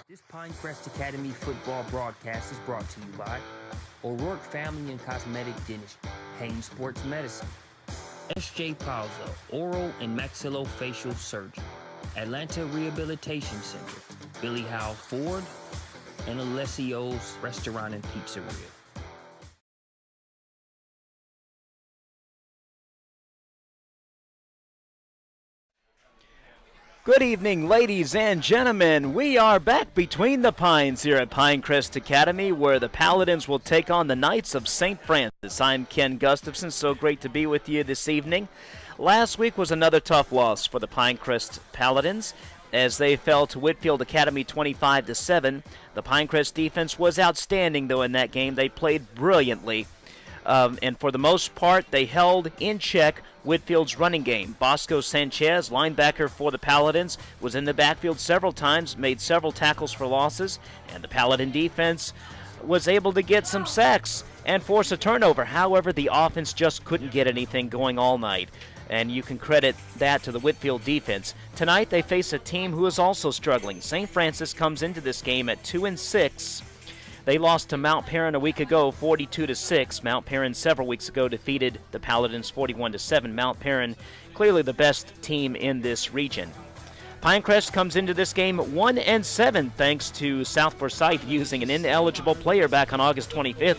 This Pinecrest Academy football broadcast is brought to you by O'Rourke Family and Cosmetic Dentistry, Haines Sports Medicine, S.J. Palzo, Oral and Maxillofacial Surgery, Atlanta Rehabilitation Center, Billy Howe Ford, and Alessio's Restaurant and Pizzeria. Good evening, ladies and gentlemen. We are back between the pines here at Pinecrest Academy, where the Paladins will take on the Knights of St. Francis. I'm Ken Gustafson. So great to be with you this evening. Last week was another tough loss for the Pinecrest Paladins as they fell to Whitfield Academy 25-7. The Pinecrest defense was outstanding, though, in that game. They played brilliantly. And for the most part, they held in check Whitfield's running game. Bosco Sanchez, linebacker for the Paladins, was in the backfield several times, made several tackles for losses, and the Paladin defense was able to get some sacks and force a turnover. However, the offense just couldn't get anything going all night, and you can credit that to the Whitfield defense. Tonight, they face a team who is also struggling. St. Francis comes into this game at 2-6. They lost to Mount Perrin a week ago, 42-6. Mount Perrin several weeks ago defeated the Paladins 41-7. Mount Perrin, clearly the best team in this region. Pinecrest comes into this game 1-7 thanks to South Forsyth using an ineligible player back on August 25th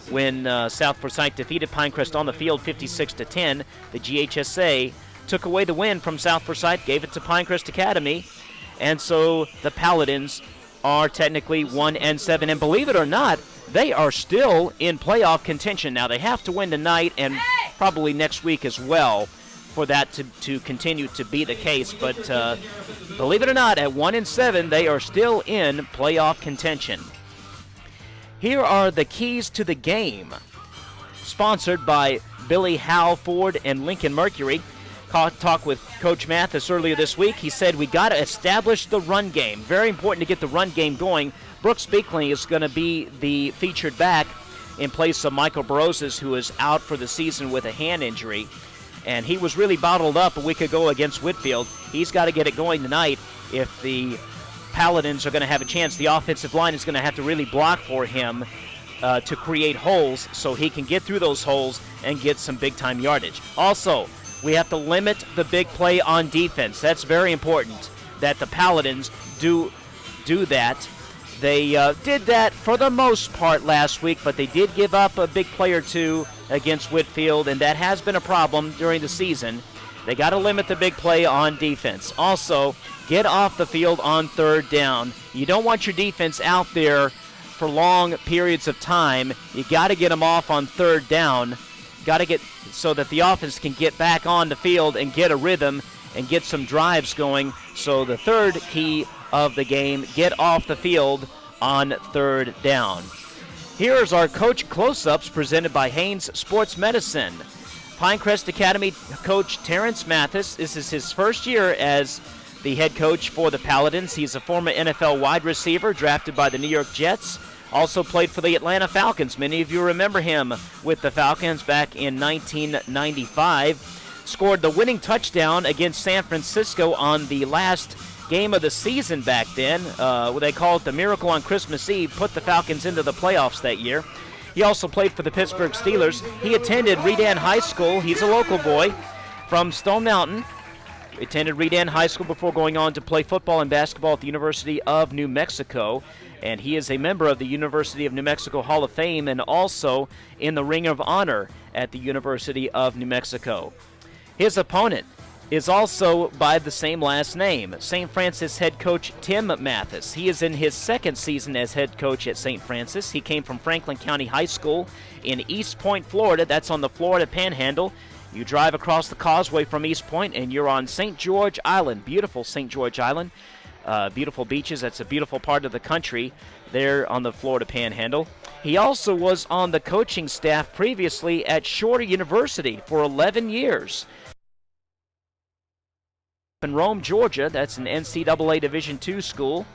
when South Forsyth defeated Pinecrest on the field 56-10. The GHSA took away the win from South Forsyth, gave it to Pinecrest Academy, and so the Paladins are technically 1-7, and believe it or not, they are still in playoff contention. Now, they have to win tonight and probably next week as well for that to continue to be the case, but believe it or not, at 1-7, they are still in playoff contention. Here are the keys to the game, sponsored by Billy Howe Ford and Lincoln Mercury. Talk with Coach Mathis earlier this week. He said we got to establish the run game. Very important to get the run game going. Brooks Beakley is going to be the featured back in place of Michael Baroses, who is out for the season with a hand injury. And he was really bottled up a week ago against Whitfield. He's got to get it going tonight if the Paladins are going to have a chance. The offensive line is going to have to really block for him to create holes so he can get through those holes and get some big-time yardage. Also, we have to limit the big play on defense. That's very important that the Paladins do that. They did that for the most part last week, but they did give up a big play or two against Whitfield, and that has been a problem during the season. They got to limit the big play on defense. Also, get off the field on third down. You don't want your defense out there for long periods of time. You got to get them off on third down. Got to get so that the offense can get back on the field and get a rhythm and get some drives going. So the third key of the game, get off the field on third down. Here's our coach close-ups presented by Haines Sports Medicine. Pinecrest Academy coach Terrence Mathis. This is his first year as the head coach for the Paladins. He's a former NFL wide receiver drafted by the New York Jets. Also played for the Atlanta Falcons. Many of you remember him with the Falcons back in 1995. Scored the winning touchdown against San Francisco on the last game of the season back then. They call it the Miracle on Christmas Eve. Put the Falcons into the playoffs that year. He also played for the Pittsburgh Steelers. He attended Redan High School. He's a local boy from Stone Mountain. Attended Redan High School before going on to play football and basketball at the University of New Mexico. And he is a member of the University of New Mexico Hall of Fame and also in the Ring of Honor at the University of New Mexico. His opponent is also by the same last name, St. Francis head coach Tim Mathis. He is in his second season as head coach at St. Francis. He came from Franklin County High School in East Point, Florida. That's on the Florida Panhandle. You drive across the causeway from East Point and you're on St. George Island, beautiful St. George Island. Beautiful beaches. That's a beautiful part of the country there on the Florida Panhandle. He also was on the coaching staff previously at Shorter University for 11 years. In Rome, Georgia, that's an NCAA Division II school.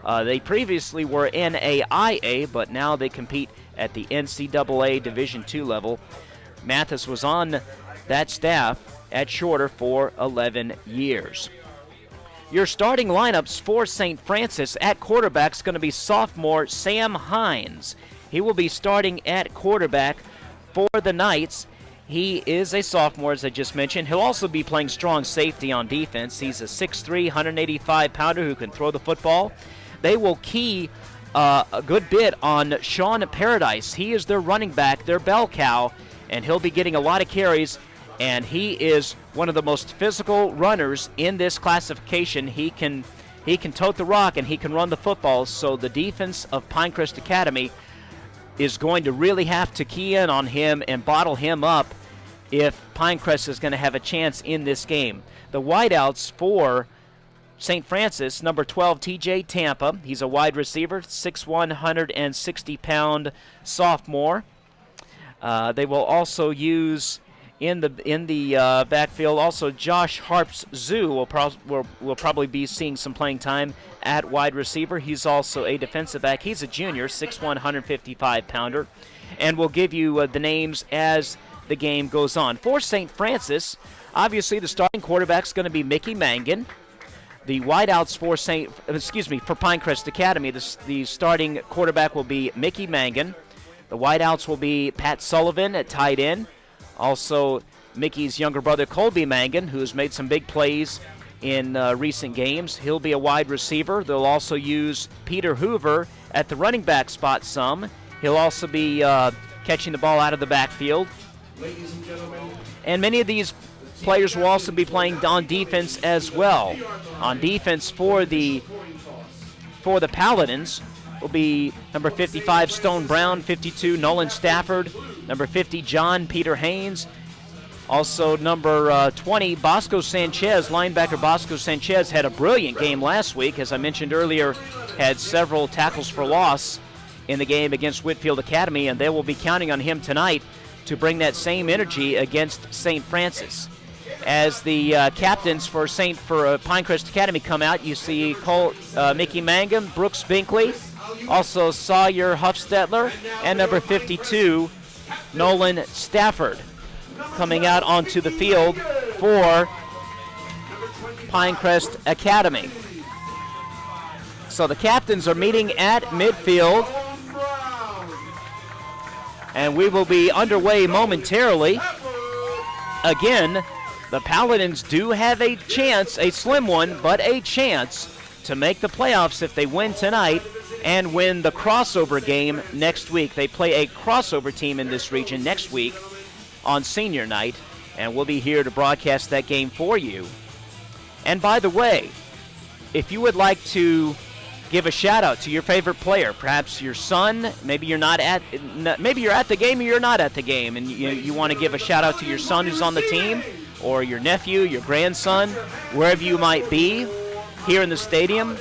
They previously were NAIA, but now they compete at the NCAA Division II level. Mathis was on that staff at Shorter for 11 years. Your starting lineups for St. Francis at quarterback is going to be sophomore Sam Hines. He will be starting at quarterback for the Knights. He is a sophomore, as I just mentioned. He'll also be playing strong safety on defense. He's a 6'3", 185-pounder who can throw the football. They will key a good bit on Sean Paradise. He is their running back, their bell cow, and he'll be getting a lot of carries, and he is one of the most physical runners in this classification. He can tote the rock, and he can run the football, so the defense of Pinecrest Academy is going to really have to key in on him and bottle him up if Pinecrest is going to have a chance in this game. The wideouts for St. Francis, number 12, TJ Tampa. He's a wide receiver, 6'1", 160-pound sophomore. They will also use in the backfield also Josh Harps Zoo will probably be seeing some playing time at wide receiver. He's also a defensive back. He's a junior, 6'1", 155-pounder. And we'll give you the names as the game goes on. For St. Francis, obviously the starting quarterback is going to be Mickey Mangan. The wideouts for Pinecrest Academy, the starting quarterback will be Mickey Mangan. The wideouts will be Pat Sullivan at tight end. Also, Mickey's younger brother Colby Mangan, who has made some big plays in recent games. He'll be a wide receiver. They'll also use Peter Hoover at the running back spot some. He'll also be catching the ball out of the backfield. Ladies and gentlemen, and many of these players will also be playing on defense as well. On defense for the Paladins will be number 55, Stone Brown, 52, Nolan Stafford, number 50, John Peter Haynes. Also number 20, Bosco Sanchez, linebacker Bosco Sanchez had a brilliant game last week. As I mentioned earlier, had several tackles for loss in the game against Whitfield Academy, and they will be counting on him tonight to bring that same energy against St. Francis. As the captains for Pinecrest Academy come out, you see Mickey Mangum, Brooks Binkley, also Sawyer Huffstetler, and number 52, Nolan Stafford, coming out onto the field for Pinecrest Academy. So the captains are meeting at midfield, and we will be underway momentarily. Again, the Paladins do have a chance, a slim one, but a chance to make the playoffs if they win tonight and win the crossover game next week. They play a crossover team in this region next week on senior night, and we'll be here to broadcast that game for you. And by the way, if you would like to give a shout out to your favorite player, perhaps your son, maybe you're at the game or you're not at the game, and you want to give a shout out to your son who's on the team, or your nephew, your grandson, wherever you might be, here in the stadium,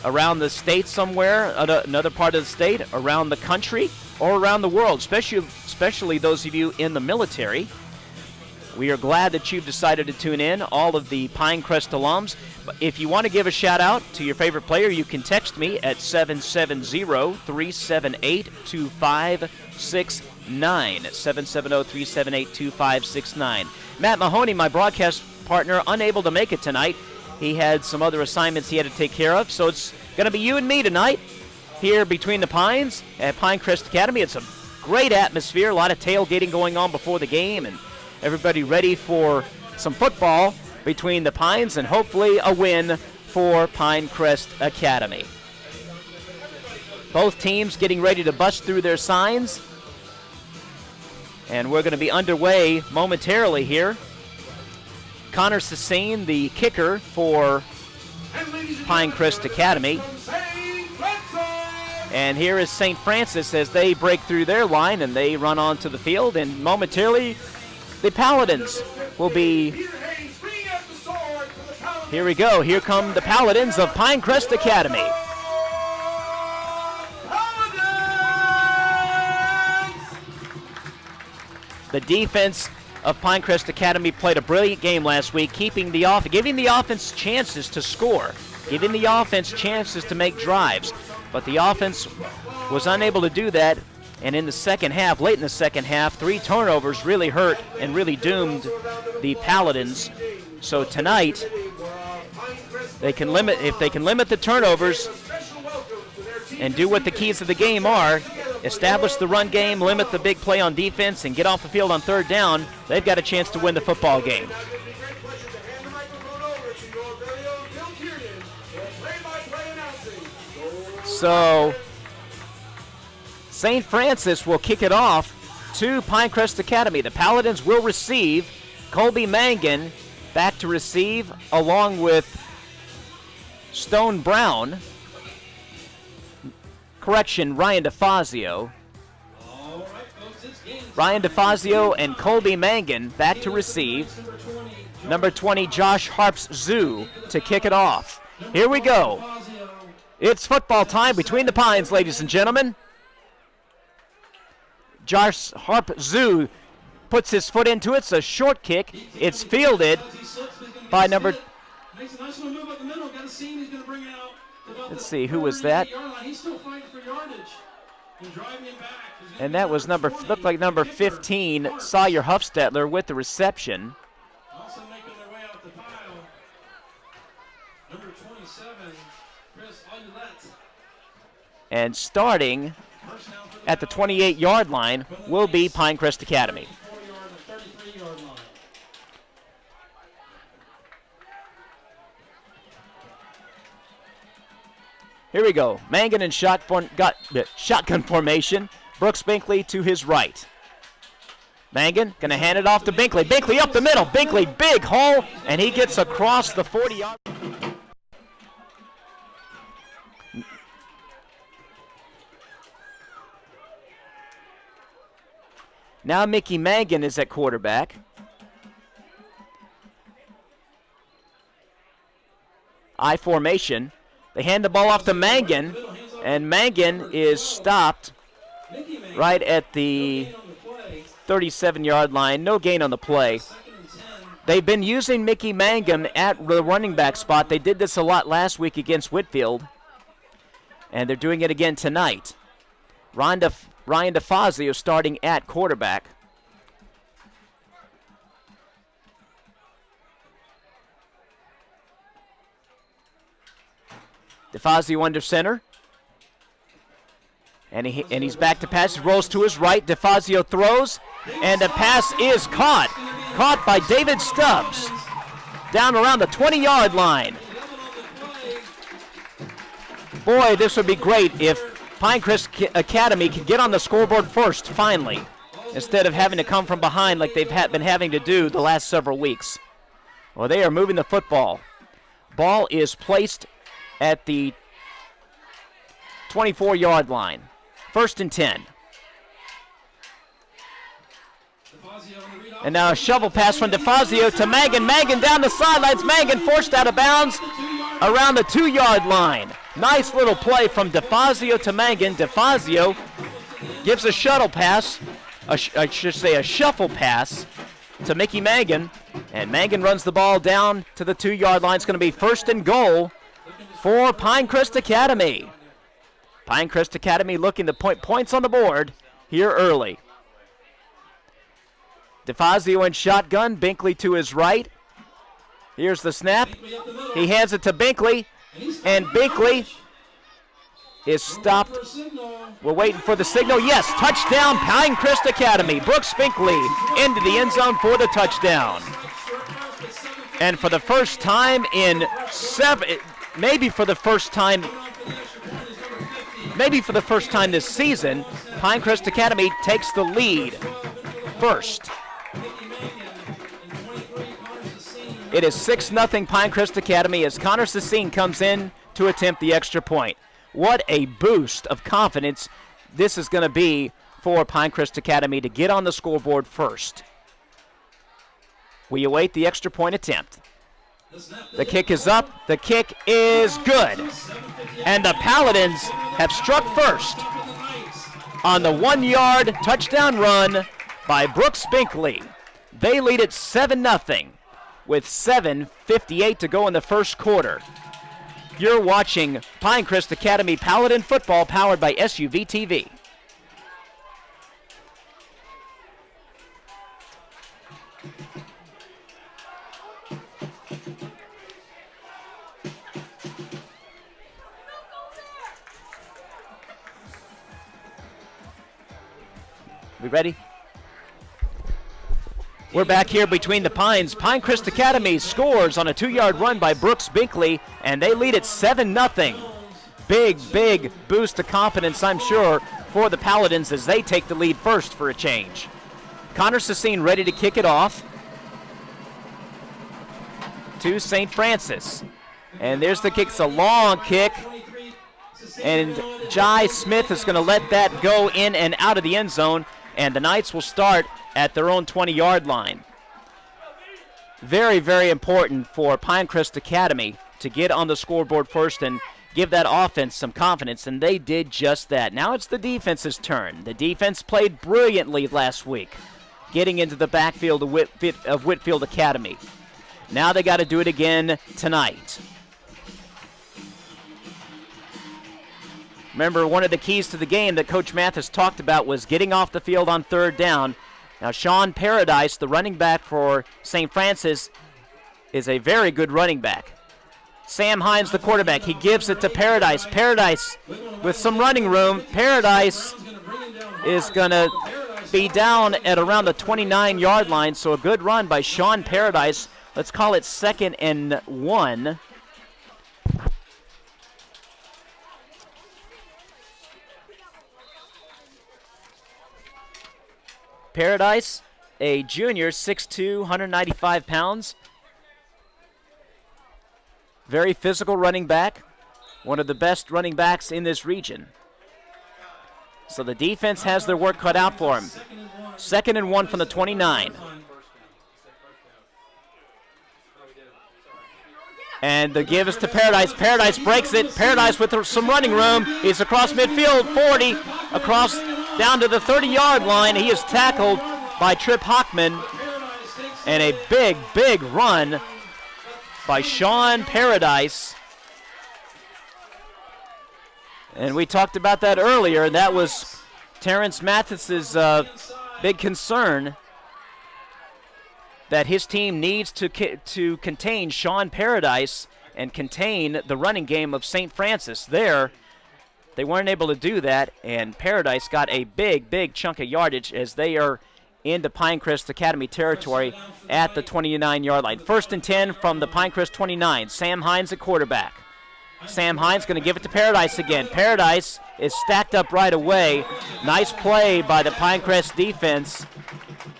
around the state somewhere, another part of the state, around the country, or around the world, especially those of you in the military. We are glad that you've decided to tune in, all of the Pinecrest alums. If you want to give a shout out to your favorite player, you can text me at 770-378-2569. 770-378-2569. Matt Mahoney, my broadcast partner, unable to make it tonight. He had some other assignments he had to take care of, so it's going to be you and me tonight here between the Pines at Pinecrest Academy. It's a great atmosphere, a lot of tailgating going on before the game, and everybody ready for some football between the Pines and hopefully a win for Pinecrest Academy. Both teams getting ready to bust through their signs, and we're going to be underway momentarily here. Connor Sassine, the kicker for Pinecrest Academy. And here is St. Francis as they break through their line and they run onto the field, and momentarily the Paladins will be. Here we go. Here come the Paladins of Pinecrest Academy. The defense of Pinecrest Academy played a brilliant game last week, giving the offense chances to score, giving the offense chances to make drives. But the offense was unable to do that, and in the second half, late in the second half, 3 turnovers really hurt and really doomed the Paladins. So tonight, They can limit if they can limit the turnovers and do what the keys of the game are, establish the run game, limit the big play on defense, and get off the field on third down, they've got a chance to win the football game. So St. Francis will kick it off to Pinecrest Academy. The Paladins will receive. Colby Mangan back to receive along with Stone Brown. Correction, Ryan DeFazio. Ryan DeFazio and Colby Mangan back to receive. Number 20, Josh Harps Zoo to kick it off. Here we go. It's football time between the Pines, ladies and gentlemen. Josh Harp Zoo puts his foot into it. It's a short kick. It's fielded by number... Let's see, who was that? And that was looked like number 15, Sawyer Huffstetler with the reception. Also making their way out the pile, number 27, Chris Aulette. And starting at the 28-yard line will be Pinecrest Academy. Here we go. Mangan in shotgun formation. Brooks Binkley to his right. Mangan going to hand it off to Binkley. Binkley up the middle. Binkley, big hole, and he gets across the 40-yard. Now Mickey Mangan is at quarterback. I formation. They hand the ball off to Mangan, and Mangan is stopped right at the 37-yard line. No gain on the play. They've been using Mickey Mangan at the running back spot. They did this a lot last week against Whitfield, and they're doing it again tonight. Ryan DeFazio starting at quarterback. DeFazio under center. And he's back to pass. He rolls to his right. DeFazio throws. And the pass is caught. Caught by David Stubbs. Down around the 20-yard line. Boy, this would be great if Pinecrest Academy could get on the scoreboard first, finally, instead of having to come from behind like they've been having to do the last several weeks. Well, they are moving the football. Ball is placed at the 24-yard line. 1st and 10. And now a shovel pass from DeFazio to Mangan. Mangan down the sidelines. Mangan forced out of bounds around the 2-yard line. Nice little play from DeFazio to Mangan. DeFazio gives a shuttle pass, I should say a shuffle pass to Mickey Mangan. And Mangan runs the ball down to the 2-yard line. It's going to be 1st and goal for Pinecrest Academy. Pinecrest Academy looking to put points on the board here early. DeFazio in shotgun, Binkley to his right. Here's the snap. He hands it to Binkley, and Binkley is stopped. We're waiting for the signal. Yes, touchdown, Pinecrest Academy. Brooks Binkley into the end zone for the touchdown. And for the first time in maybe for the first time this season, Pinecrest Academy takes the lead first. It is 6-0 Pinecrest Academy as Connor Sassine comes in to attempt the extra point. What a boost of confidence this is going to be for Pinecrest Academy to get on the scoreboard first. We await the extra point attempt. The kick is up. The kick is good. And the Paladins have struck first on the 1-yard touchdown run by Brooks Binkley. They lead it 7-0 with 7:58 to go in the first quarter. You're watching Pinecrest Academy Paladin football powered by SUV TV. We ready? We're back here between the Pines. Pinecrest Academy scores on a 2-yard run by Brooks Binkley, and they lead it 7-0. Big boost of confidence, I'm sure, for the Paladins as they take the lead first for a change. Connor Sassine ready to kick it off to St. Francis. And there's the kick. It's a long kick. And Jai Smith is going to let that go in and out of the end zone. And the Knights will start at their own 20-yard line. Very, very important for Pinecrest Academy to get on the scoreboard first and give that offense some confidence, and they did just that. Now it's the defense's turn. The defense played brilliantly last week, getting into the backfield of Whitfield Academy. Now they got to do it again tonight. Remember, one of the keys to the game that Coach Mathis talked about was getting off the field on 3rd down. Now, Sean Paradise, the running back for St. Francis, is a very good running back. Sam Hines, the quarterback, he gives it to Paradise. Paradise with some running room. Paradise is going to be down at around the 29-yard line, so a good run by Sean Paradise. Let's call it 2nd and 1. Paradise, a junior, 6'2", 195 pounds. Very physical running back, one of the best running backs in this region. So the defense has their work cut out for him. 2nd and 1 from the 29. And the give is to Paradise. Paradise breaks it. Paradise with some running room. He's across midfield, 40, across down to the 30-yard line. He is tackled by Trip Hockman. And a big run by Sean Paradise. And we talked about that earlier. That was Terrence Mathis's big concern, that his team needs to contain Sean Paradise and contain the running game of St. Francis. There, they weren't able to do that, and Paradise got a big chunk of yardage as they are into Pinecrest Academy territory at the 29-yard line. 1st and 10 from the Pinecrest 29. Sam Hines at quarterback. Sam Hines going to give it to Paradise again. Paradise is stacked up right away. Nice play by the Pinecrest defense.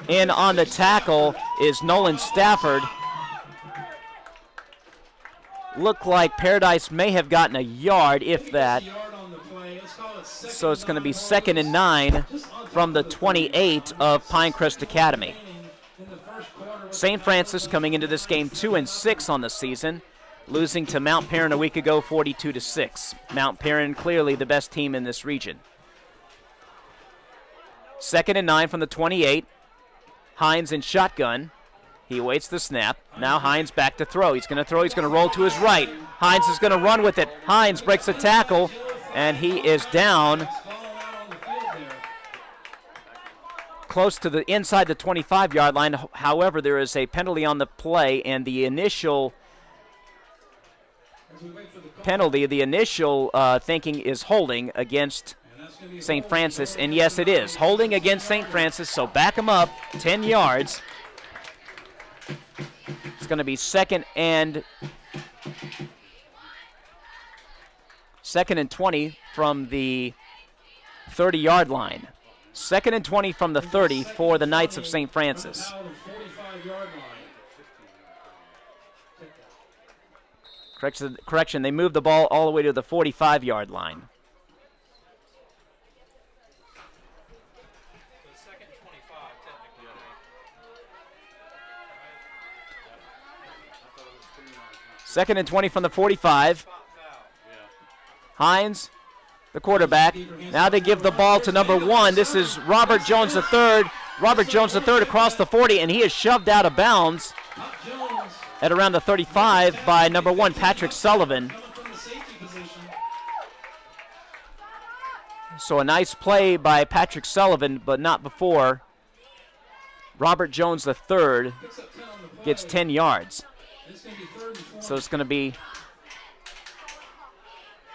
In on the tackle is Nolan Stafford. Looked like Paradise may have gotten a yard, if that. So it's going to be 2nd and 9 from the 28 of Pinecrest Academy. St. Francis coming into this game 2-6 on the season, losing to Mount Perrin a week ago 42-6. Mount Perrin clearly the best team in this region. 2nd and 9 from the 28. Hines in shotgun. He awaits the snap. Now Hines back to throw. He's going to throw. He's going to roll to his right. Hines is going to run with it. Hines breaks a tackle, and he is down close to the inside the 25-yard line. However, there is a penalty on the play, and the initial penalty, thinking is holding against St. Francis, and yes, it is. Holding against St. Francis, so back him up 10 yards. It's going to be 2nd and 20 from the 30-yard line. 2nd and 20 from the 30 for the Knights of St. Francis. Correction, they moved the ball all the way to the 45-yard line. Second and 20 from the 45. Hines, the quarterback. Now they give the ball to number 1. This is Robert Jones III. Robert Jones III across the 40, and he is shoved out of bounds at around the 35 by number 1, Patrick Sullivan. So a nice play by Patrick Sullivan, but not before Robert Jones III gets 10 yards. So it's going to be,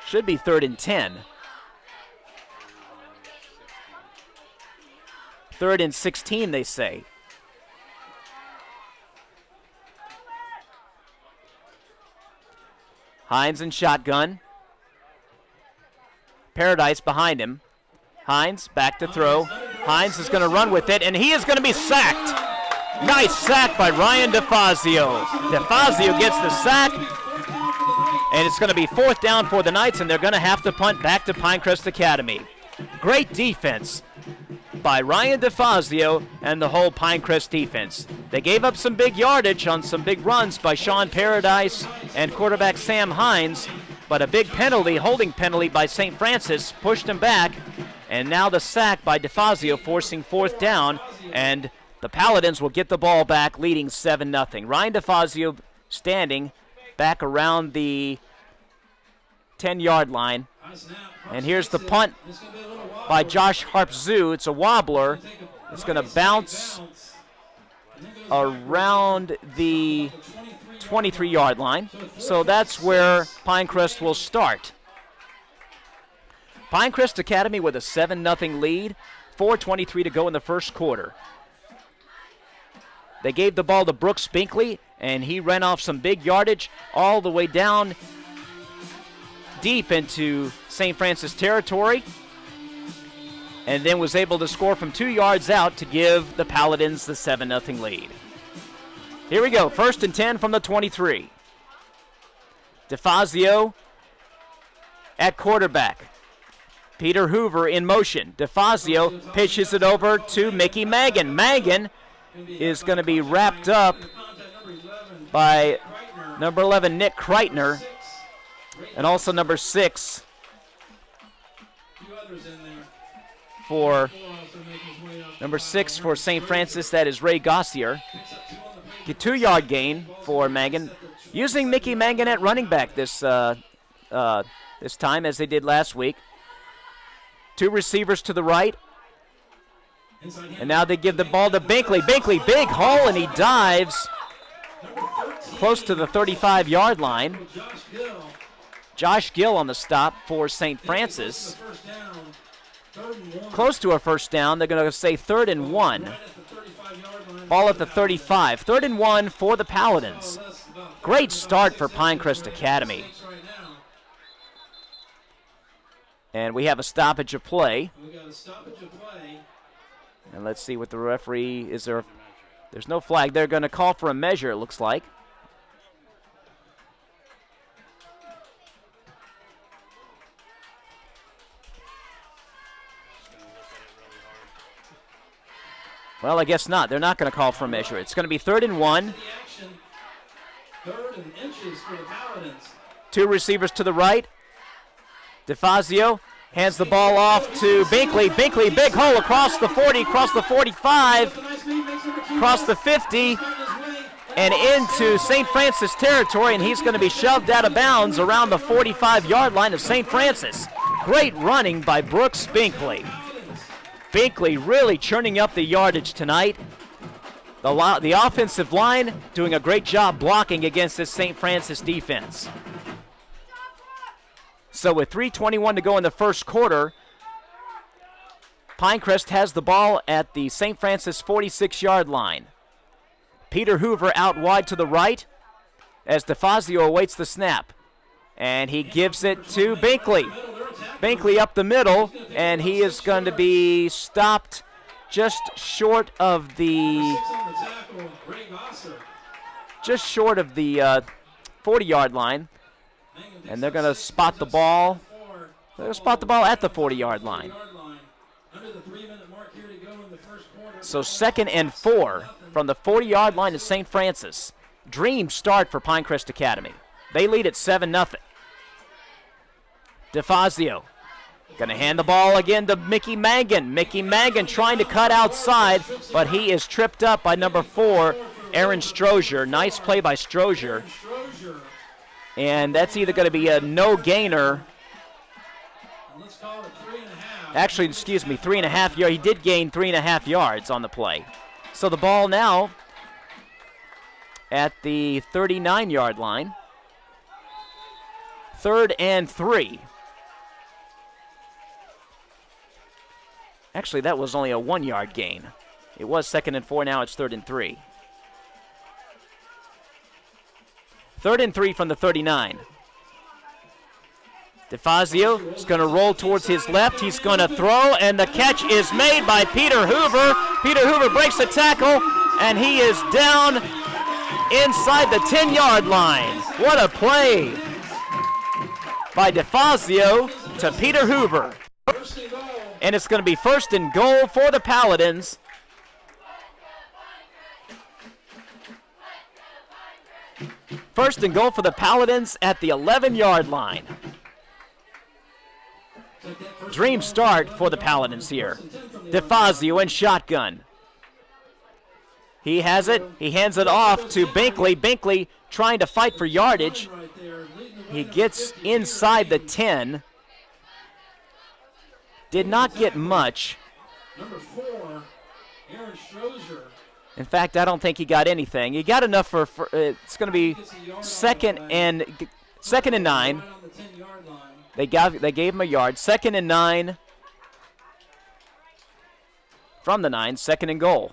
should be 3rd and 10. 3rd and 16, they say. Hines in shotgun. Paradise behind him. Hines back to throw. Hines is going to run with it, and he is going to be sacked. Nice sack by Ryan DeFazio. DeFazio gets the sack, and it's going to be 4th down for the Knights, and they're going to have to punt back to Pinecrest Academy. Great defense by Ryan DeFazio and the whole Pinecrest defense. They gave up some big yardage on some big runs by Sean Paradise and quarterback Sam Hines, but a big penalty, holding penalty by St. Francis, pushed him back, and now the sack by DeFazio forcing 4th down, and the Paladins will get the ball back, leading 7-0. Ryan DeFazio standing back around the 10-yard line. And here's the punt by Josh Harpzoo. It's a wobbler. It's going to bounce around the 23-yard line. So that's where Pinecrest will start. Pinecrest Academy with a 7-0 lead. 4:23 to go in the first quarter. They gave the ball to Brooks Binkley, and he ran off some big yardage all the way down deep into St. Francis territory, and then was able to score from 2 yards out to give the Paladins the 7-0 lead. Here we go, 1st and 10 from the 23. DeFazio at quarterback. Peter Hoover in motion. DeFazio pitches it over to Mickey Magan. Magan is going to be wrapped up by number 11, Nick Kreitner, and also number 6 for St. Francis, that is Ray Gossier. A 2-yard gain for Magan, using Mickey Magan at running back this time as they did last week. 2 receivers to the right. And now they give the ball to Binkley. Binkley, big hole, and he dives close to the 35-yard line. Josh Gill on the stop for St. Francis. Close to a 1st down. They're going to say 3rd and 1. Ball at the 35. 3rd and 1 for the Paladins. Great start for Pinecrest Academy. And we have a stoppage of play. And let's see what the referee, there's no flag. They're going to call for a measure, it looks like. Well, I guess not. They're not going to call for a measure. It's going to be 3rd and 1. 3rd and inches for the Paladins. 2 receivers to the right. DeFazio hands the ball off to Binkley. Binkley, big hole across the 40, across the 45, across the 50, and into St. Francis territory, and he's going to be shoved out of bounds around the 45-yard line of St. Francis. Great running by Brooks Binkley. Binkley really churning up the yardage tonight. The offensive line doing a great job blocking against this St. Francis defense. So with 3:21 to go in the first quarter, Pinecrest has the ball at the St. Francis 46-yard line. Peter Hoover out wide to the right as DeFazio awaits the snap. And he gives it to Binkley. Binkley up the middle, and he is going to be stopped just short of the 40-yard line. And they're going to spot the ball. They're going to spot the ball at the 40-yard line. So 2nd and 4 from the 40-yard line of St. Francis. Dream start for Pinecrest Academy. They lead at 7-0. DeFazio going to hand the ball again to Mickey Magan. Mickey Magan trying to cut outside, but he is tripped up by number 4, Aaron Strozier. Nice play by Strozier. And that's either going to be a no gainer. Actually, excuse me, 3.5 yards. He did gain 3.5 yards on the play. So the ball now at the 39-yard line. 3rd and 3. Actually, that was only a 1-yard gain. It was 2nd and 4, now it's 3rd and 3. 3rd and 3 from the 39. DeFazio is going to roll towards his left. He's going to throw, and the catch is made by Peter Hoover. Peter Hoover breaks the tackle, and he is down inside the 10-yard line. What a play by DeFazio to Peter Hoover. And it's going to be 1st and goal for the Paladins. First and goal for the Paladins at the 11-yard line. Dream start for the Paladins here. DeFazio in shotgun. He has it. He hands it off to Binkley. Binkley trying to fight for yardage. He gets inside the 10. Did not get much. Number 4, Aaron Strozier. In fact, I don't think he got anything. He got enough for it's going to be second and 9. They gave him a yard. 2nd and 9 from the 9. 2nd and goal.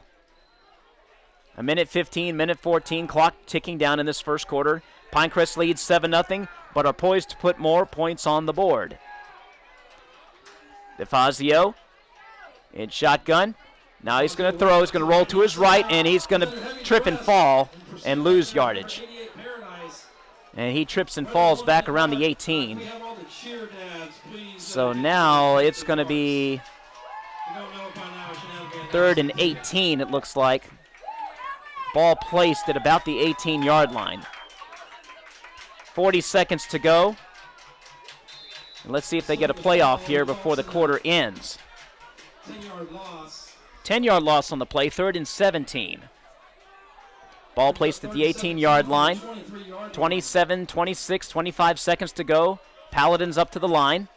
A minute 15, minute 14, clock ticking down in this first quarter. Pinecrest leads 7-0, but are poised to put more points on the board. DeFazio in shotgun. Now he's going to throw. He's going to roll to his right, and he's going to trip and fall and lose yardage. And he trips and falls back around the 18. So now it's going to be 3rd and 18, it looks like. Ball placed at about the 18-yard line. 40 seconds to go. And let's see if they get a playoff here before the quarter ends. 10-yard loss. 10-yard loss on the play, 3rd and 17. Ball placed at the 18-yard line. 27, 26, 25 seconds to go. Paladins up to the line.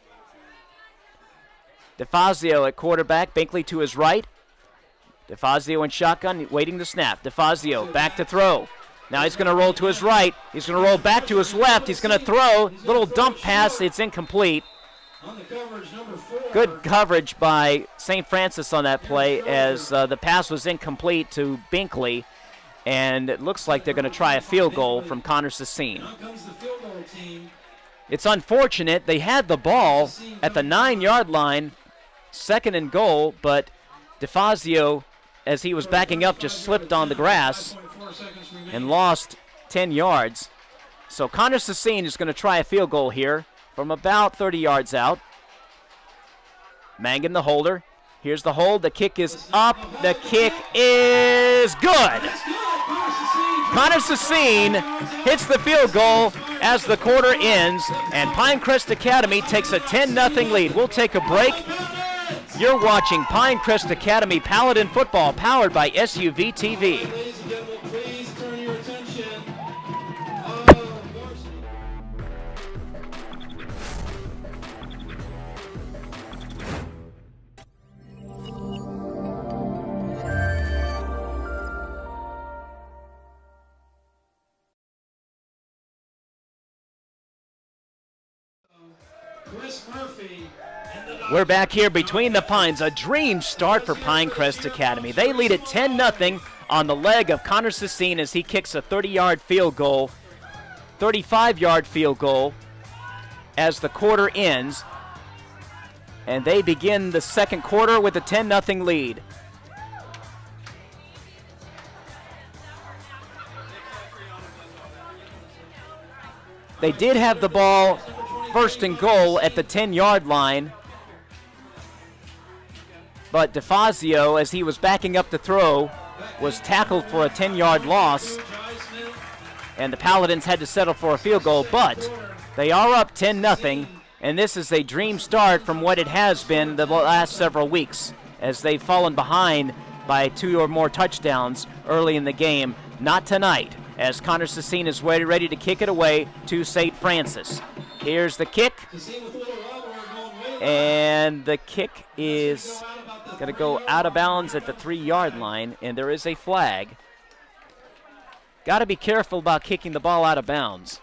DeFazio at quarterback, Binkley to his right. DeFazio in shotgun, waiting to snap. DeFazio back to throw. Now he's going to roll to his right. He's going to roll back to his left. He's going to throw. Little dump pass. It's incomplete. Good coverage by St. Francis on that play as the pass was incomplete to Binkley. And it looks like they're going to try a field goal from Connor Sassine. It's unfortunate. They had the ball at the 9-yard line, 2nd and goal, but DeFazio, as he was backing up, just slipped on the grass and lost 10 yards. So Connor Sassine is going to try a field goal here from about 30 yards out. Mangan, the holder. Here's the hold. The kick is up. The kick is good. Connor Sassine hits the field goal as the quarter ends, and Pinecrest Academy takes a 10-0 lead. We'll take a break. You're watching Pinecrest Academy Paladin football powered by SUV TV. Ladies and gentlemen, please turn your attention. Chris Murphy. We're back here between the Pines. A dream start for Pinecrest Academy. They lead at 10-0 on the leg of Connor Sassine as he kicks a 30-yard field goal, 35-yard field goal as the quarter ends. And they begin the second quarter with a 10-0 lead. They did have the ball 1st and goal at the 10-yard line. But DeFazio, as he was backing up to throw, was tackled for a 10-yard loss. And the Paladins had to settle for a field goal, but they are up 10-0, and this is a dream start from what it has been the last several weeks, as they've fallen behind by 2 or more touchdowns early in the game. Not tonight, as Connor Sassine is ready to kick it away to St. Francis. Here's the kick, and the kick is going to go out of bounds at the 3-yard line, and there is a flag. Got to be careful about kicking the ball out of bounds.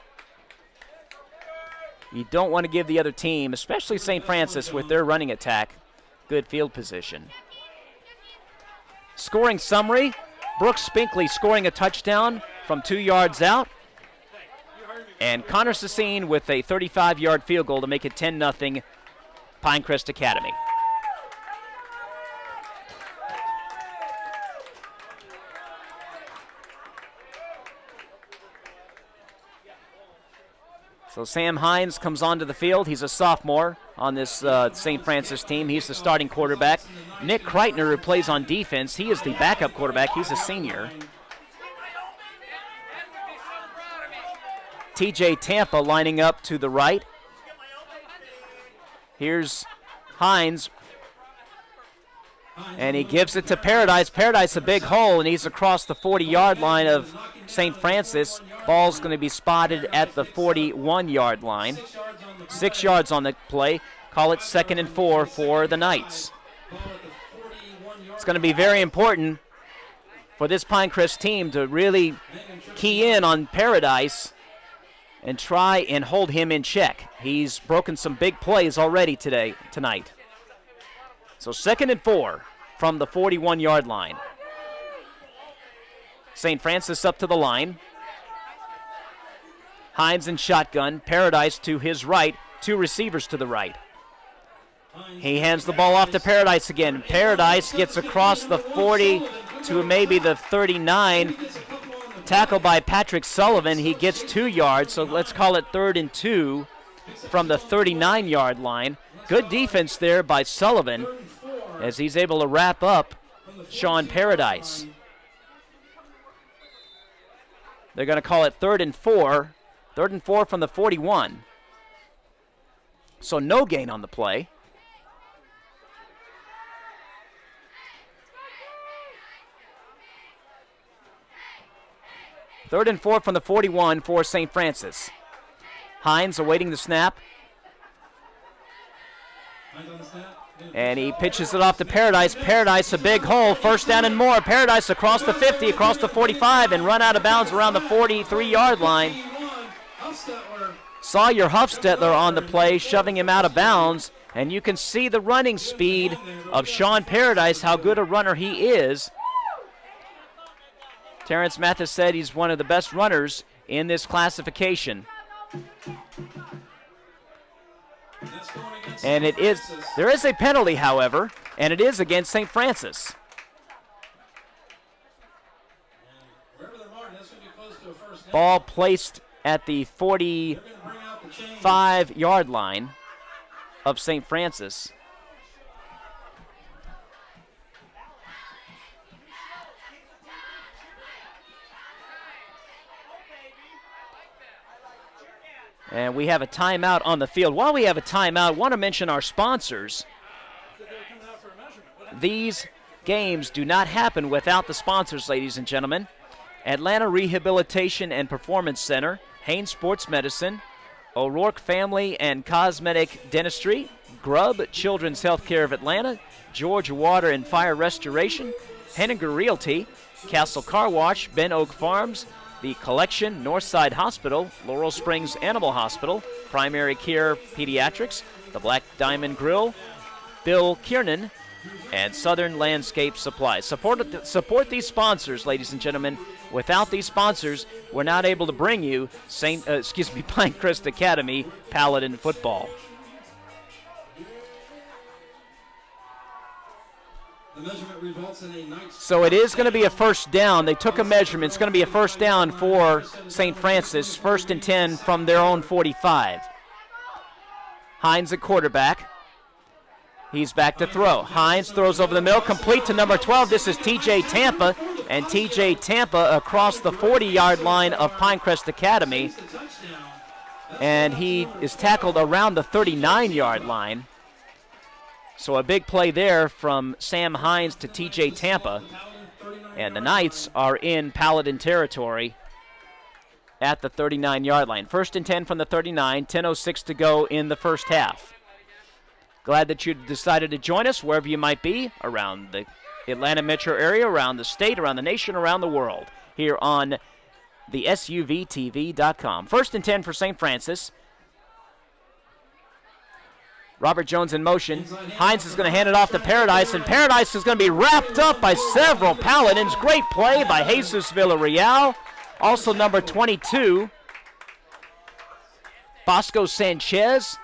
You don't want to give the other team, especially St. Francis with their running attack, good field position. Scoring summary, Brooks Spinkley scoring a touchdown from 2 yards out, and Connor Sassine with a 35-yard field goal to make it 10-0 Pinecrest Academy. So Sam Hines comes onto the field. He's a sophomore on this St. Francis team. He's the starting quarterback. Nick Kreitner, who plays on defense, he is the backup quarterback. He's a senior. TJ Tampa lining up to the right. Here's Hines, and he gives it to Paradise. Paradise a big hole, and he's across the 40-yard line of St. Francis. Ball's going to be spotted at the 41-yard line. 6 yards on the play. Call it 2nd and 4 for the Knights. It's going to be very important for this Pinecrest team to really key in on Paradise and try and hold him in check. He's broken some big plays already tonight. So 2nd and 4 from the 41-yard line. St. Francis up to the line. Hines in shotgun. Paradise to his right. 2 receivers to the right. He hands the ball off to Paradise again. Paradise gets across the 40 to maybe the 39. Tackled by Patrick Sullivan. He gets 2 yards, so let's call it 3rd and 2 from the 39-yard line. Good defense there by Sullivan as he's able to wrap up Sean Paradise. They're going to call it 3rd and 4. 3rd and 4 from the 41. So no gain on the play. Third and 4 from the 41 for St. Francis. Hines awaiting the snap. And he pitches it off to Paradise. Paradise a big hole. 1st down and more. Paradise across the 50, across the 45, and run out of bounds around the 43-yard line. Sawyer Huffstetler on the play, shoving him out of bounds. And you can see the running speed of Sean Paradise, how good a runner he is. Terrence Mathis said he's one of the best runners in this classification. And there is a penalty, however, and it is against St. Francis. Ball placed at the 45-yard line of St. Francis. And we have a timeout on the field. While we have a timeout, I want to mention our sponsors. These games do not happen without the sponsors, ladies and gentlemen. Atlanta Rehabilitation and Performance Center, Hain Sports Medicine, O'Rourke Family and Cosmetic Dentistry, Grubb Children's Healthcare of Atlanta, Georgia Water and Fire Restoration, Henniger Realty, Castle Car Wash, Ben Oak Farms, The Collection, Northside Hospital, Laurel Springs Animal Hospital, Primary Care Pediatrics, the Black Diamond Grill, Bill Kiernan, and Southern Landscape Supply. Support these sponsors, ladies and gentlemen. Without these sponsors, we're not able to bring you Pinecrest Academy Paladin football. So it is going to be a 1st down. They took a measurement. It's going to be a 1st down for St. Francis, 1st and 10 from their own 45. Hines at quarterback. He's back to throw. Hines throws over the middle, complete to number 12. This is TJ Tampa, and TJ Tampa across the 40-yard line of Pinecrest Academy. And he is tackled around the 39-yard line. So a big play there from Sam Hines to TJ Tampa. And the Knights are in Paladin territory at the 39-yard line. 1st and 10 from the 39, 10:06 to go in the first half. Glad that you decided to join us wherever you might be around the Atlanta metro area, around the state, around the nation, around the world, here on the SUVTV.com. 1st and 10 for St. Francis. Robert Jones in motion. Hines is going to hand it off to Paradise, and Paradise is going to be wrapped up by several Paladins. Great play by Jesus Villarreal. Also number 22, Bosco Sanchez.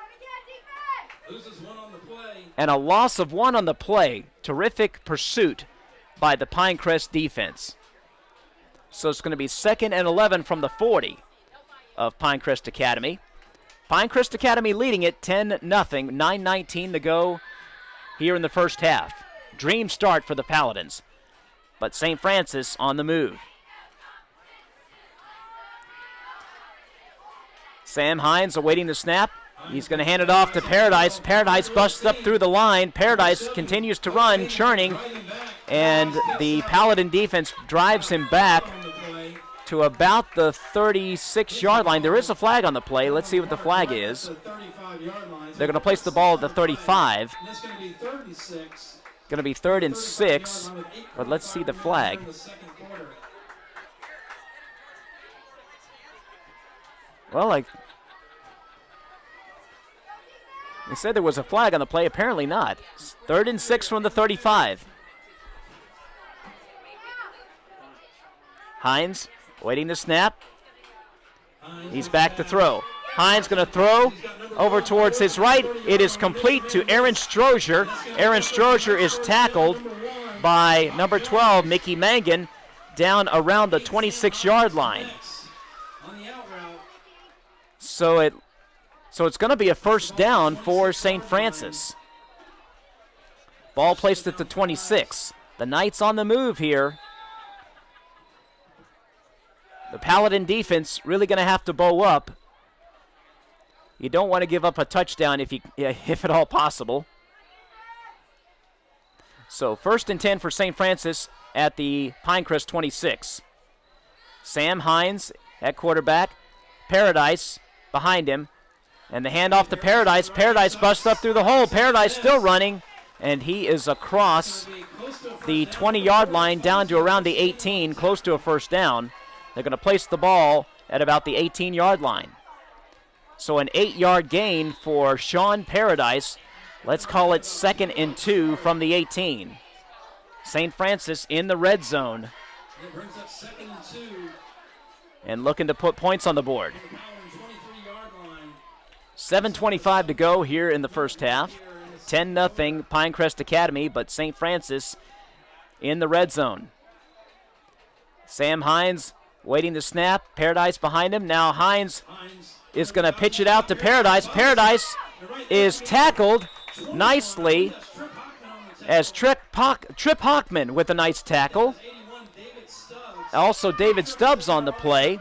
And a loss of 1 on the play. Terrific pursuit by the Pinecrest defense. So it's going to be 2nd and 11 from the 40 of Pinecrest Academy. Pinecrest Academy leading it 10-0, 9:19 to go here in the first half. Dream start for the Paladins, but St. Francis on the move. Sam Hines awaiting the snap. He's going to hand it off to Paradise. Paradise busts up through the line. Paradise continues to run, churning, and the Paladin defense drives him back to about the 36-yard line. There is a flag on the play. Let's see what the flag is. They're going to place the ball at the 35. Going to be 3rd and 6, but let's see the flag. Well, they said there was a flag on the play. Apparently not. 3rd and 6 from the 35. Hines waiting to snap. He's back to throw. Hines going to throw over towards his right. It is complete to Aaron Strozier. Aaron Strozier is tackled by number 12, Mickey Mangan, down around the 26-yard line. So it's going to be a first down for St. Francis. Ball placed at the 26. The Knights on the move here. The Paladin defense really going to have to bow up. You don't want to give up a touchdown if at all possible. So 1st and 10 for St. Francis at the Pinecrest 26. Sam Hines at quarterback. Paradise behind him. And the handoff to Paradise. Paradise busts up through the hole. Paradise still running. And he is across the 20-yard line down to around the 18, close to a first down. They're going to place the ball at about the 18-yard line. So an 8-yard gain for Sean Paradise. Let's call it 2nd and 2 from the 18. St. Francis in the red zone. It brings up 2nd and 2. And looking to put points on the board. 7:25 to go here in the first half. 10-0 Pinecrest Academy, but St. Francis in the red zone. Sam Hines waiting to snap. Paradise behind him. Now Hines is going to pitch it out to Paradise. Paradise is tackled nicely as Trip Hockman with a nice tackle. Also David Stubbs on the play.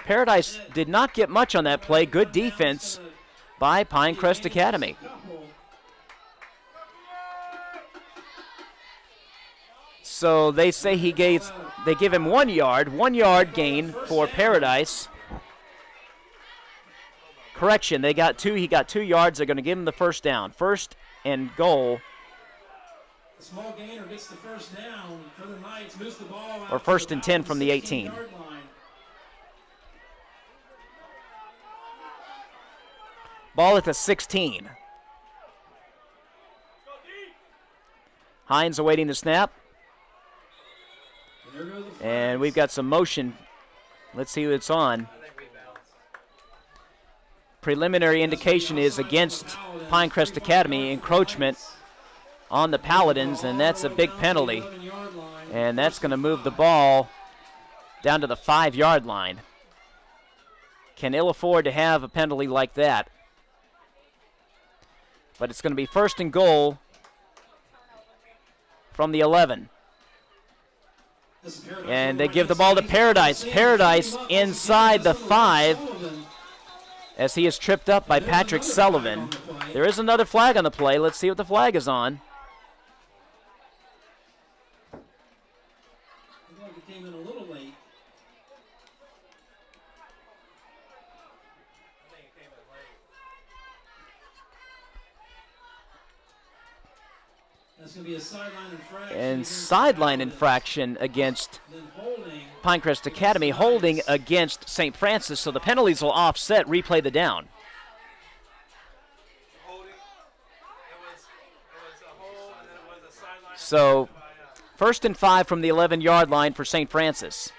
Paradise did not get much on that play. Good defense by Pinecrest Academy. So they say they give him 1 yard, 1 yard gain for Paradise. Correction, he got 2 yards. They're going to give him the first down. 1st and goal. Small gainer gets the first down for the Knights, moves the ball out or 1st and 10 from the 18. Ball at the 16. Hines awaiting the snap. And we've got some motion. Let's see who it's on. Preliminary indication is against Pinecrest Academy, encroachment on the Paladins, and that's a big penalty. And that's going to move the ball down to the 5-yard line. Can ill afford to have a penalty like that. But it's going to be 1st and goal from the 11. And they give the ball to Paradise. Paradise inside the 5 as he is tripped up by Patrick Sullivan. There is another flag on the play. Let's see what the flag is on. And sideline infraction against Pinecrest Academy, holding against St. Francis, so the penalties will offset, replay the down. So 1st and 5 from the 11-yard line for St. Francis.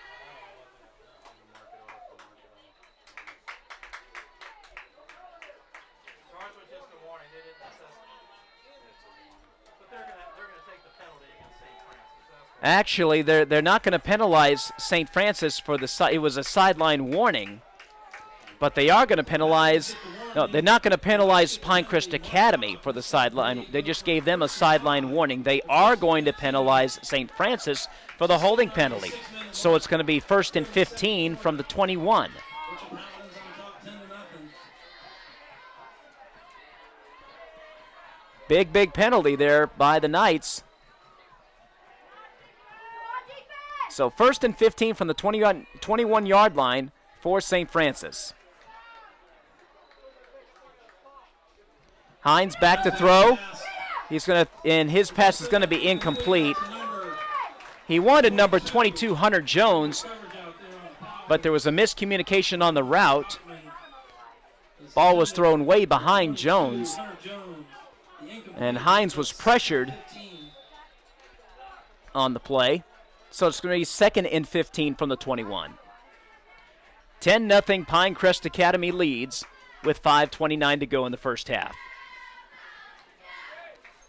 Actually, they're not going to penalize St. Francis for the it was a sideline warning, but they are going to penalize. No, they're not going to penalize Pinecrest Academy for the sideline. They just gave them a sideline warning. They are going to penalize St. Francis for the holding penalty. So it's going to be 1st and 15 from the 21. Big penalty there by the Knights. So 1st and 15 from the 21-yard line for St. Francis. Hines back to throw. And his pass is going to be incomplete. He wanted number 22, Hunter Jones, but there was a miscommunication on the route. Ball was thrown way behind Jones, and Hines was pressured on the play. So it's going to be 2nd and 15 from the 21. 10-0 Pinecrest Academy leads with 5:29 to go in the first half.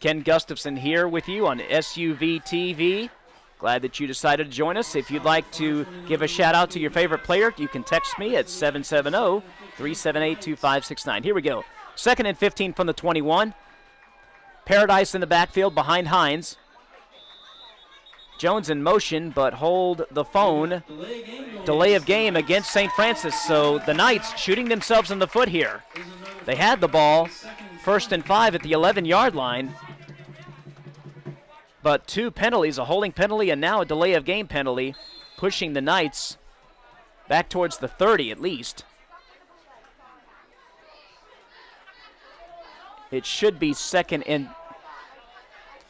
Ken Gustafson here with you on SUV TV. Glad that you decided to join us. If you'd like to give a shout out to your favorite player, you can text me at 770-378-2569. Here we go. 2nd and 15 from the 21. Paradise in the backfield behind Hines. Jones in motion, but hold the phone. Delay of game against St. Francis. So the Knights shooting themselves in the foot here. They had the ball, 1st and 5 at the 11-yard line. But 2 penalties, a holding penalty and now a delay of game penalty, pushing the Knights back towards the 30 at least. It should be 2nd and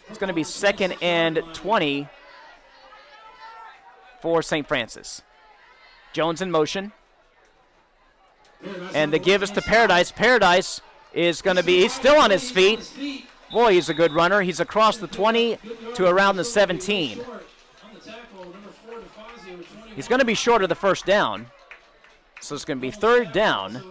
it's going to be 2nd and 20 for St. Francis. Jones in motion. And the give is to Paradise. Paradise is going to be, he's still on his feet. Boy, he's a good runner. He's across the 20 to around the 17. He's going to be short of the first down. So it's going to be 3rd down.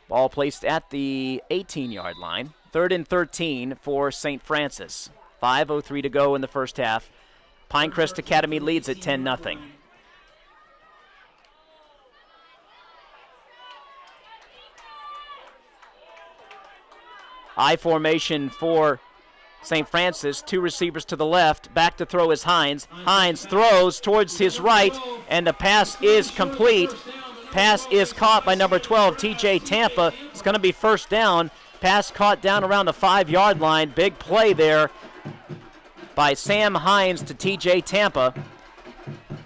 Ball placed at the 18-yard line. 3rd and 13 for St. Francis. 5:03 to go in the first half. Pinecrest Academy leads at 10-0. I formation for St. Francis. 2 receivers to the left. Back to throw is Hines. Hines throws towards his right, and the pass is complete. Pass is caught by number 12, TJ Tampa. It's going to be 1st down. Pass caught down around the 5-yard line. Big play there by Sam Hines to TJ Tampa.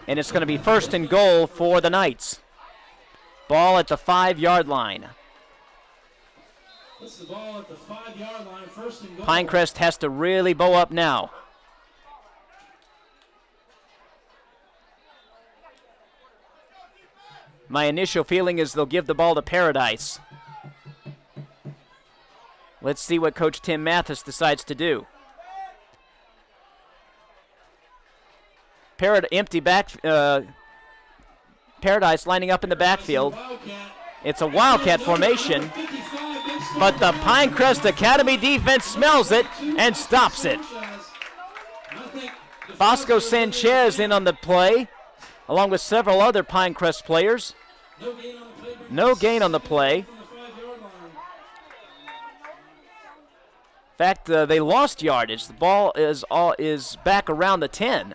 And it's going to be 1st and goal for the Knights. Ball at the 5-yard line. Puts the ball at the 5-yard line, 1st and goal. Pinecrest has to really bow up now. My initial feeling is they'll give the ball to Paradise. Let's see what Coach Tim Mathis decides to do. Empty back. Paradise lining up in the backfield. It's a Wildcat formation, but the Pinecrest Academy defense smells it and stops it. Bosco Sanchez in on the play, along with several other Pinecrest players. No gain on the play. In fact, they lost yardage. The ball is back around the 10.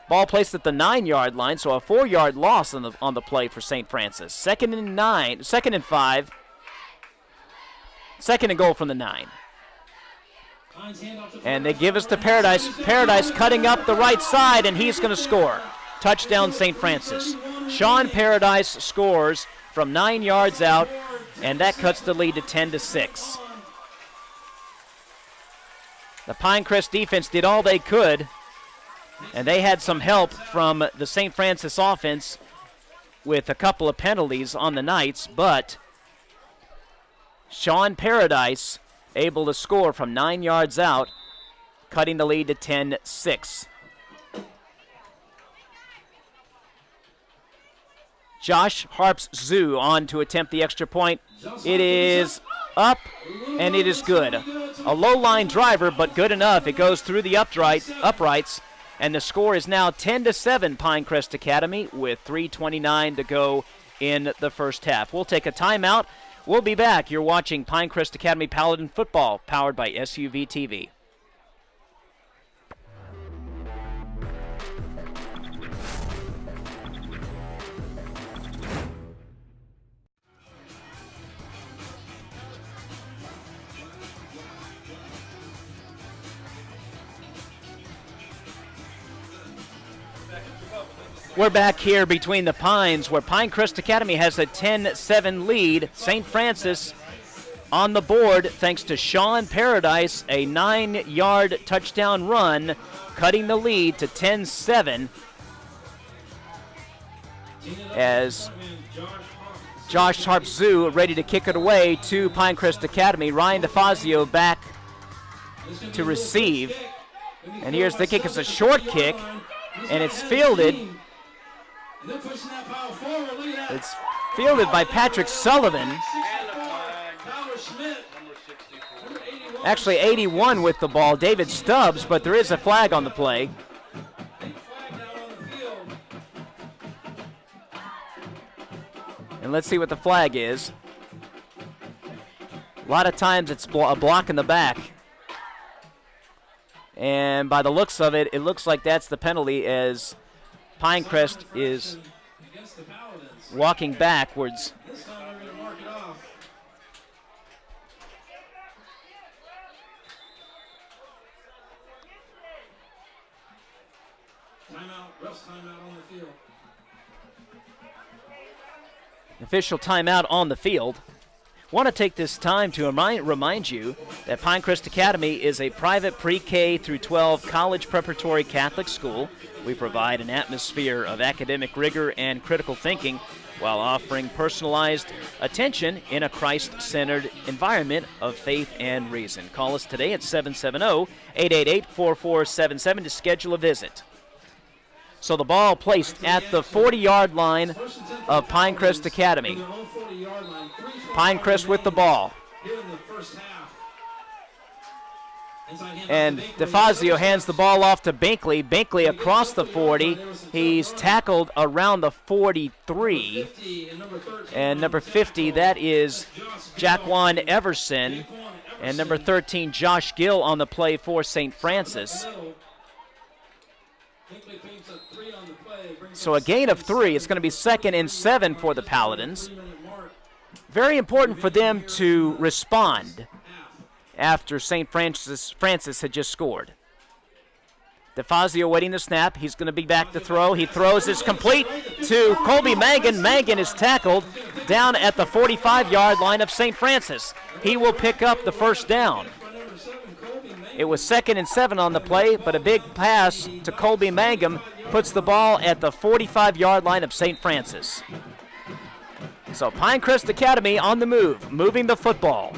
Ball placed at the 9-yard line, so a 4-yard loss on the play for St. Francis. 2nd and 5. 2nd and goal from the 9. And they give us to Paradise. Paradise cutting up the right side, and he's going to score. Touchdown, St. Francis. Sean Paradise scores from 9 yards out, and that cuts the lead to 10-6. The Pinecrest defense did all they could, and they had some help from the St. Francis offense with a couple of penalties on the Knights, but Sean Paradise able to score from 9 yards out, cutting the lead to 10-6. Josh Harps-Zoo on to attempt the extra point. It is up, and it is good. A low-line driver, but good enough. It goes through the uprights, and the score is now 10-7 Pinecrest Academy with 3:29 to go in the first half. We'll take a timeout. We'll be back. You're watching Pinecrest Academy Paladin football, powered by SUV TV. We're back here between the Pines, where Pinecrest Academy has a 10-7 lead. St. Francis on the board thanks to Sean Paradise, a 9-yard touchdown run, cutting the lead to 10-7 as Josh Harps-Zoo ready to kick it away to Pinecrest Academy. Ryan DeFazio back to receive. And here's the kick. It's a short kick, and it's fielded. It's fielded by Patrick Sullivan. Actually, 81 with the ball, David Stubbs, but there is a flag on the play. And let's see what the flag is. A lot of times it's a block in the back. And by the looks of it, it looks like that's the penalty as Pinecrest is walking backwards. This time we're going to mark it off. Timeout, ref's timeout on the field. Official timeout on the field. Want to take this time to remind you that Pinecrest Academy is a private pre-K through 12 college preparatory Catholic school. We provide an atmosphere of academic rigor and critical thinking while offering personalized attention in a Christ-centered environment of faith and reason. Call us today at 770-888-4477 to schedule a visit. So the ball placed at the 40-yard line of Pinecrest Academy. Pinecrest with the ball. And DeFazio hands the ball off to Binkley. Binkley across the 40. He's tackled around the 43. And number 50, that is Jaquan Everson. And number 13, Josh Gill on the play for St. Francis. So a gain of 3. It's going to be 2nd and 7 for the Paladins. Very important for them to respond after St. Francis had just scored. DeFazio waiting the snap. He's going to be back to throw. He throws. It's complete to Colby Mangan. Mangan is tackled down at the 45-yard line of St. Francis. He will pick up the first down. It was 2nd and 7 on the play, but a big pass to Colby Mangum puts the ball at the 45-yard line of St. Francis. So Pinecrest Academy on the move, moving the football.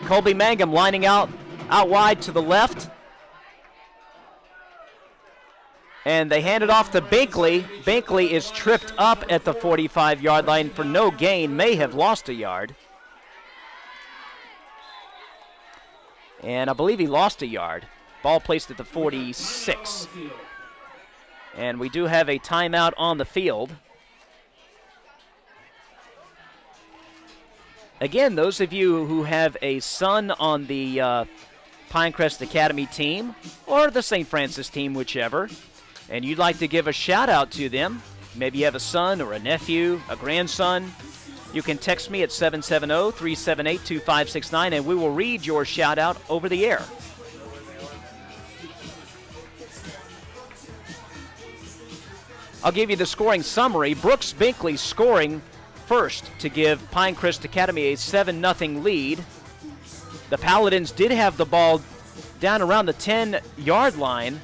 Colby Mangum lining out wide to the left. And they hand it off to Binkley. Binkley is tripped up at the 45-yard line for no gain, may have lost a yard. And I believe he lost a yard. Ball placed at the 46. And we do have a timeout on the field. Again, those of you who have a son on the Pinecrest Academy team or the St. Francis team, whichever, and you'd like to give a shout-out to them, maybe you have a son or a nephew, a grandson, you can text me at 770-378-2569, and we will read your shout-out over the air. I'll give you the scoring summary. Brooks Binkley scoring first to give Pinecrest Academy a 7-0 lead. The Paladins did have the ball down around the 10-yard line,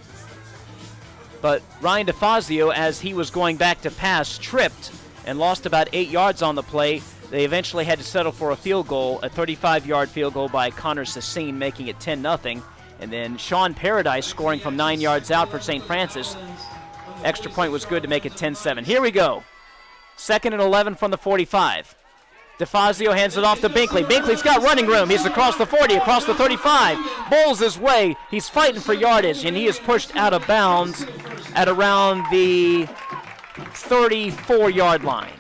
but Ryan DeFazio, as he was going back to pass, tripped and lost about 8 yards on the play. They eventually had to settle for a field goal, a 35-yard field goal by Connor Sassine, making it 10-0. And then Sean Paradise scoring from 9 yards out for St. Francis. Extra point was good to make it 10-7. Here we go. 2nd and 11 from the 45. DeFazio hands it off to Binkley. Binkley's got running room. He's across the 40, across the 35. Bowls his way. He's fighting for yardage, and he is pushed out of bounds at around the 34-yard line.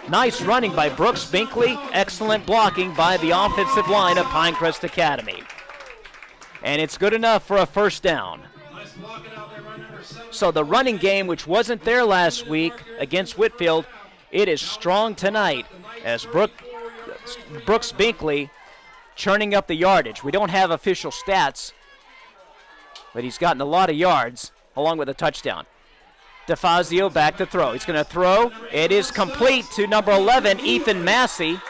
Nice running by Brooks Binkley. Excellent blocking by the offensive line of Pinecrest Academy. And it's good enough for a first down. So the running game, which wasn't there last week against Whitfield, it is strong tonight as Brooks Binkley churning up the yardage. We don't have official stats, but he's gotten a lot of yards along with a touchdown. DeFazio back to throw. He's going to throw. It is complete to number 11, Ethan Massey.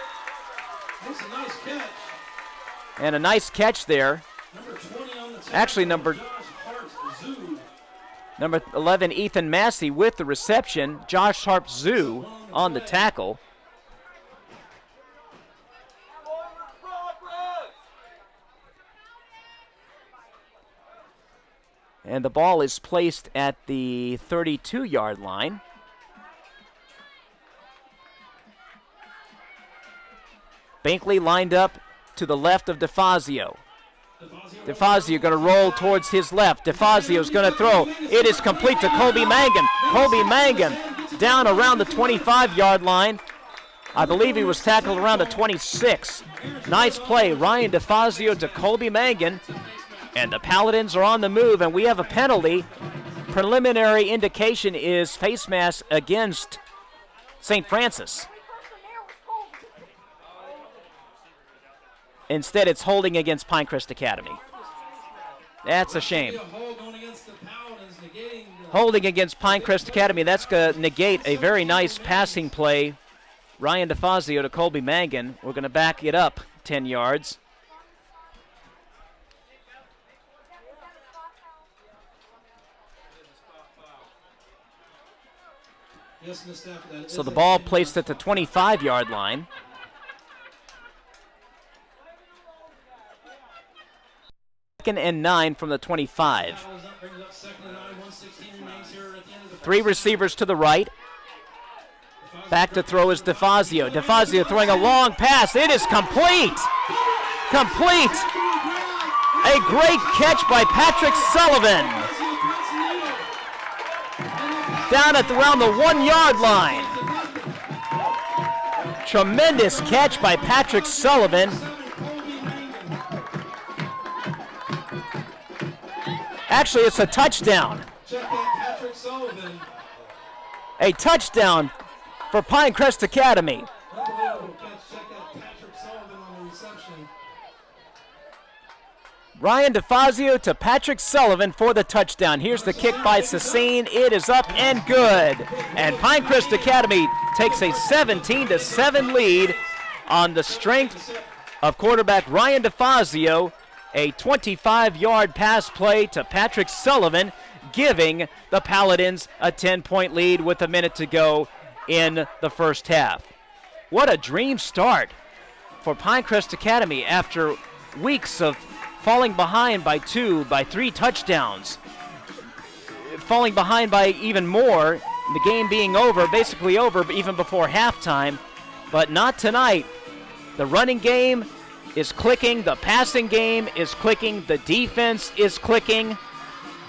And a nice catch there. Actually, number 11, Ethan Massey with the reception. Josh Harp-Zoo on the tackle. And the ball is placed at the 32-yard line. Binkley lined up to the left of DeFazio. DeFazio going to roll towards his left. DeFazio's going to throw. It is complete to Colby Mangan. Colby Mangan down around the 25-yard line. I believe he was tackled around the 26. Nice play. Ryan DeFazio to Colby Mangan. And the Paladins are on the move, and we have a penalty. Preliminary indication is face mask against St. Francis. Instead, it's holding against Pinecrest Academy. That's a shame. Holding against Pinecrest Academy. That's going to negate a very nice passing play. Ryan DeFazio to Colby Mangan. We're going to back it up 10 yards. So the ball placed at the 25-yard line. Second and 9 from the 25. 3 receivers to the right. Back to throw is DeFazio. DeFazio throwing a long pass. It is complete. Complete. A great catch by Patrick Sullivan. Down at around the 1-yard line. Tremendous catch by Patrick Sullivan. Actually, it's a touchdown. A touchdown for Pinecrest Academy. Ryan DeFazio to Patrick Sullivan for the touchdown. Here's the kick by Sassine. It is up and good. And Pinecrest Academy takes a 17-7 lead on the strength of quarterback Ryan DeFazio. A 25-yard pass play to Patrick Sullivan, giving the Paladins a 10-point lead with a minute to go in the first half. What a dream start for Pinecrest Academy after weeks of falling behind by 2, by 3 touchdowns. Falling behind by even more, the game being over, basically over even before halftime, but not tonight. The running game is clicking, the passing game is clicking, the defense is clicking.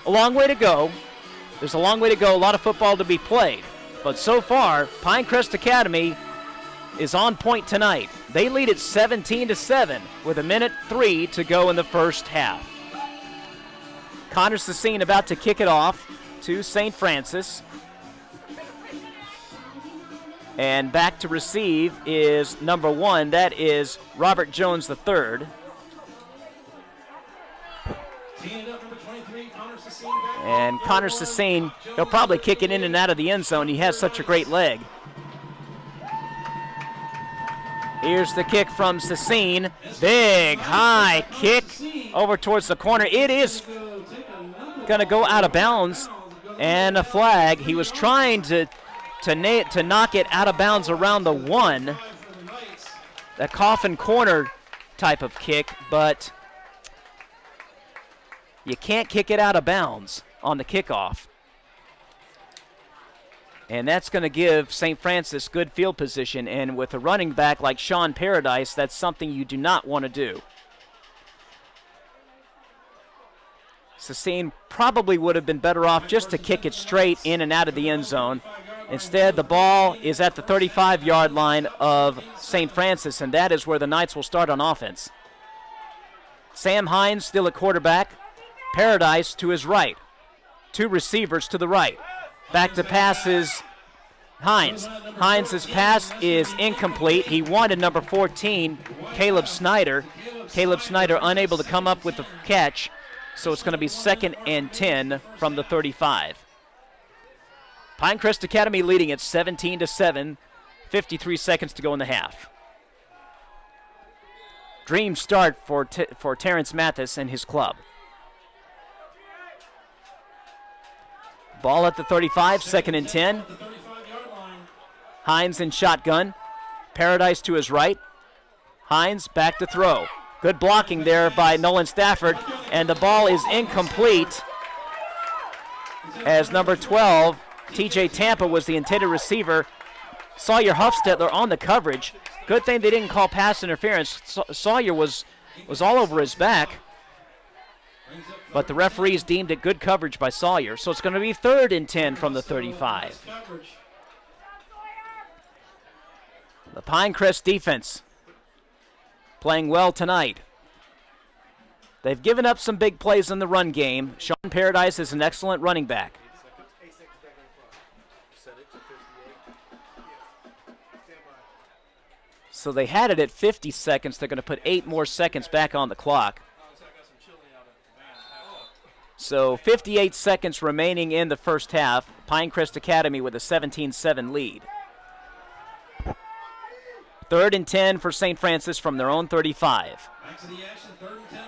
A long way to go. There's a long way to go, a lot of football to be played. But so far, Pinecrest Academy is on point tonight. They lead at 17-7 with a minute 3 to go in the first half. Connor Sassine about to kick it off to St. Francis. And back to receive is number 1. That is Robert Jones III. And Connor Sassine, he'll probably kick it in and out of the end zone. He has such a great leg. Here's the kick from Sassine. Big, high kick over towards the corner. It is going to go out of bounds, and a flag. He was trying to knock it out of bounds around the 1. a coffin corner type of kick, but you can't kick it out of bounds on the kickoff. And that's going to give St. Francis good field position, and with a running back like Sean Paradise, that's something you do not want to do. Sassine probably would have been better off just to kick it straight in and out of the end zone. Instead, the ball is at the 35-yard line of St. Francis, and that is where the Knights will start on offense. Sam Hines still at quarterback. Paradise to his right. 2 receivers to the right. Back to passes Hines. Hines' pass is incomplete. He wanted number 14, Caleb Snyder. Caleb Snyder unable to come up with the catch, so it's going to be 2nd and 10 from the 35. Pinecrest Academy leading at 17-7, 53 seconds to go in the half. Dream start for Terrence Mathis and his club. Ball at the 35, 2nd and 10. Hines in shotgun. Paradise to his right. Hines back to throw. Good blocking there by Nolan Stafford, and the ball is incomplete as number 12, TJ Tampa, was the intended receiver. Sawyer Huffstetler on the coverage. Good thing they didn't call pass interference. Sawyer was all over his back, but the referees deemed it good coverage by Sawyer. So it's going to be 3rd and 10 from the 35. The Pinecrest defense playing well tonight. They've given up some big plays in the run game. Sean Paradise is an excellent running back. So they had it at 50 seconds. They're going to put 8 more seconds back on the clock. So 58 seconds remaining in the first half. Pinecrest Academy with a 17-7 lead. 3rd and 10 for St. Francis from their own 35. Back to the action, 3rd and 10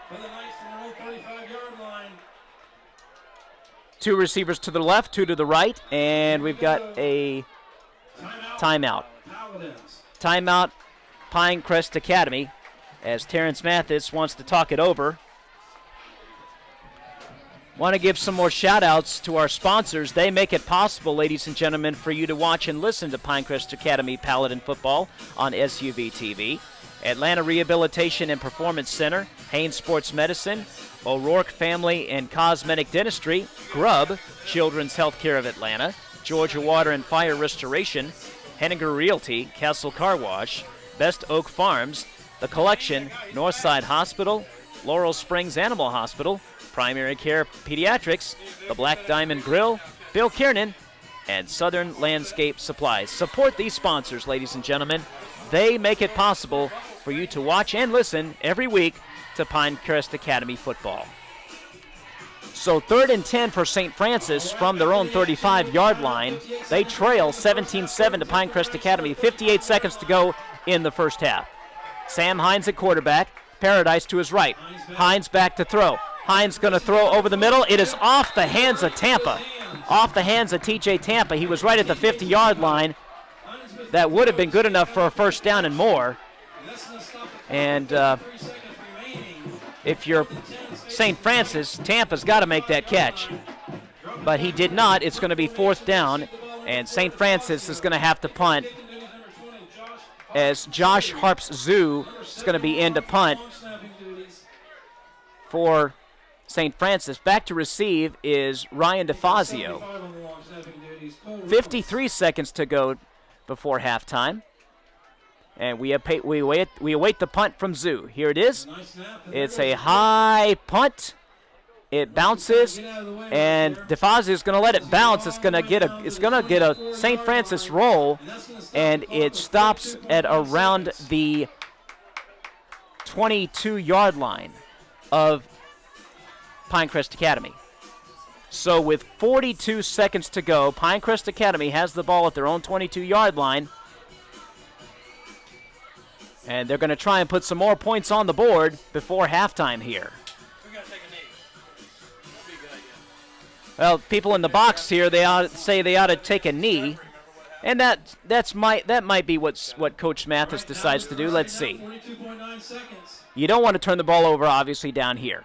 for the Knights from their own 35-yard line. 2 receivers to the left, 2 to the right, and we've got a timeout. Paladins. Timeout, Pinecrest Academy, as Terrence Mathis wants to talk it over. Want to give some more shout-outs to our sponsors. They make it possible, ladies and gentlemen, for you to watch and listen to Pinecrest Academy Paladin football on SUV TV. Atlanta Rehabilitation and Performance Center, Haynes Sports Medicine, O'Rourke Family and Cosmetic Dentistry, Grubb, Children's Healthcare of Atlanta, Georgia Water and Fire Restoration, Henniger Realty, Castle Car Wash, Best Oak Farms, The Collection, Northside Hospital, Laurel Springs Animal Hospital, Primary Care Pediatrics, the Black Diamond Grill, Bill Kiernan, and Southern Landscape Supplies. Support these sponsors, ladies and gentlemen. They make it possible for you to watch and listen every week to Pinecrest Academy football. So 3rd and 10 for St. Francis from their own 35-yard line. They trail 17-7 to Pinecrest Academy. 58 seconds to go in the first half. Sam Hines at quarterback. Paradise to his right. Hines back to throw. Hines going to throw over the middle. It is off the hands of Tampa. Off the hands of TJ Tampa. He was right at the 50-yard line. That would have been good enough for a first down and more. And if you're St. Francis, Tampa's got to make that catch. But he did not. It's going to be 4th down, and St. Francis is going to have to punt as Josh Harps-Zoo is going to be in to punt for St. Francis. Back to receive is Ryan DeFazio. 53 seconds to go before halftime. And we await the punt from Zoo. Here it is. It's a high punt. It bounces, and DeFazio is going to let it bounce. It's going to get a St. Francis roll, and it stops at around the 22-yard line of Pinecrest Academy. So with 42 seconds to go, Pinecrest Academy has the ball at their own 22-yard line. And they're going to try and put some more points on the board before halftime here. We're going to take a knee. That'd be a good idea. Well, people in the box here, they ought to take a knee. And that might be what Coach Mathis decides to do. Let's see. 42.9 seconds. You don't want to turn the ball over, obviously, down here.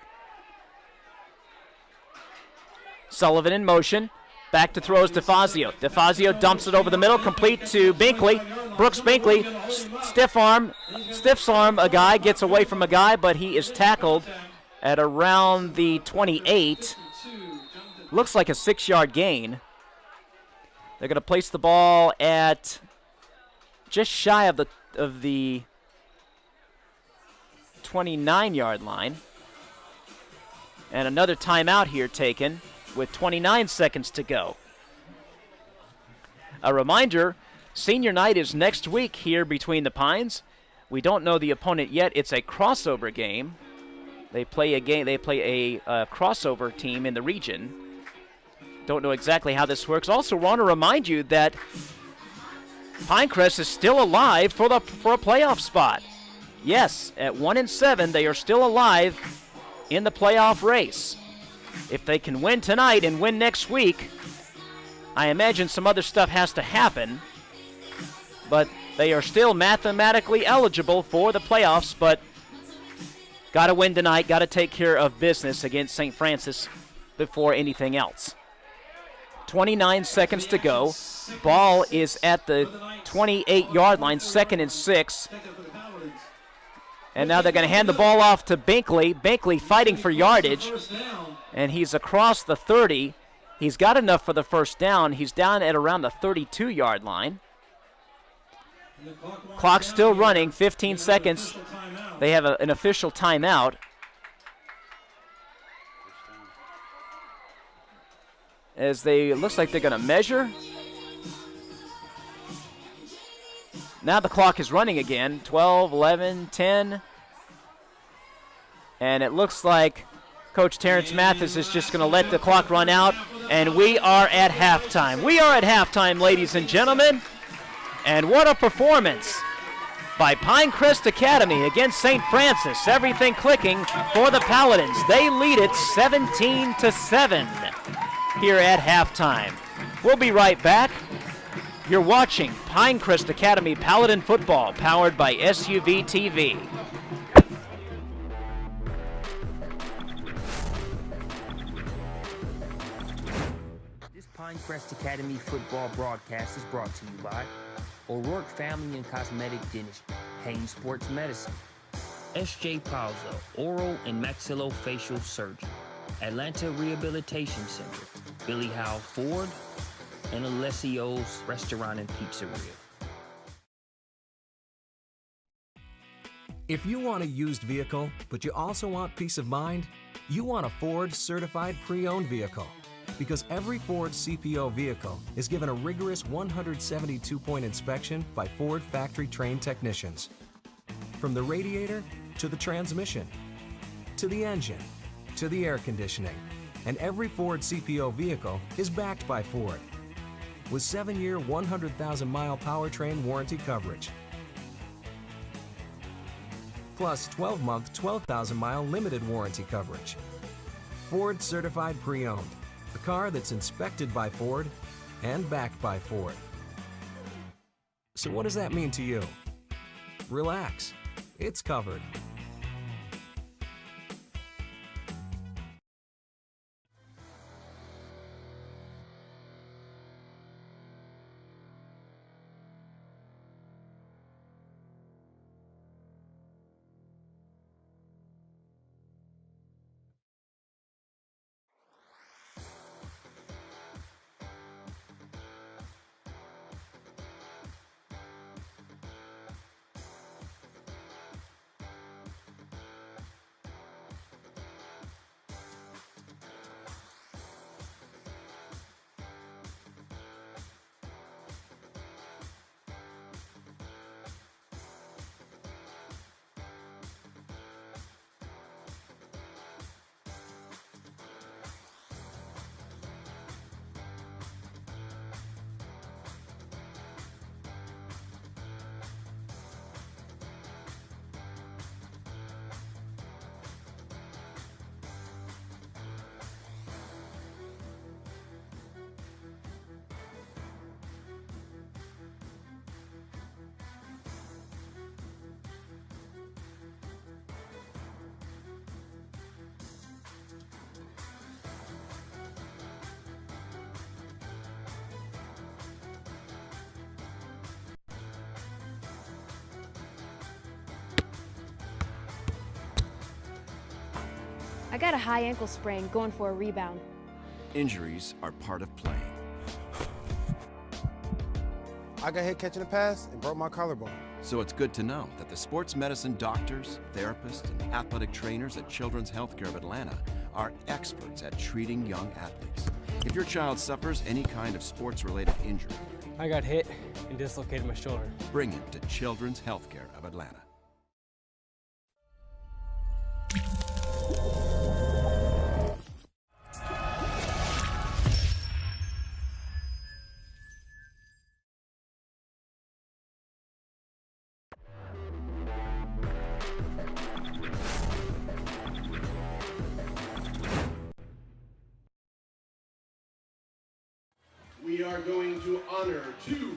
Sullivan in motion. Back to throws DeFazio. DeFazio dumps it over the middle, complete to Binkley. Brooks Binkley, stiffs arm a guy, gets away from a guy, but he is tackled at around the 28. Looks like a 6-yard gain. They're going to place the ball at just shy of the 29-yard line. And another timeout here taken with 29 seconds to go. A reminder, senior night is next week here between the Pines. We don't know the opponent yet. It's a crossover game. They play a crossover team in the region. Don't know exactly how this works. Also want to remind you that Pinecrest is still alive for a playoff spot. Yes, at 1-7, they are still alive in the playoff race. If they can win tonight and win next week, I imagine some other stuff has to happen. But they are still mathematically eligible for the playoffs, but got to win tonight, got to take care of business against St. Francis before anything else. 29 seconds to go. Ball is at the 28-yard line, 2nd and 6. And now they're going to hand the ball off to Binkley. Binkley fighting for yardage. And he's across the 30. He's got enough for the first down. He's down at around the 32-yard line. Clock still running, 15 seconds. They have an official timeout. As it looks like they're going to measure. Now the clock is running again, 12, 11, 10. And it looks like Coach Terrence Mathis is just going to let the clock run out, and we are at halftime. We are at halftime, ladies and gentlemen. And what a performance by Pinecrest Academy against St. Francis. Everything clicking for the Paladins. They lead it 17-7 here at halftime. We'll be right back. You're watching Pinecrest Academy Paladin football, powered by SUV TV. This Pinecrest Academy football broadcast is brought to you by O'Rourke Family and Cosmetic Dentistry, Hain Sports Medicine, S.J. Palzo, Oral and Maxillofacial Surgery, Atlanta Rehabilitation Center, Billy Howe Ford, and Alessio's Restaurant and Pizzeria. If you want a used vehicle, but you also want peace of mind, you want a Ford certified pre-owned vehicle. Because every Ford CPO vehicle is given a rigorous 172-point inspection by Ford factory-trained technicians. From the radiator to the transmission, to the engine, to the air conditioning, and every Ford CPO vehicle is backed by Ford with 7-year, 100,000-mile powertrain warranty coverage, plus 12-month, 12,000-mile limited warranty coverage. Ford certified pre-owned, a car that's inspected by Ford and backed by Ford. So what does that mean to you? Relax, it's covered. I got a high ankle sprain going for a rebound. Injuries are part of playing. I got hit catching a pass and broke my collarbone. So it's good to know that the sports medicine doctors, therapists, and athletic trainers at Children's Healthcare of Atlanta are experts at treating young athletes. If your child suffers any kind of sports-related injury, I got hit and dislocated my shoulder. bring him to Children's Healthcare of Atlanta. We are going to honor two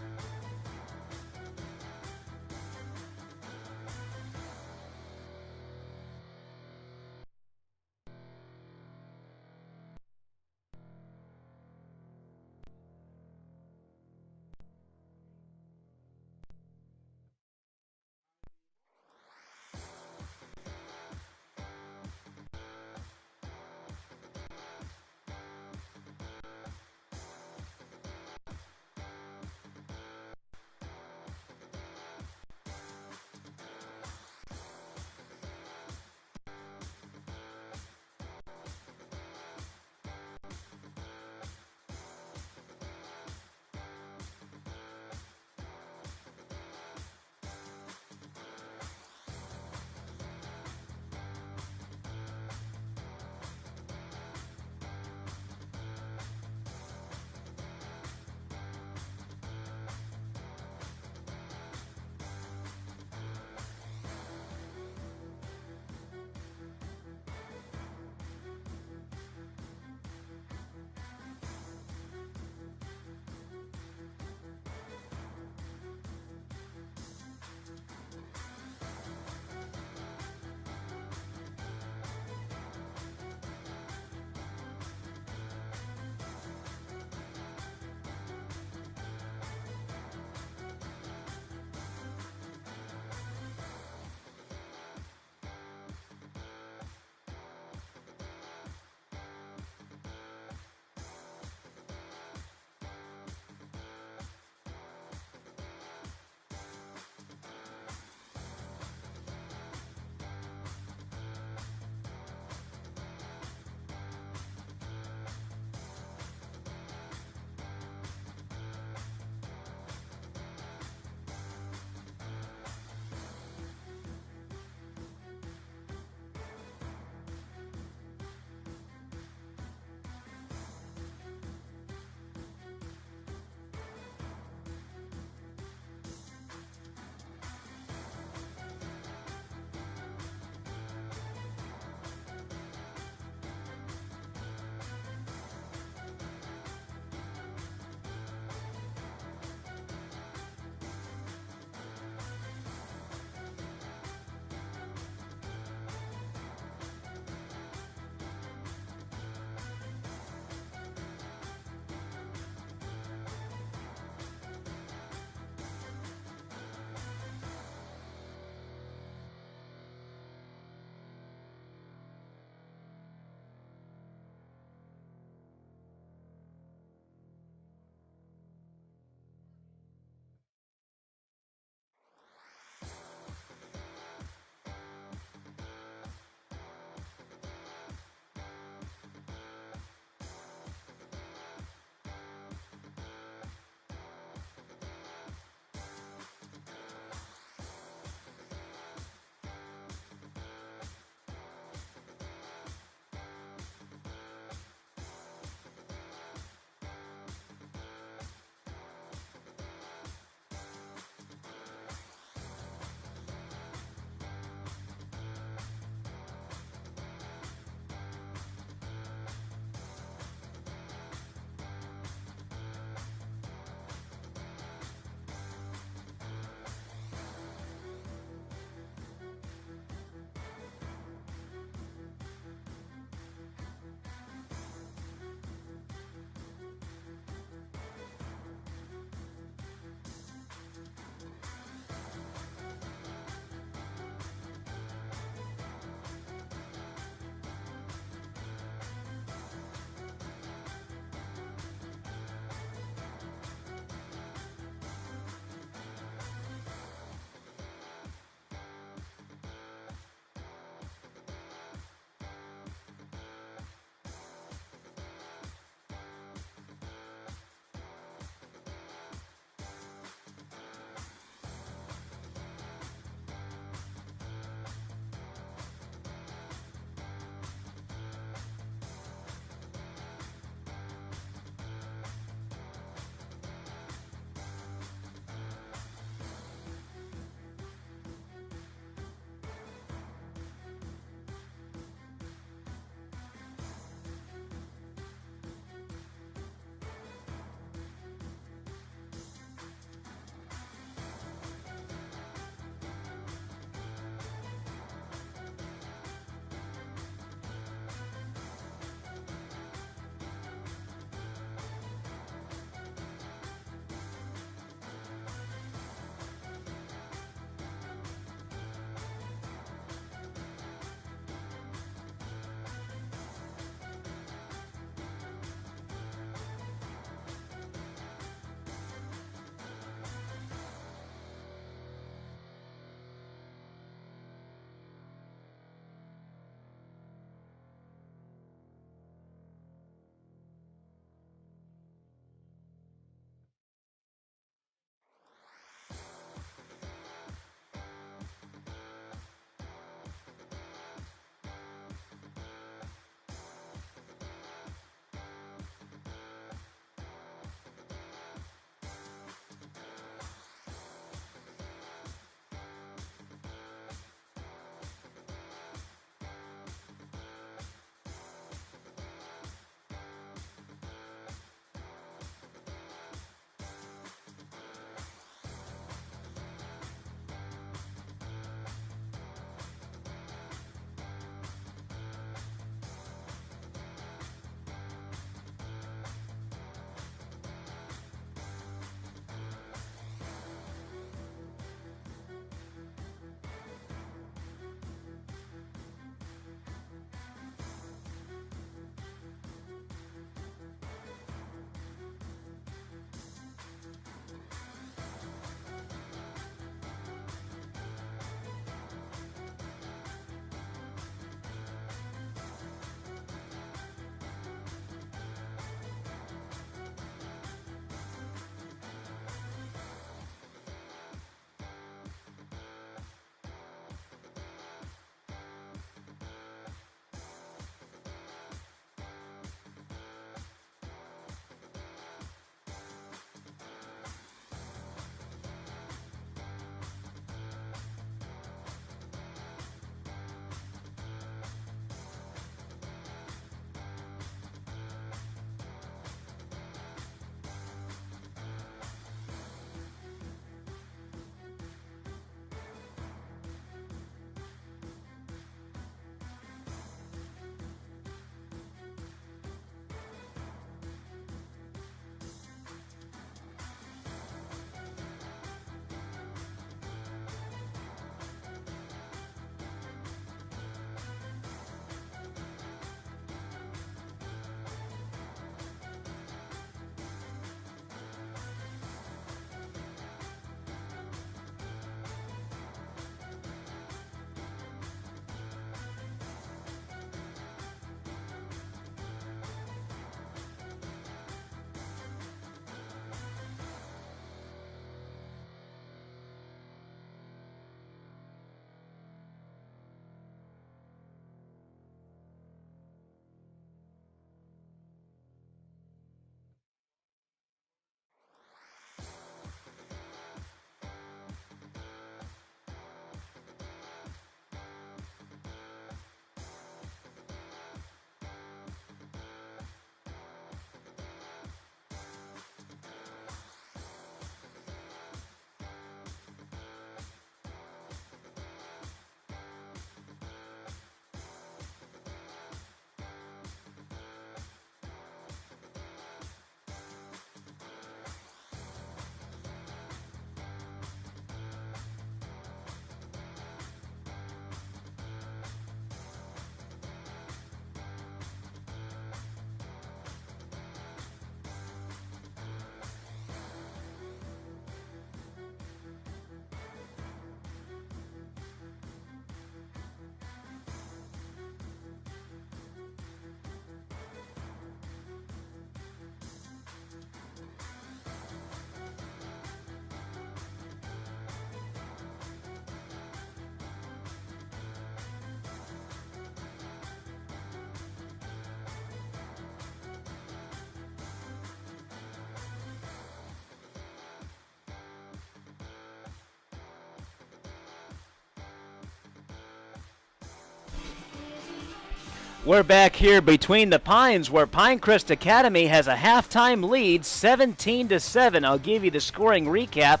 We're back here between the Pines where Pinecrest Academy has a halftime lead, 17-7. I'll give you the scoring recap.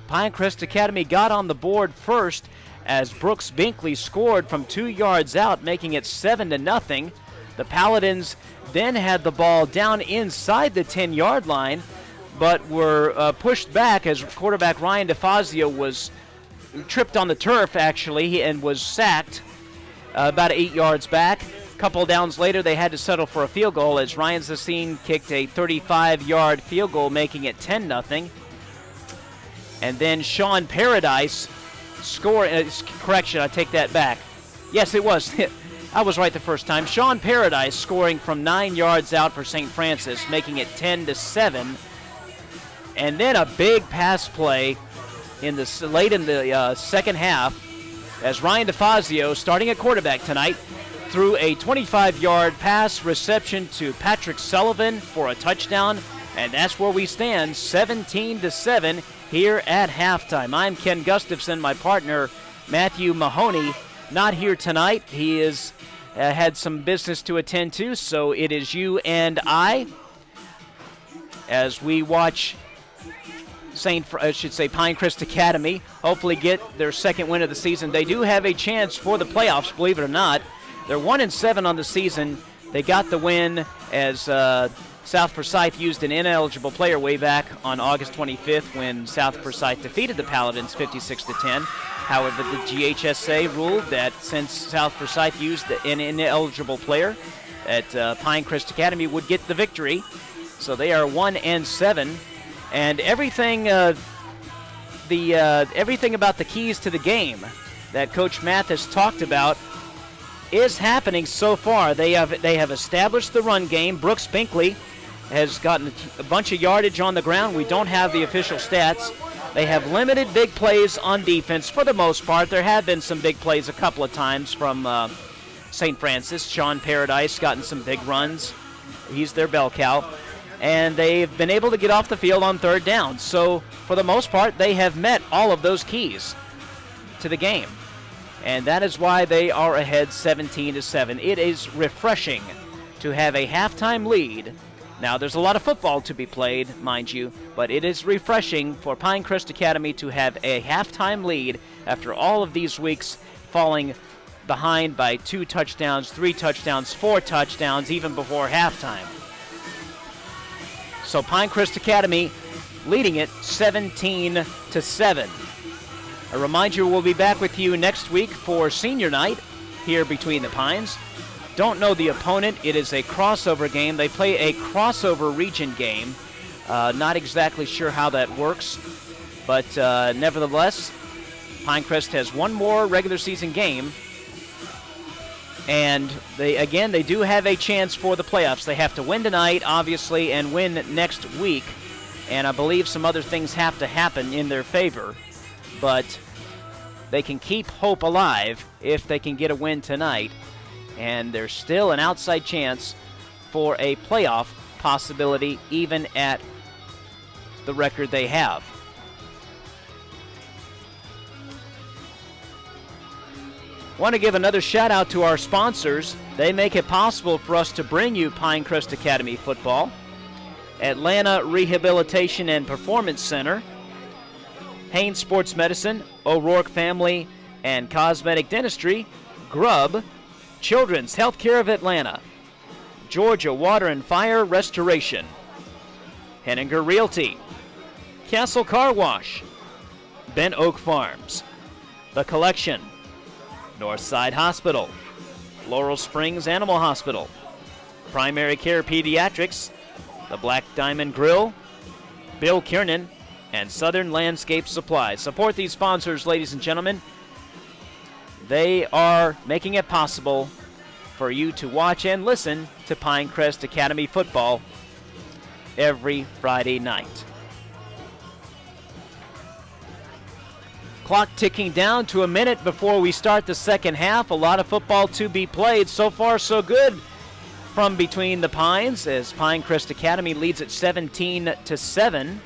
Pinecrest Academy got on the board first as Brooks Binkley scored from 2 yards out, making it 7-0. The Paladins then had the ball down inside the 10-yard line, but were pushed back as quarterback Ryan DeFazio was tripped on the turf, actually, and was sacked about 8 yards back. Couple downs later, they had to settle for a field goal as Ryan Zassine kicked a 35-yard field goal, making it 10-0. And then Sean Paradise scored. Correction, I take that back. Yes, it was. I was right the first time. Sean Paradise scoring from 9 yards out for St. Francis, making it 10-7. And then a big pass play late in the second half as Ryan DeFazio, starting at quarterback tonight, threw a 25-yard pass reception to Patrick Sullivan for a touchdown, and that's where we stand, 17-7 here at halftime. I'm Ken Gustafson, my partner Matthew Mahoney, not here tonight. He is had some business to attend to, so it is you and I as we watch Pinecrest Academy hopefully get their second win of the season. They do have a chance for the playoffs, believe it or not. They're 1-7 on the season. They got the win as South Forsyth used an ineligible player way back on August 25th when South Forsyth defeated the Paladins 56-10. However, the GHSA ruled that since South Forsyth used an ineligible player, that Pinecrest Academy would get the victory. So they are 1-7, and everything everything about the keys to the game that Coach Mathis talked about is happening so far. They have established the run game. Brooks Binkley has gotten a bunch of yardage on the ground. We don't have the official stats. They have limited big plays on defense for the most part. There have been some big plays a couple of times from St. Francis. Sean Paradise gotten some big runs. He's their bell cow. And they've been able to get off the field on third down. So for the most part, they have met all of those keys to the game. And that is why they are ahead 17-7. It is refreshing to have a halftime lead. Now, there's a lot of football to be played, mind you, but it is refreshing for Pinecrest Academy to have a halftime lead after all of these weeks falling behind by 2 touchdowns, 3 touchdowns, 4 touchdowns, even before halftime. So Pinecrest Academy leading it 17-7. I remind you, we'll be back with you next week for senior night here between the Pines. Don't know the opponent. It is a crossover game. They play a crossover region game. Not exactly sure how that works, but nevertheless, Pinecrest has one more regular season game, and they do have a chance for the playoffs. They have to win tonight, obviously, and win next week, and I believe some other things have to happen in their favor. But they can keep hope alive if they can get a win tonight. And there's still an outside chance for a playoff possibility even at the record they have. Want to give another shout out to our sponsors. They make it possible for us to bring you Pinecrest Academy football. Atlanta Rehabilitation and Performance Center, Haines Sports Medicine, O'Rourke Family and Cosmetic Dentistry, Grubb, Children's Healthcare of Atlanta, Georgia Water and Fire Restoration, Henninger Realty, Castle Car Wash, Ben Oak Farms, The Collection, Northside Hospital, Laurel Springs Animal Hospital, Primary Care Pediatrics, The Black Diamond Grill, Bill Kiernan, and Southern Landscape Supply. Support these sponsors, ladies and gentlemen. They are making it possible for you to watch and listen to Pinecrest Academy football every Friday night. Clock ticking down to a minute before we start the second half. A lot of football to be played. So far, so good from between the Pines as Pinecrest Academy leads at 17-7.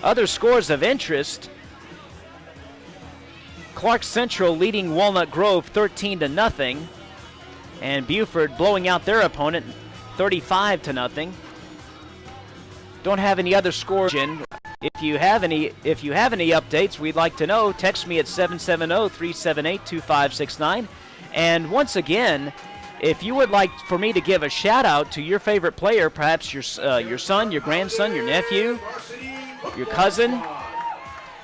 Other scores of interest. Clark Central leading Walnut Grove 13-0, and Buford blowing out their opponent 35-0. Don't have any other scores. If you have any updates, we'd like to know. Text me at 770-378-2569. And once again, if you would like for me to give a shout out to your favorite player, perhaps your son, your grandson, your nephew, your cousin,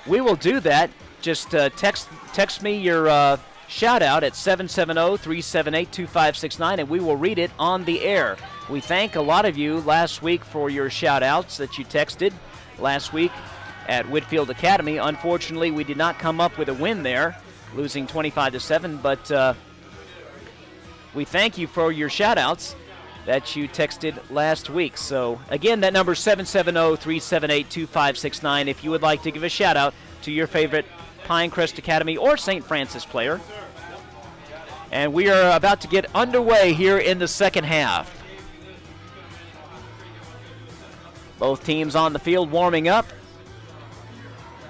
we will do that. Just text me your shout out at 770-378-2569, and we will read it on the air. We thank a lot of you last week for your shout outs that you texted last week at Whitfield Academy. Unfortunately, we did not come up with a win there, losing 25-7, but we thank you for your shout-outs that you texted last week. So, again, that number is 770-378-2569 if you would like to give a shout-out to your favorite Pinecrest Academy or St. Francis player. And we are about to get underway here in the second half. Both teams on the field warming up.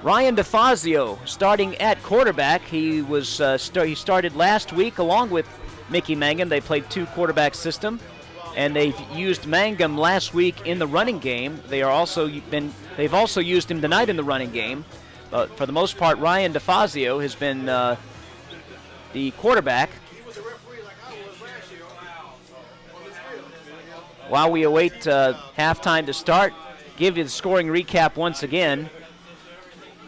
Ryan DeFazio starting at quarterback. He was he started last week along with Mickey Mangum. They played two quarterback system, and they've used Mangum last week in the running game. They've also used him tonight in the running game. But for the most part, Ryan DeFazio has been the quarterback. While we await halftime to start, give you the scoring recap once again.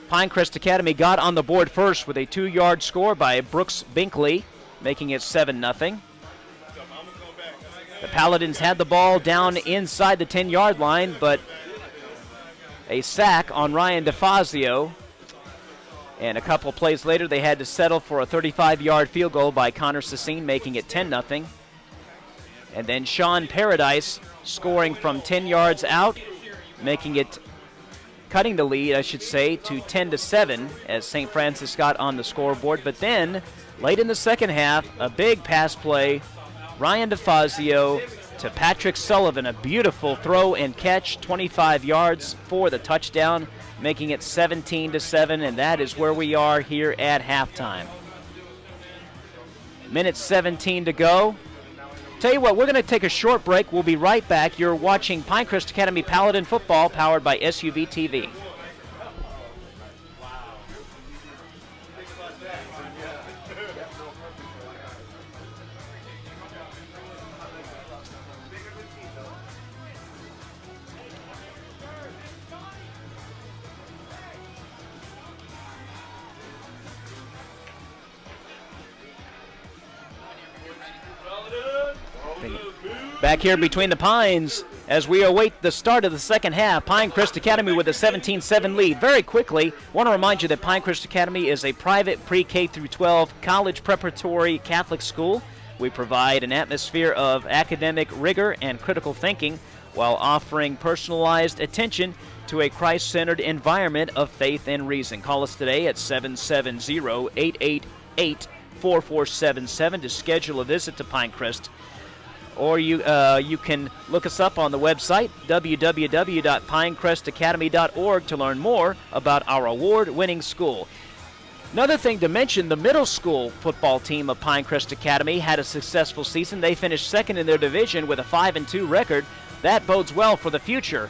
Pinecrest Academy got on the board first with a 2-yard score by Brooks Binkley, making it 7-0. The Paladins had the ball down inside the 10-yard line, but a sack on Ryan DeFazio. And a couple plays later, they had to settle for a 35-yard field goal by Connor Sassine, making it 10-0. And then Sean Paradise scoring from 10 yards out, cutting the lead, I should say, to 10-7 as St. Francis got on the scoreboard. But then, late in the second half, a big pass play, Ryan DeFazio to Patrick Sullivan, a beautiful throw and catch, 25 yards for the touchdown, making it 17-7, and that is where we are here at halftime. Minute 17 to go. Tell you what, we're going to take a short break. We'll be right back. You're watching Pinecrest Academy Paladin football, powered by SUV TV. Back here between the Pines as we await the start of the second half. Pinecrest Academy with a 17-7 lead. Very quickly, want to remind you that Pinecrest Academy is a private pre-K through 12 college preparatory Catholic school. We provide an atmosphere of academic rigor and critical thinking while offering personalized attention to a Christ-centered environment of faith and reason. Call us today at 770-888-4477 to schedule a visit to Pinecrest. Or you can look us up on the website, www.pinecrestacademy.org, to learn more about our award-winning school. Another thing to mention, the middle school football team of Pinecrest Academy had a successful season. They finished second in their division with a 5-2 record. That bodes well for the future,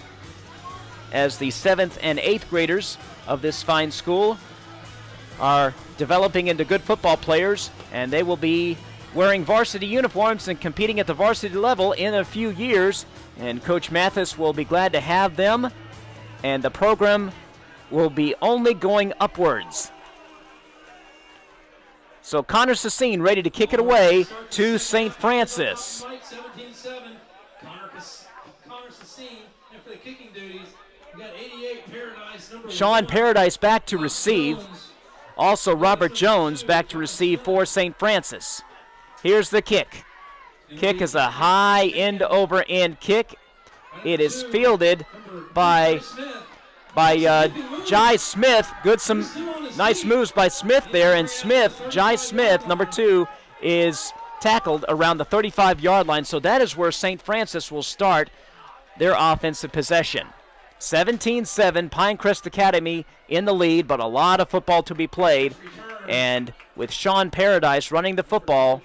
as the 7th and 8th graders of this fine school are developing into good football players, and they will be wearing varsity uniforms and competing at the varsity level in a few years. And Coach Mathis will be glad to have them, and the program will be only going upwards. So Connor Sassine ready to kick it away to St. Francis. 17-7, Connor Sassine, and for the kicking duties, we got 88 Paradise, number Sean Paradise back to receive. Also Robert Jones back to receive for St. Francis. Here's the kick. Kick is a high end-over-end kick. It is fielded by Jai Smith. Some nice moves by Smith there, and Jai Smith, number 2, is tackled around the 35-yard line. So that is where St. Francis will start their offensive possession. 17-7, Pinecrest Academy in the lead, but a lot of football to be played. And with Sean Paradise running the football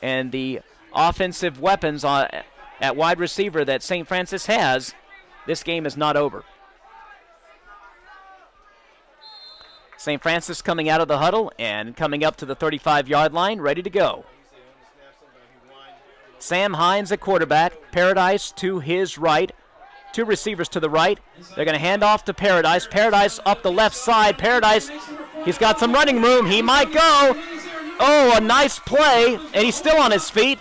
and the offensive weapons at wide receiver that St. Francis has, this game is not over. St. Francis coming out of the huddle and coming up to the 35-yard line, ready to go. Sam Hines at quarterback, Paradise to his right, two receivers to the right. They're going to hand off to Paradise. Paradise up the left side. Paradise, he's got some running room. He might go. Oh, a nice play, and he's still on his feet.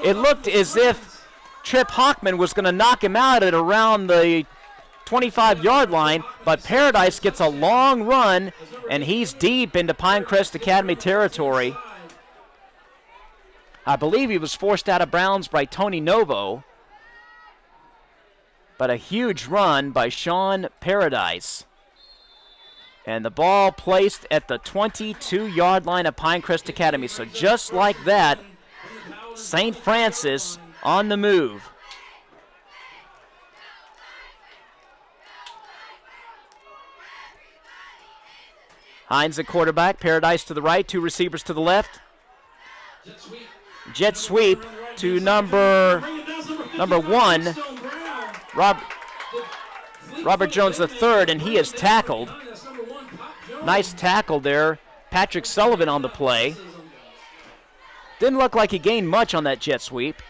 It looked as if Trip Hockman was going to knock him out at around the 25-yard line, but Paradise gets a long run, and he's deep into Pinecrest Academy territory. I believe he was forced out of bounds by Tony Novo, but a huge run by Sean Paradise. And the ball placed at the 22-yard line of Pinecrest Academy. So just like that, St. Francis on the move. Hines at quarterback, Paradise to the right, two receivers to the left. Jet sweep to number one, Robert Jones III, and he is tackled. Nice tackle there. Patrick Sullivan on the play. Didn't look like he gained much on that jet sweep.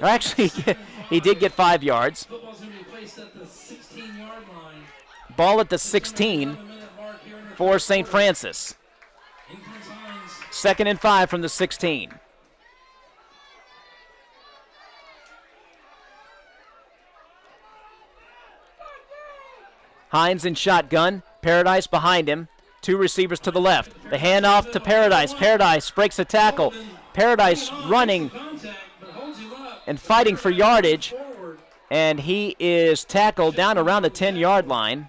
Actually, he did get 5 yards. Ball at the 16 for St. Francis. 2nd and 5 from the 16. Hines in shotgun. Paradise behind him. Two receivers to the left. The handoff to Paradise. Paradise breaks a tackle. Paradise running and fighting for yardage. And he is tackled down around the 10-yard line.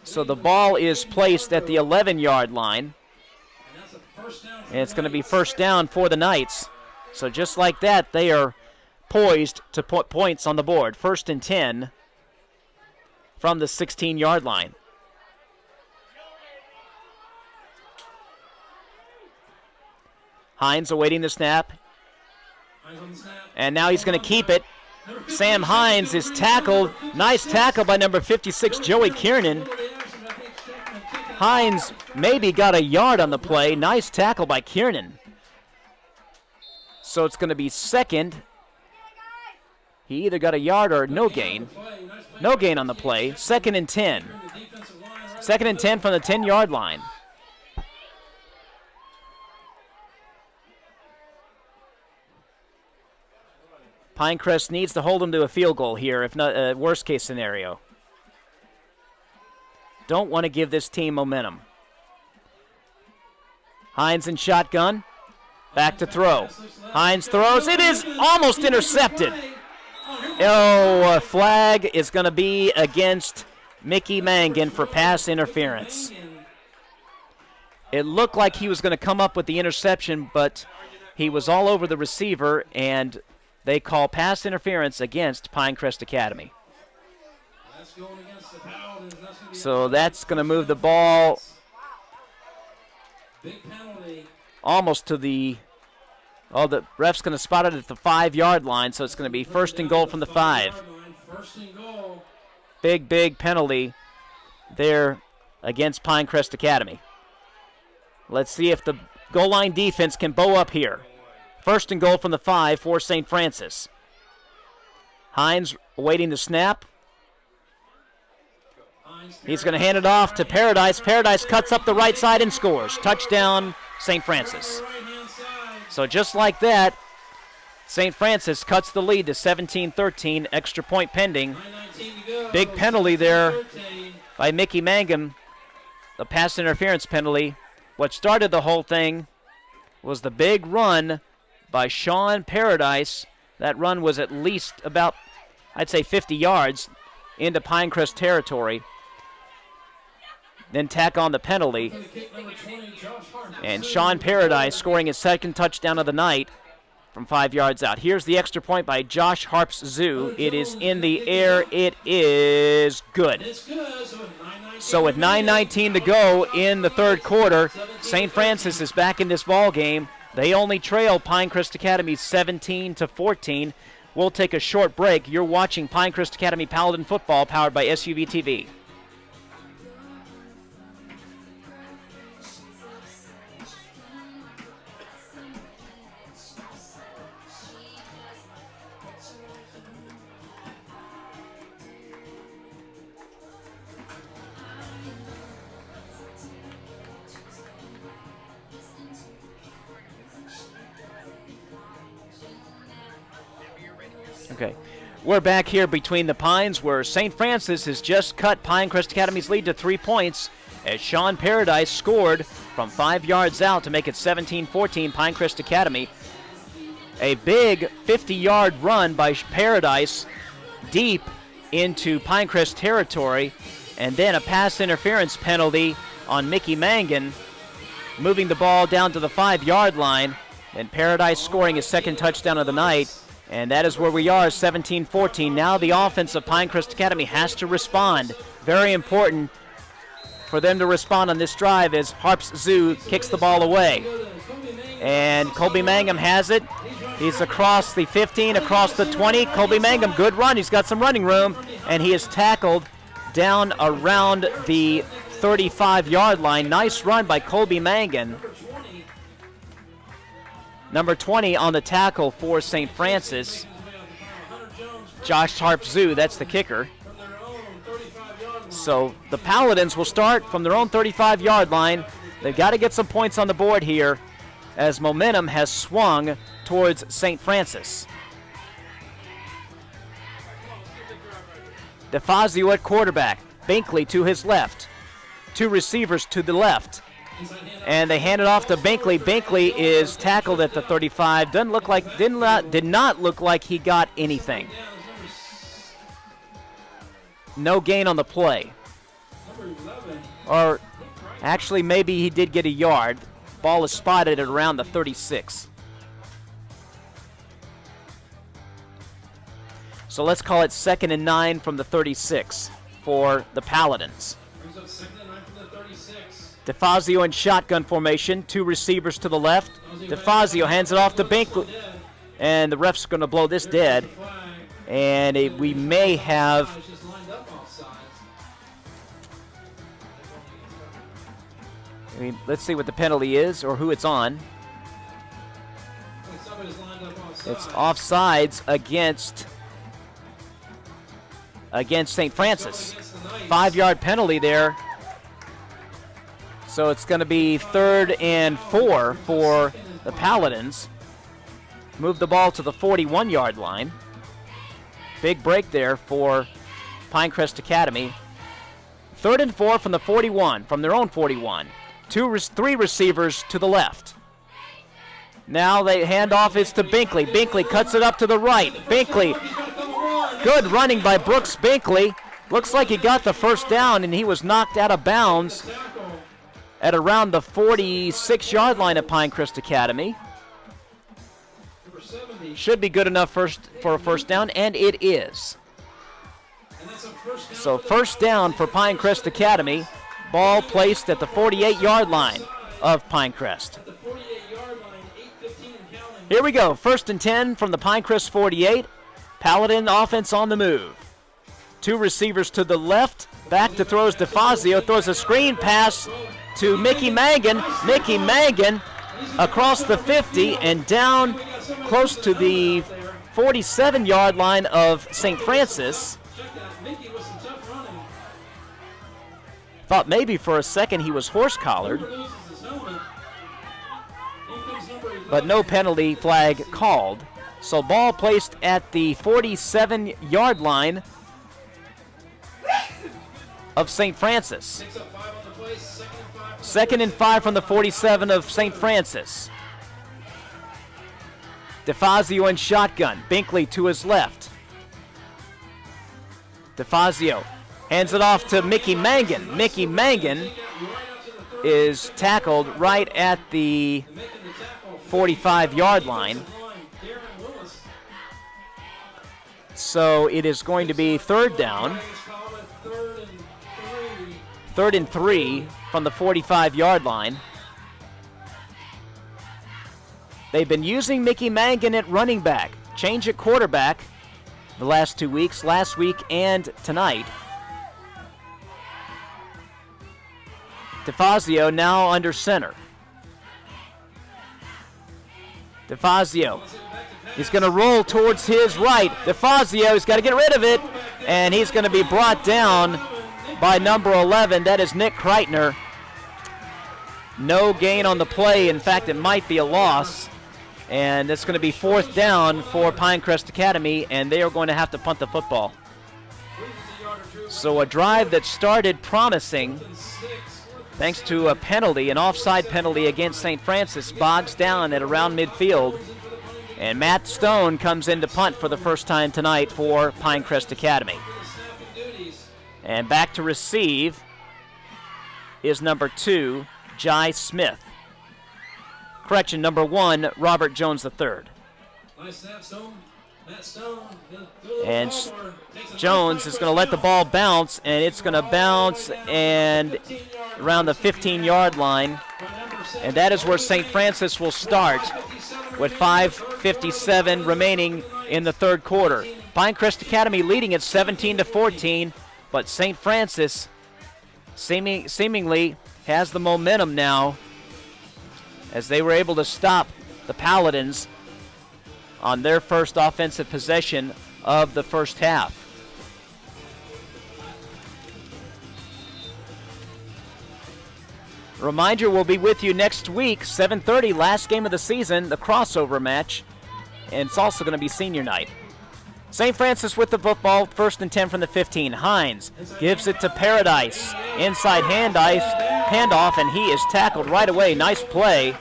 So the ball is placed at the 11-yard line. And it's going to be first down for the Knights. So just like that, they are poised to put points on the board. 1st and 10 from the 16-yard line. Hines awaiting the snap. And now he's going to keep it. Sam Hines is tackled. Nice tackle by number 56, Joey Kiernan. Hines maybe got a yard on the play. Nice tackle by Kiernan. So it's going to be second. He either got a yard or no gain. No gain on the play. 2nd and 10. 2nd and 10 from the 10-yard line. Pinecrest needs to hold him to a field goal here, if not worst case scenario. Don't want to give this team momentum. Hines in shotgun. Back to throw. Hines throws. It is almost intercepted. Oh, a flag is going to be against Mickey Mangan for pass interference. It looked like he was going to come up with the interception, but he was all over the receiver, and they call pass interference against Pinecrest Academy. So that's going to move the ball almost to the... Oh, the ref's going to spot it at the 5-yard line, so it's going to be 1st and goal from the 5. Big penalty there against Pinecrest Academy. Let's see if the goal line defense can bow up here. 1st and goal from the 5 for St. Francis. Hines awaiting the snap. He's going to hand it off to Paradise. Paradise cuts up the right side and scores. Touchdown, St. Francis. So just like that, St. Francis cuts the lead to 17-13, extra point pending. Big penalty there by Mickey Mangum, the pass interference penalty. What started the whole thing was the big run by Sean Paradise. That run was at least about, I'd say, 50 yards into Pinecrest territory. Then tack on the penalty. And Sean Paradise scoring his 2nd touchdown of the night from 5 yards out. Here's the extra point by Josh Harps-Zoo. It is in the air. It is good. So with 9:19 to go in the third quarter, St. Francis is back in this ball game. They only trail Pinecrest Academy 17-14. We'll take a short break. You're watching Pinecrest Academy Paladin football powered by SUV TV. Okay, we're back here between the Pines where St. Francis has just cut Pinecrest Academy's lead to 3 points as Sean Paradise scored from 5 yards out to make it 17-14 Pinecrest Academy. A big 50-yard run by Paradise deep into Pinecrest territory, and then a pass interference penalty on Mickey Mangan, moving the ball down to the 5-yard line, and Paradise scoring his second touchdown of the night. And that is where we are, 17-14. Now the offense of Pinecrest Academy has to respond. Very important for them to respond on this drive as Harps-Zoo kicks the ball away. And Colby Mangum has it. He's across the 15, across the 20. Colby Mangum, good run. He's got some running room. And he is tackled down around the 35-yard line. Nice run by Colby Mangan. Number 20 on the tackle for St. Francis. Josh Harps-Zoo, that's the kicker. So the Paladins will start from their own 35-yard line. They've got to get some points on the board here as momentum has swung towards St. Francis. DeFazio at quarterback. Binkley to his left. 2 receivers to the left. And they hand it off to Binkley. Binkley is tackled at the 35. Did not look like he got anything. No gain on the play. Or actually, maybe he did get a yard. Ball is spotted at around the 36. So let's call it 2nd and 9 from the 36 for the Paladins. DeFazio in shotgun formation, 2 receivers to the left. DeFazio hands it off to Binkley, and the ref's going to blow this dead. And we may have... let's see what the penalty is or who it's on. It's offsides against St. Francis. 5-yard penalty there. So it's going to be 3rd and 4 for the Paladins. Move the ball to the 41-yard line. Big break there for Pinecrest Academy. 3rd and 4 from the 41, from their own 41. 3 receivers to the left. Now the handoff is to Binkley. Binkley cuts it up to the right. Binkley, good running by Brooks Binkley. Looks like he got the first down, and he was knocked out of bounds at around the 46-yard line at Pinecrest Academy. Should be good enough for a first down, and it is. So first down for Pinecrest Academy. Ball placed at the 48-yard line of Pinecrest. Here we go. 1st and 10 from the Pinecrest 48. Paladin offense on the move. 2 receivers to the left. Back to throws DeFazio. Throws a screen pass to Mickey Mangan. Mickey Mangan across the 50 and down close to the 47-yard line of St. Francis. Thought maybe for a second he was horse-collared. But no penalty flag called. So ball placed at the 47-yard line of St. Francis. 2nd and 5 from the 47 of St. Francis. DeFazio in shotgun. Binkley to his left. DeFazio hands it off to Mickey Mangan. Mickey Mangan is tackled right at the 45-yard line. So it is going to be third down. Third and 3 from the 45-yard line. They've been using Mickey Mangan at running back, change at quarterback the last 2 weeks, last week and tonight. DeFazio now under center. DeFazio is going to roll towards his right. DeFazio's got to get rid of it, and he's going to be brought down by number 11. That is Nick Kreitner. No gain on the play. In fact, it might be a loss. And it's going to be fourth down for Pinecrest Academy, and they are going to have to punt the football. So a drive that started promising, thanks to a penalty, an offside penalty against St. Francis, bogs down at around midfield. And Matt Stone comes in to punt for the first time tonight for Pinecrest Academy. And back to receive is number 2, Jai Smith. Correction, number 1, Robert Jones III. Nice snap, Stone. Matt Stone. And Jones is going to let the ball bounce, and it's going to bounce and around the 15-yard line. And that is where St. Francis will start with 5:57 remaining in the third quarter. Pinecrest Academy leading at 17-14, but St. Francis seemingly has the momentum now, as they were able to stop the Paladins on their first offensive possession of the first half. Reminder, we'll be with you next week, 7:30, last game of the season, the crossover match, and it's also going to be senior night. St. Francis with the football, 1st and 10 from the 15. Hines gives it to Paradise. Inside handoff, and he is tackled right away. Nice play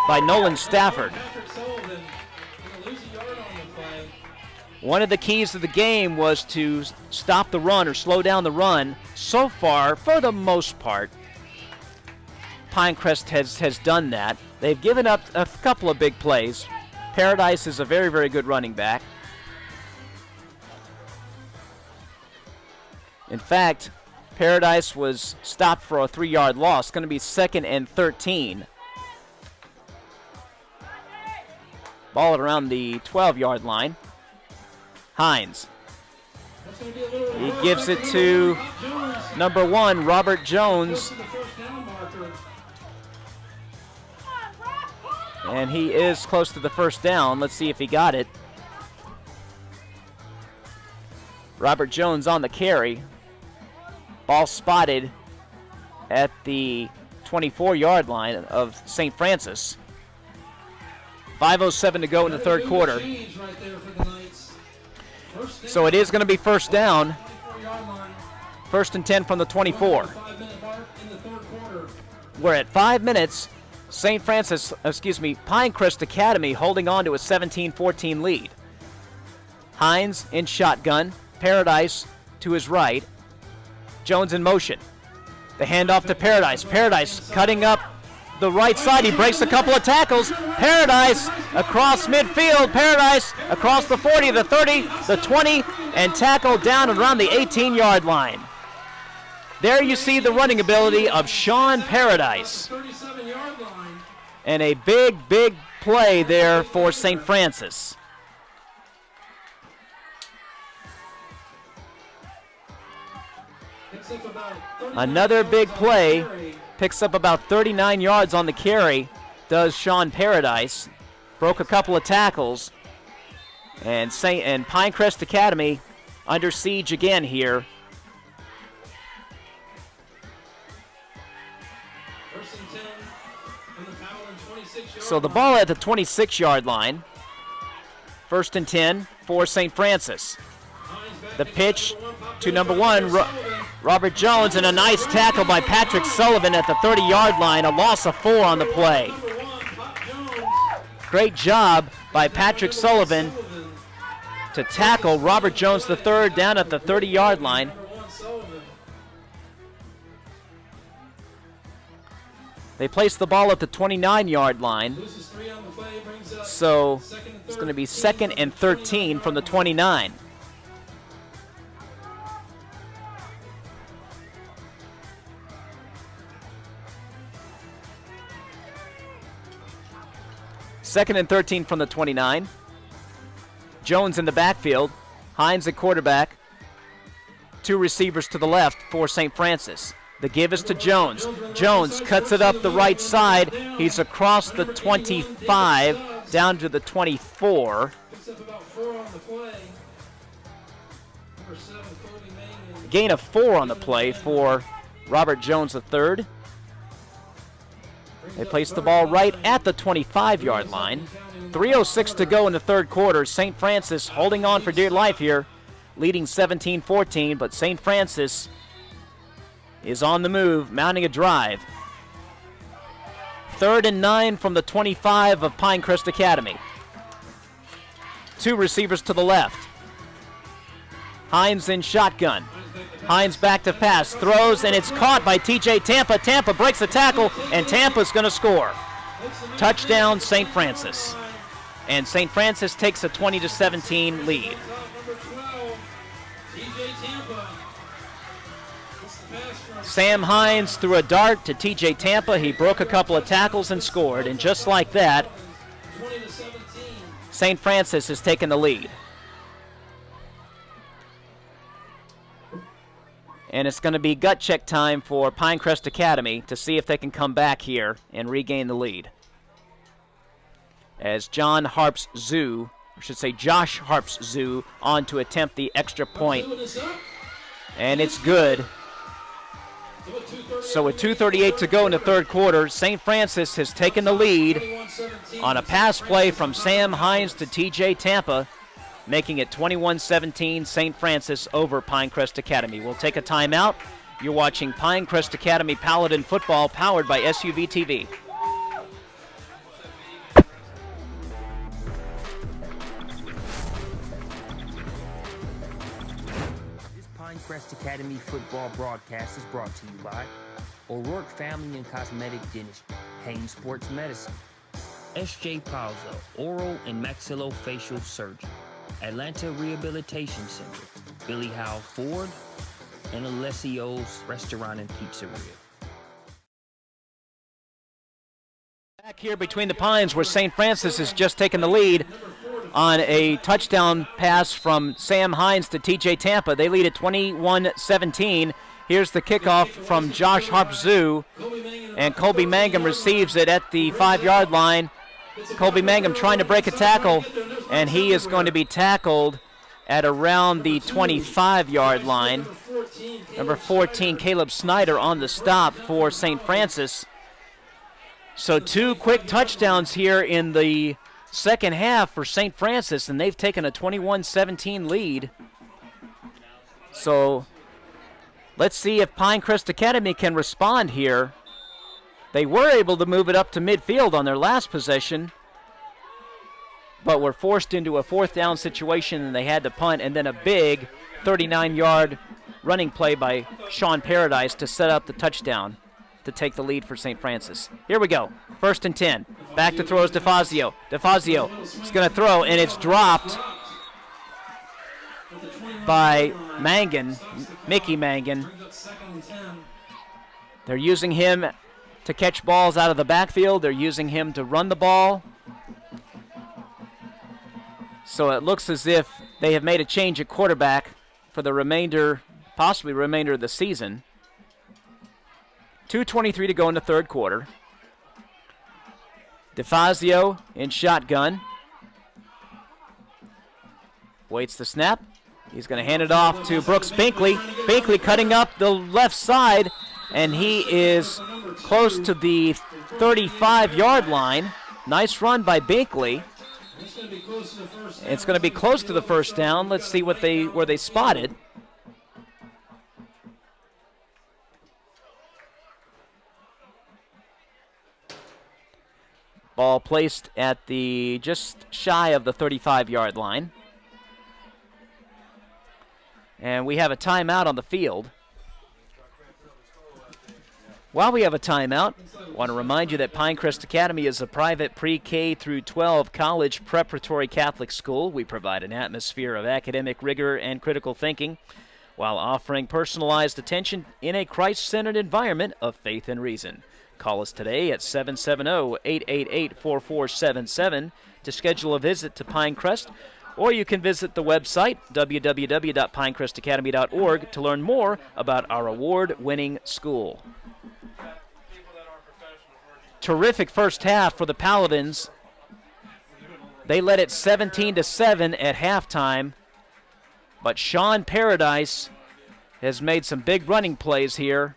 by Nolan Stafford. One of the keys of the game was to stop the run or slow down the run. So far, for the most part, Pinecrest has done that. They've given up a couple of big plays. Paradise is a very, very good running back. In fact, Paradise was stopped for a 3-yard loss. It's going to be 2nd and 13. Ball at around the 12-yard line. Hines. He gives it to number 1, Robert Jones. And he is close to the first down. Let's see if he got it. Robert Jones on the carry. Ball spotted at the 24-yard line of St. Francis. 5:07 to go in the third quarter. So it is going to be first down. 1st and 10 from the 24. We're at 5 minutes. Pinecrest Academy holding on to a 17-14 lead. Hines in shotgun. Paradise to his right. Jones in motion. The handoff to Paradise. Paradise cutting up the right side. He breaks a couple of tackles. Paradise across midfield. Paradise across the 40, the 30, the 20, and tackled down around the 18-yard line. There you see the running ability of Sean Paradise. And a big, big play there for St. Francis. Another big play. Picks up about 39 yards on the carry, does Sean Paradise. Broke a couple of tackles. And Pinecrest Academy under siege again here. So the ball at the 26-yard line. 1st and 10 for St. Francis. The pitch to number 1, Robert Jones, and a nice tackle by Patrick Sullivan at the 30-yard line. A loss of 4 on the play. Great job by Patrick Sullivan to tackle Robert Jones III down at the 30-yard line. They place the ball at the 29-yard line. So it's going to be 2nd and 13 from the 29. 2nd and 13 from the 29. Jones in the backfield. Hines at quarterback. 2 receivers to the left for St. Francis. The give is to Jones. Jones cuts it up the right side. He's across the 25 down to the 24. Gain of 4 on the play for Robert Jones III. They place the ball right at the 25-yard line. 3:06 to go in the third quarter. St. Francis holding on for dear life here, leading 17-14, but St. Francis is on the move, mounting a drive. 3rd and 9 from the 25 of Pinecrest Academy. 2 receivers to the left. Hines in shotgun. Hines back to pass, throws, and it's caught by TJ Tampa. Tampa breaks the tackle, and Tampa's going to score. Touchdown, St. Francis. And St. Francis takes a 20-17 lead. Sam Hines threw a dart to TJ Tampa. He broke a couple of tackles and scored, and just like that, St. Francis has taken the lead. And it's going to be gut check time for Pinecrest Academy to see if they can come back here and regain the lead. As Josh Harps Zoo on to attempt the extra point. And it's good. So with 2:38 to go in the third quarter, St. Francis has taken the lead on a pass play from Sam Hines to TJ Tampa, making it 21-17 St. Francis over Pinecrest Academy. We'll take a timeout. You're watching Pinecrest Academy Paladin football powered by SUV TV. This Pinecrest Academy football broadcast is brought to you by O'Rourke Family and Cosmetic Dentistry, Hain Sports Medicine, S.J. Palzo, Oral and Maxillofacial Surgery, Atlanta Rehabilitation Center, Billy Howell Ford, and Alessio's Restaurant and Pizzeria. Back here between the Pines where St. Francis has just taken the lead on a touchdown pass from Sam Hines to TJ Tampa. They lead at 21-17. Here's the kickoff from Josh Harpzoo, and Colby Mangum receives it at the 5-yard line. Colby Mangum trying to break a tackle, and he is going to be tackled at around the 25-yard line. Number 14, Caleb Snyder, on the stop for St. Francis. So 2 quick touchdowns here in the second half for St. Francis, and they've taken a 21-17 lead. So let's see if Pinecrest Academy can respond here. They were able to move it up to midfield on their last possession, but were forced into a 4th down situation, and they had to punt, and then a big 39-yard running play by Sean Paradise to set up the touchdown to take the lead for St. Francis. Here we go. 1st and 10. Back to throws DeFazio. DeFazio is going to throw, and it's dropped by Mickey Mangan. They're using him to catch balls out of the backfield. They're using him to run the ball. So it looks as if they have made a change at quarterback for the possibly remainder of the season. 2:23 to go in the third quarter. DeFazio in shotgun. Waits the snap. He's going to hand it off to Brooks Binkley. Binkley cutting up the left side, and he is close to the 35-yard line. Nice run by Binkley. It's going to be close to the first down. Let's see where they spotted. Ball placed at the just shy of the 35-yard line. And we have a timeout on the field. While we have a timeout, I want to remind you that Pinecrest Academy is a private pre-K through 12 college preparatory Catholic school. We provide an atmosphere of academic rigor and critical thinking while offering personalized attention in a Christ-centered environment of faith and reason. Call us today at 770-888-4477 to schedule a visit to Pinecrest, or you can visit the website, www.pinecrestacademy.org, to learn more about our award-winning school. Terrific first half for the Paladins. They led it 17-7 at halftime, but Sean Paradise has made some big running plays here,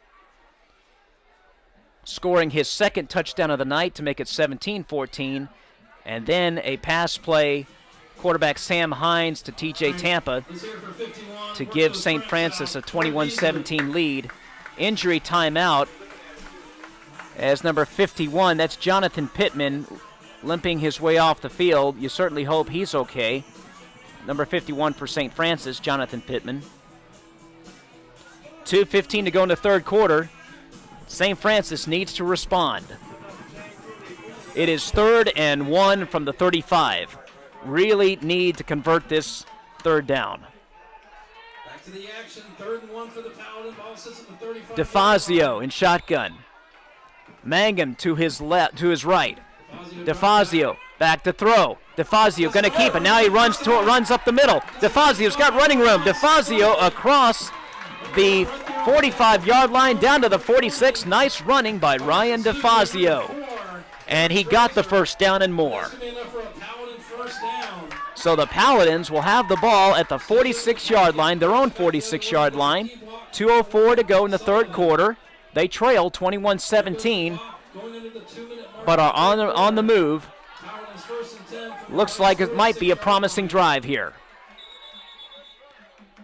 scoring his second touchdown of the night to make it 17-14, and then a pass play, quarterback Sam Hines to TJ Tampa to give St. Francis a 21-17 lead. Injury timeout as number 51, that's Jonathan Pittman, limping his way off the field. You certainly hope he's okay. Number 51 for St. Francis, Jonathan Pittman. 2:15 to go in the third quarter. St. Francis needs to respond. It is 3rd and 1 from the 35. Really need to convert this third down. Back to the action, 3rd and 1 for the Paladin. Ball sits at the 35. DeFazio in shotgun. Mangum to his left, to his right. DeFazio back to throw. DeFazio going to keep it. Now he runs up the middle. DeFazio's got running room. DeFazio across the 45-yard line down to the 46. Nice running by Ryan DeFazio. And he got the first down and more. So the Paladins will have the ball at the 46-yard line, their own 46-yard line. 2:04 to go in the third quarter. They trail 21-17, but are on the move. Looks like it might be a promising drive here.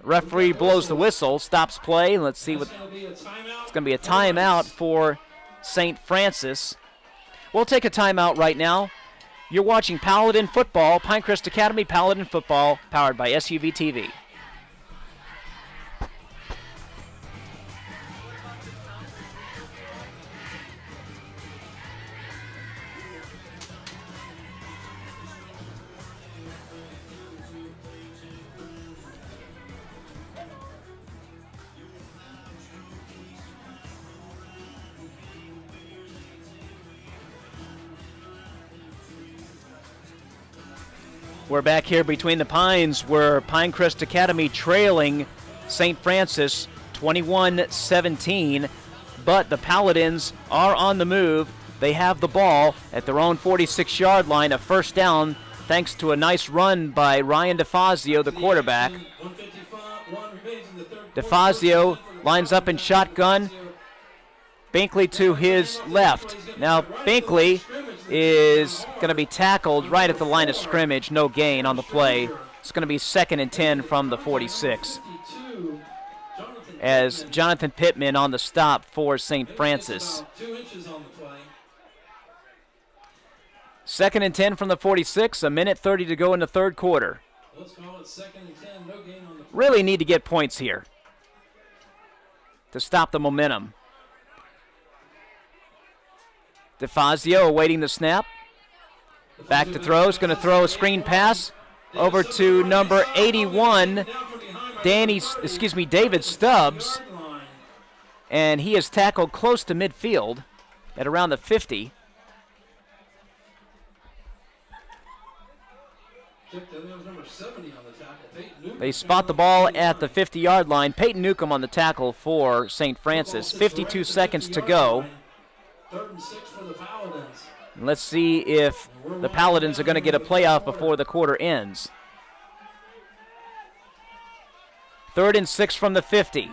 Referee blows the whistle, stops play. Let's see what it's going to be. A timeout for St. Francis. We'll take a timeout right now. You're watching Paladin Football, Pinecrest Academy Paladin Football, powered by SUV TV. We're back here between the Pines, where Pinecrest Academy trailing St. Francis 21-17, but the Paladins are on the move. They have the ball at their own 46-yard line, a first down thanks to a nice run by Ryan DeFazio, the quarterback. DeFazio lines up in shotgun. Binkley to his left. Now Binkley is going to be tackled right at the line of scrimmage. No gain on the play. It's going to be 2nd and 10 from the 46. As Jonathan Pittman on the stop for St. Francis. 2nd and 10 from the 46. 1:30 to go in the third quarter. Really need to get points here to stop the momentum. DeFazio awaiting the snap. Back to throw. Is going to throw a screen pass over to number 81, David Stubbs. And he is tackled close to midfield at around the 50. They spot the ball at the 50-yard line. Peyton Newcomb on the tackle for St. Francis. 52 seconds to go. 3rd and 6 for the Paladins. Let's see if the Paladins are going to get a playoff before the quarter ends. 3rd and 6 from the 50.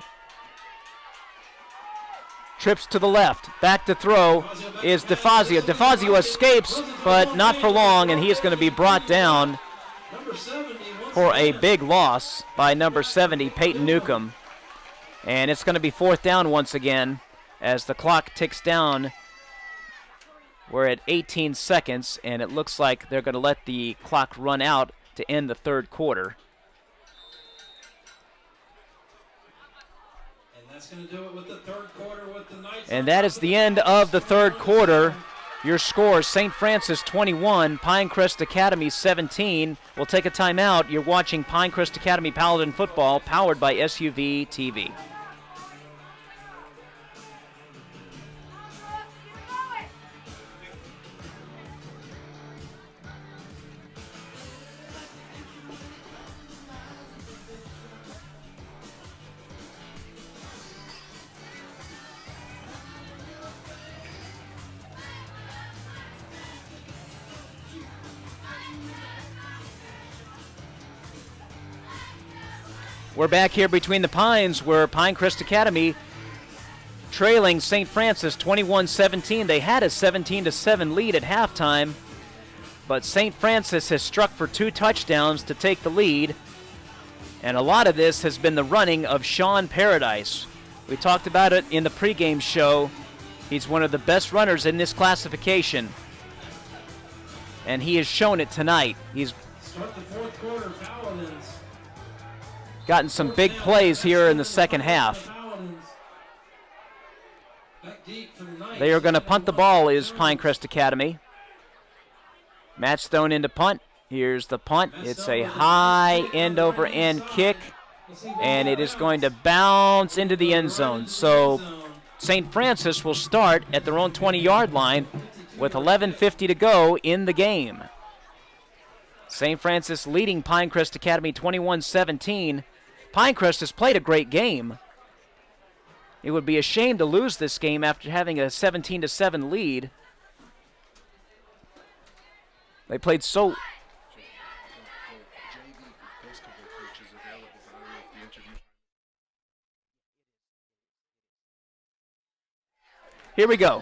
Trips to the left. Back to throw is DeFazio. DeFazio escapes, but not for long, and he is going to be brought down for a big loss by number 70, Peyton Newcomb. And it's going to be 4th down once again as the clock ticks down. We're at 18 seconds, and it looks like they're going to let the clock run out to end the third quarter. And that's going to do it with the third quarter with the Knights. And that is the end of the third quarter. Your score, St. Francis 21, Pinecrest Academy 17. We'll take a timeout. You're watching Pinecrest Academy Paladin Football, powered by SUV TV. We're back here between the Pines where Pinecrest Academy trailing St. Francis 21-17. They had a 17-7 lead at halftime, but St. Francis has struck for 2 touchdowns to take the lead, and a lot of this has been the running of Sean Paradise. We talked about it in the pregame show. He's one of the best runners in this classification, and he has shown it tonight. He's Start the fourth quarter, Paladins. gotten some big plays here in the second half. They are going to punt the ball, is Pinecrest Academy. Matt Stone into punt. Here's the punt. It's a high end-over-end kick, and it is going to bounce into the end zone. So St. Francis will start at their own 20-yard line with 11:50 to go in the game. St. Francis leading Pinecrest Academy 21-17. Pinecrest has played a great game. It would be a shame to lose this game after having a 17-7 lead. They played so... Here we go.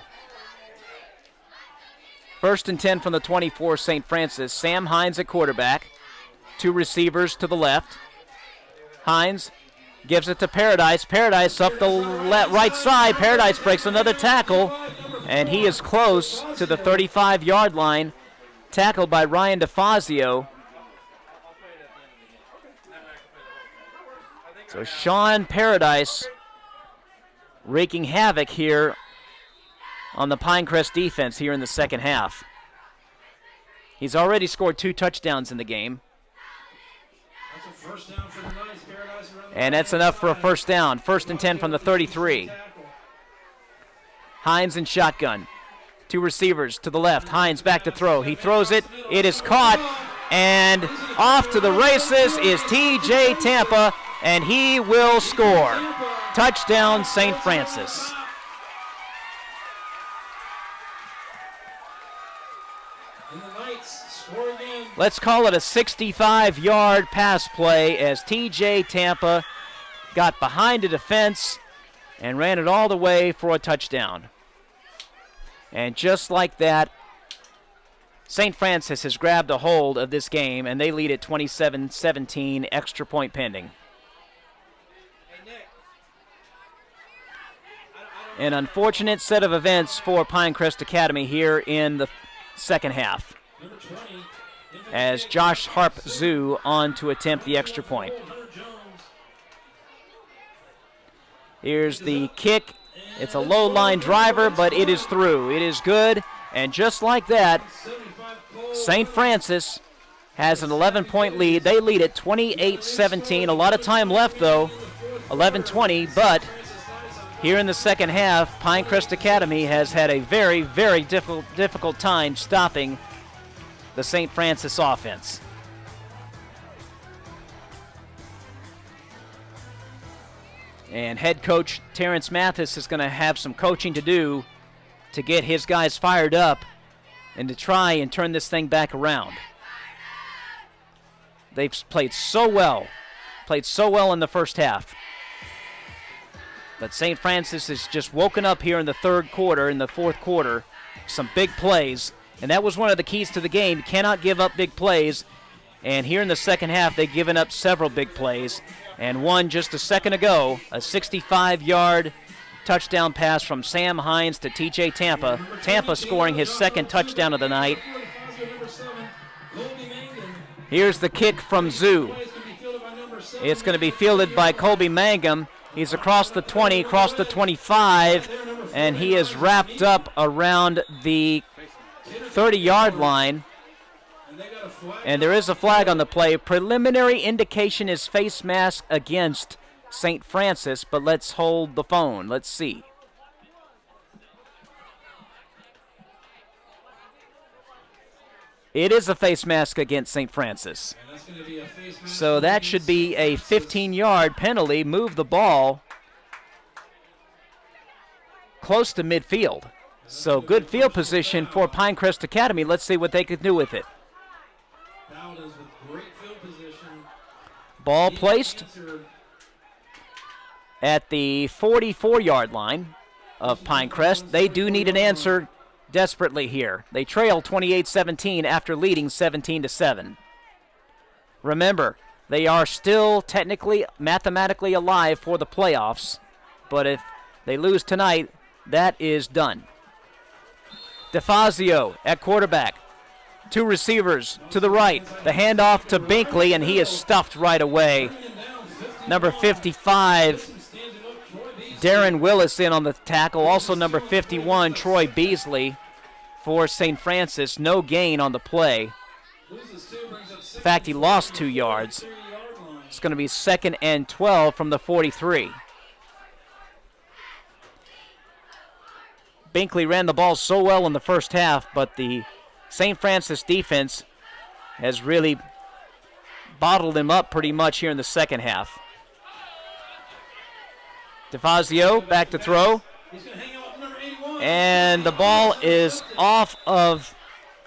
1st and 10 from the 24, St. Francis. Sam Hines at quarterback. 2 receivers to the left. Hines gives it to Paradise. Paradise up the right side. Paradise breaks another tackle, and he is close to the 35-yard line. Tackled by Ryan DeFazio. So Sean Paradise wreaking havoc here on the Pinecrest defense here in the second half. He's already scored 2 touchdowns in the game. That's a first down for the Knights. Paradise around the And that's enough for a first down. 1st and 10 from the 33. Hines in shotgun. 2 receivers to the left. Hines back to throw. He throws it. It is caught. And off to the races is T.J. Tampa, and he will score. Touchdown, St. Francis. Let's call it a 65-yard pass play as T.J. Tampa got behind the defense and ran it all the way for a touchdown. And just like that, St. Francis has grabbed a hold of this game, and they lead at 27-17, extra point pending. An unfortunate set of events for Pinecrest Academy here in the second half, as Josh Harp-Zoo on to attempt the extra point. Here's the kick. It's a low-line driver, but it is through. It is good, and just like that, St. Francis has an 11-point lead. They lead at 28-17. A lot of time left, though, 11-20, but here in the second half, Pinecrest Academy has had a very, very difficult time stopping the St. Francis offense. And head coach Terrence Mathis is going to have some coaching to do to get his guys fired up and to try and turn this thing back around. They've played so well in the first half. But St. Francis has just woken up here in the third quarter, in the fourth quarter, some big plays. And that was one of the keys to the game. You cannot give up big plays. And here in the second half, they've given up several big plays. And one just a second ago, a 65-yard touchdown pass from Sam Hines to T.J. Tampa. Tampa scoring his second touchdown of the night. Here's the kick from Zoo. It's going to be fielded by Colby Mangum. He's across the 20, across the 25, and he is wrapped up around the 30-yard line. And there is a flag on the play. Preliminary indication is face mask against St. Francis, but let's hold the phone. Let's see. It is a face mask against St. Francis. So that should be a 15-yard penalty. Move the ball close to midfield. So good field position for Pinecrest Academy. Let's see what they can do with it. Ball placed. at the 44-yard line of Pinecrest. They do need an answer desperately here. They trail 28-17 after leading 17-7. Remember, they are still technically, mathematically alive for the playoffs, but if they lose tonight, that is done. DeFazio at quarterback. 2 receivers to the right. The handoff to Binkley, and he is stuffed right away. Number 55, Darren Willis in on the tackle. Also number 51, Troy Beasley for St. Francis. No gain on the play. In fact, he lost 2 yards. It's going to be 2nd and 12 from the 43. Binkley ran the ball so well in the first half, but the St. Francis defense has really bottled him up pretty much here in the second half. DeFazio back to throw. And the ball is off of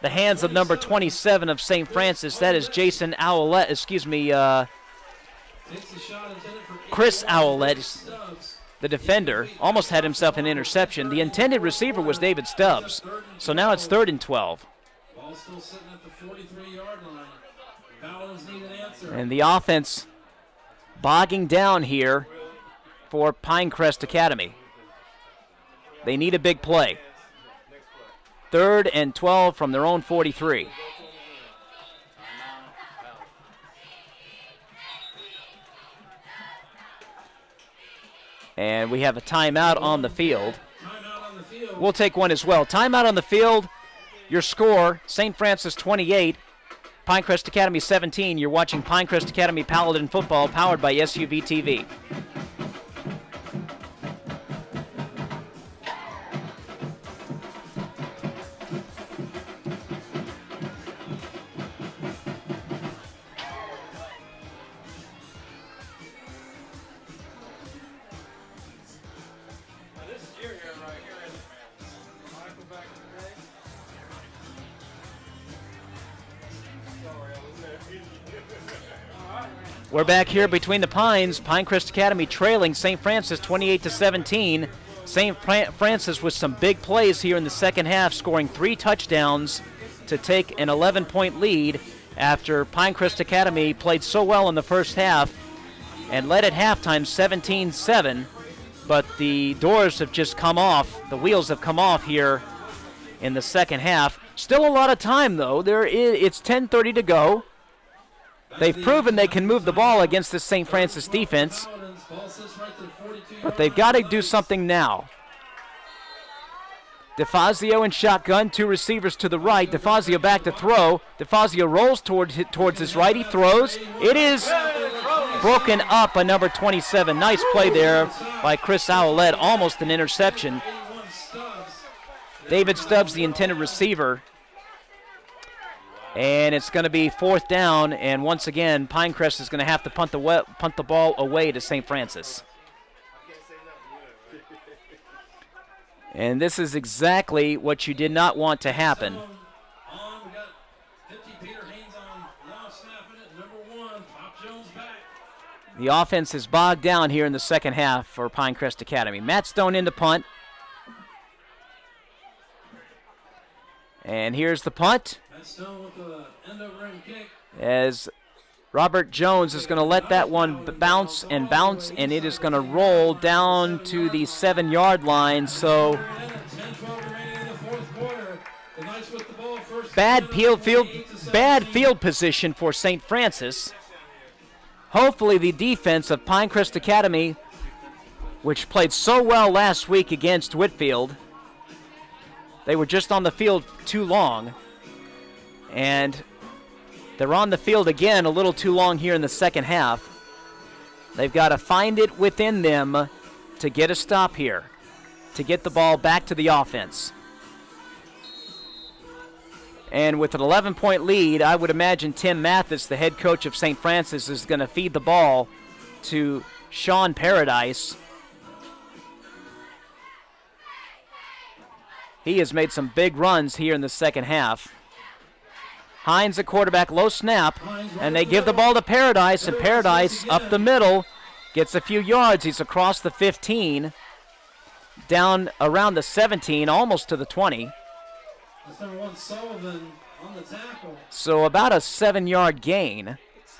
the hands of number 27 of St. Francis. That is Jason Owlett, Chris Owlett, the defender, almost had himself an interception. The intended receiver was David Stubbs. So now it's 3rd and 12. Ball still sitting at the 43-yard line. Paladins need an answer. And the offense bogging down here for Pinecrest Academy. They need a big play. 3rd and 12 from their own 43. And we have a timeout on the field. We'll take one as well. Timeout on the field. Your score, St. Francis 28, Pinecrest Academy 17. You're watching Pinecrest Academy Paladin football powered by SUV TV. We're back here between the Pines. Pinecrest Academy trailing St. Francis 28-17. St. Francis with some big plays here in the second half, scoring 3 touchdowns to take an 11-point lead after Pinecrest Academy played so well in the first half and led at halftime 17-7. But the doors have just come off. The wheels have come off here in the second half. Still a lot of time, though. It's 10:30 to go. They've proven they can move the ball against this St. Francis defense, but they've got to do something now. DeFazio in shotgun, 2 receivers to the right. DeFazio back to throw. DeFazio rolls towards his right. He throws. It is broken up by number 27. Nice play there by Chris Owlett. Almost an interception. David Stubbs, the intended receiver. And it's going to be 4th down, and once again, Pinecrest is going to have to punt the ball away to St. Francis. And this is exactly what you did not want to happen. The offense is bogged down here in the second half for Pinecrest Academy. Matt Stone in to punt. And here's the punt. As Robert Jones is going to let that one bounce, and it is going to roll down to the 7-yard line. So bad field position for St. Francis. Hopefully the defense of Pinecrest Academy, which played so well last week against Whitfield, they were just on the field too long. And they're on the field again a little too long here in the second half. They've got to find it within them to get a stop here, to get the ball back to the offense. And with an 11-point lead, I would imagine Tim Mathis, the head coach of St. Francis, is going to feed the ball to Sean Paradise. He has made some big runs here in the second half. Hines at quarterback, low snap, and they give the ball to Paradise, and Paradise up the middle Gets a few yards. He's across the 15, down around the 17, almost to the 20. That's number 1, Sullivan, on the tackle. So about a 7-yard gain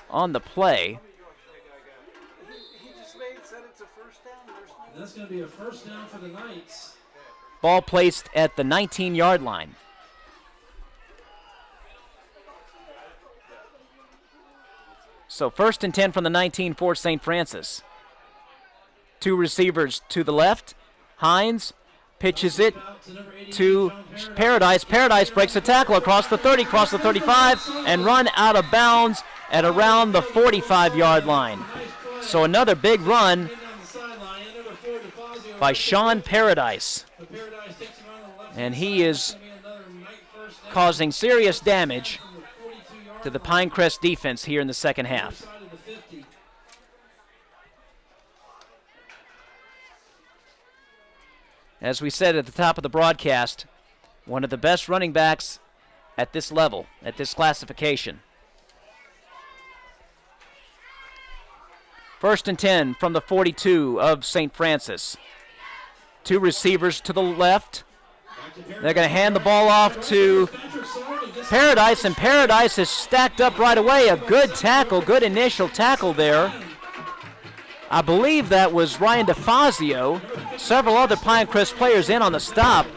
on the play. And that's going to be a first down for the Knights. Ball placed at the 19-yard line. So 1st and 10 from the 19 for St. Francis. 2 receivers to the left. Hines pitches it to Paradise. Paradise breaks a tackle across the 30, across the 35, and run out of bounds at around the 45-yard line. So another big run by Sean Paradise. And he is causing serious damage to the Pinecrest defense here in the second half. As we said at the top of the broadcast, one of the best running backs at this level, at this classification. 1st and 10 from the 42 of St. Francis. 2 receivers to the left. They're going to hand the ball off to Paradise, and Paradise is stacked up right away. A good tackle, good initial tackle there. I believe that was Ryan DeFazio. Several other Pinecrest players in on the stop.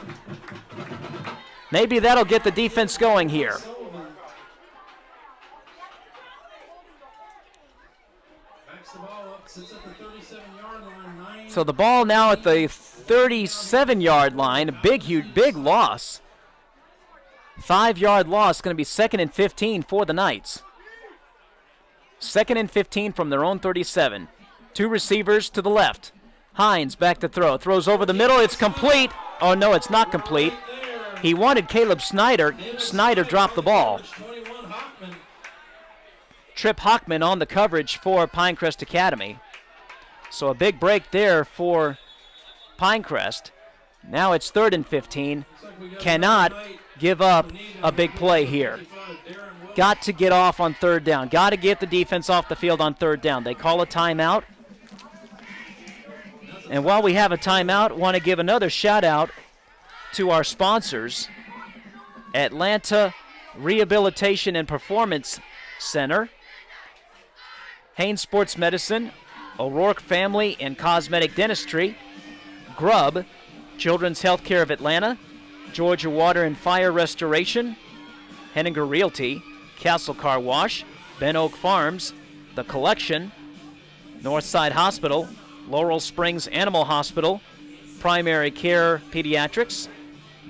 Maybe that'll get the defense going here. So the ball now at the 37-yard line. Big loss. 5-yard loss. Going to be 2nd and 15 for the Knights. 2nd and 15 from their own 37. 2 receivers to the left. Hines back to throw. Throws over the middle. It's complete. Oh, no, it's not complete. He wanted Caleb Snyder. Snyder dropped the ball. Trip Hockman on the coverage for Pinecrest Academy. So a big break there for Pinecrest. Now it's 3rd and 15. Cannot give up a big play here. Got to get off on 3rd down. Got to get the defense off the field on 3rd down. They call a timeout. And while we have a timeout, want to give another shout out to our sponsors, Atlanta Rehabilitation and Performance Center, Haines Sports Medicine, O'Rourke Family and Cosmetic Dentistry, Grubb, Children's Healthcare of Atlanta, Georgia Water and Fire Restoration, Henninger Realty, Castle Car Wash, Ben Oak Farms, The Collection, Northside Hospital, Laurel Springs Animal Hospital, Primary Care Pediatrics,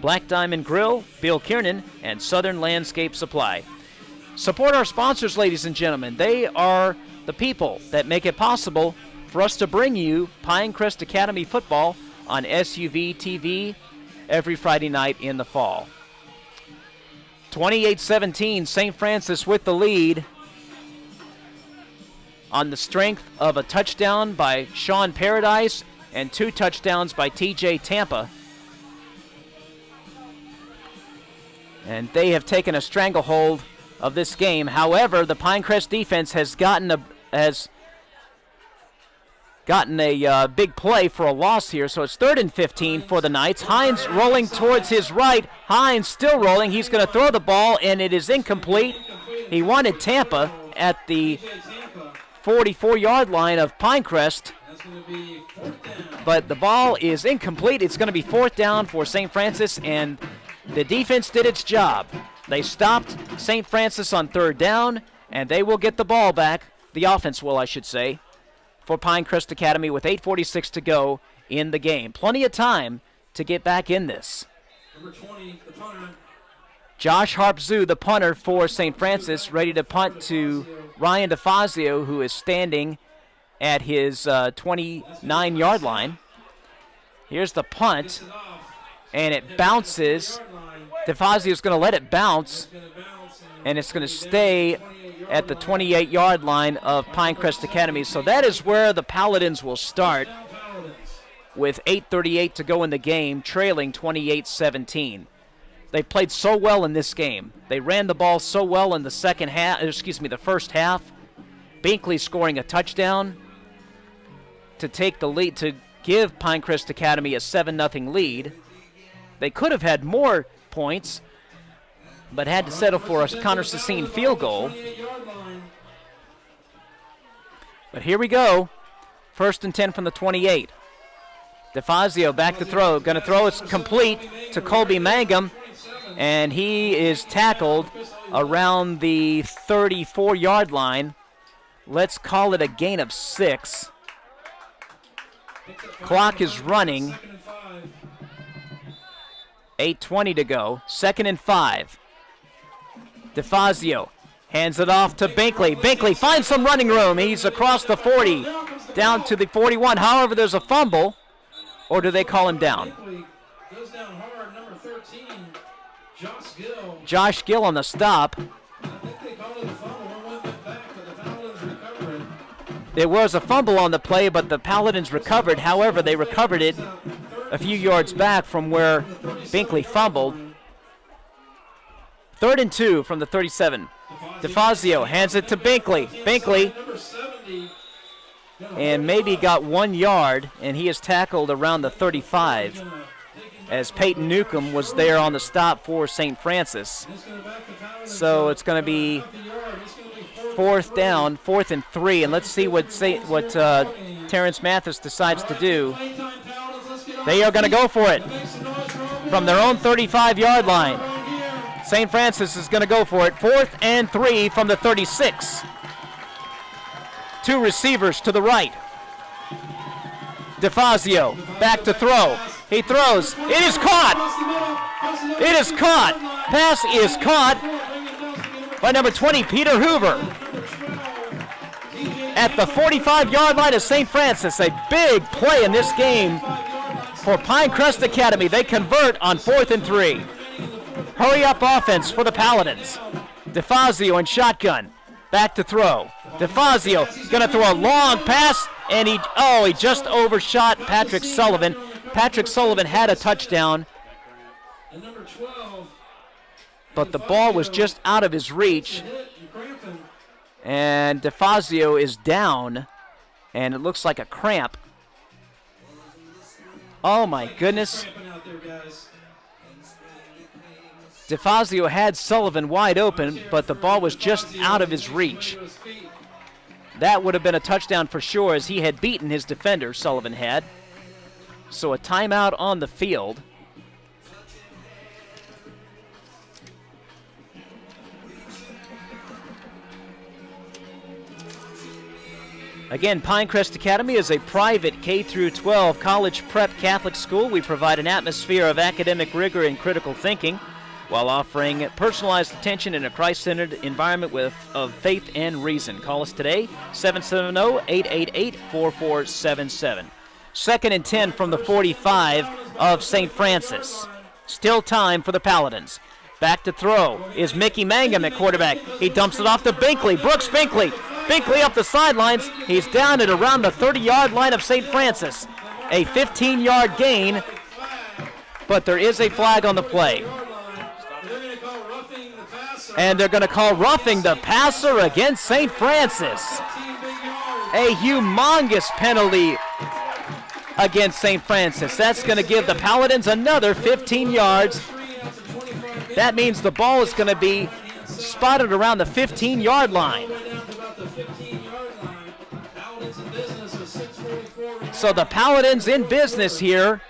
Black Diamond Grill, Bill Kiernan, and Southern Landscape Supply. Support our sponsors, ladies and gentlemen. They are the people that make it possible for us to bring you Pinecrest Academy football on SUV TV every Friday night in the fall. 28-17, St. Francis with the lead on the strength of a touchdown by Sean Paradise and 2 touchdowns by TJ Tampa. And they have taken a stranglehold of this game. However, the Pinecrest defense has gotten a big play for a loss here, so it's 3rd and 15 for the Knights. Hines rolling towards his right. Hines still rolling. He's going to throw the ball, and it is incomplete. He wanted Tampa at the 44-yard line of Pinecrest, but the ball is incomplete. It's going to be 4th down for St. Francis, and the defense did its job. They stopped St. Francis on 3rd down, and they will get the ball back. The offense will, I should say, for Pinecrest Academy with 8:46 to go in the game. Plenty of time to get back in this. Number 20, the punter. Josh Harpzoo, the punter for St. Francis, ready to punt to Ryan DeFazio, who is standing at his 29-yard line. Here's the punt, and it bounces. DeFazio is going to let it bounce, and it's going to stay at the 28-yard line of Pinecrest Academy. So that is where the Paladins will start with 8:38 to go in the game, trailing 28-17. They played so well in this game. They ran the ball so well in the first half. Binkley scoring a touchdown. to take the lead, to give Pinecrest Academy a 7-0 lead. They could have had more points, but had to settle for a Connor Sassine field goal. But here we go. 1st and 10 from the 28. DeFazio back to throw. Going to throw. It's complete to Colby Mangum, and he is tackled around the 34-yard line. Let's call it a gain of 6. Clock is running. 8:20 to go. 2nd and 5. DeFazio hands it off to Binkley. Binkley finds some running room. He's across the 40, down to the 41. However, there's a fumble, or do they call him down? Goes down hard, number 13, Josh Gill. Josh Gill on the stop. I think they called it a fumble. One went back, but the Paladins recovered it. There was a fumble on the play, but the Paladins recovered. However, they recovered it a few yards back from where Binkley fumbled. 3rd and 2 from the 37. DeFazio hands it to Binkley. Binkley, and maybe got 1 yard, and he is tackled around the 35 as Peyton Newcomb was there on the stop for St. Francis. So it's going to be 4th down, 4th and 3, and let's see what Terrence Mathis decides to do. They are going to go for it from their own 35-yard line. St. Francis is going to go for it. 4th and 3 from the 36. 2 receivers to the right. DeFazio back to throw. He throws. It is caught. It is caught. Pass is caught by number 20, Peter Hoover. At the 45-yard line of St. Francis, a big play in this game for Pinecrest Academy. They convert on 4th and 3. Hurry up offense for the Paladins. DeFazio in shotgun. Back to throw. DeFazio going to throw a long pass, and he just overshot Patrick Sullivan. Patrick Sullivan had a touchdown, but the ball was just out of his reach. And DeFazio is down, and it looks like a cramp. Oh my goodness. DeFazio had Sullivan wide open, but the ball was just out of his reach. That would have been a touchdown for sure, as he had beaten his defender, Sullivan had. So a timeout on the field. Again, Pinecrest Academy is a private K-12 college prep Catholic school. We provide an atmosphere of academic rigor and critical thinking, while offering personalized attention in a Christ-centered environment of faith and reason. Call us today, 770-888-4477. 2nd and 10 from the 45 of St. Francis. Still time for the Paladins. Back to throw is Mickey Mangum at quarterback. He dumps it off to Binkley. Brooks Binkley. Binkley up the sidelines. He's down at around the 30-yard line of St. Francis. A 15-yard gain, but there is a flag on the play. And they're going to call roughing the passer against St. Francis. A humongous penalty against St. Francis. That's going to give the Paladins another 15 yards. That means the ball is going to be spotted around the 15-yard line. So the Paladins in business here.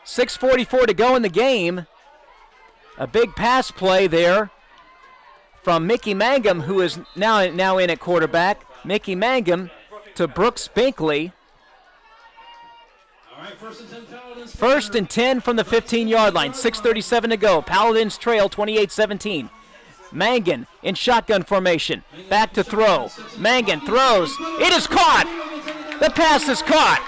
6:44 to go in the game. A big pass play there from Mickey Mangum, who is now in at quarterback. Mickey Mangum to Brooks Binkley. All right, 1st and 10 from the 15-yard line. 6:37 to go. Paladins trail 28-17. Mangan in shotgun formation. Back to throw. Mangan throws. It is caught. The pass is caught.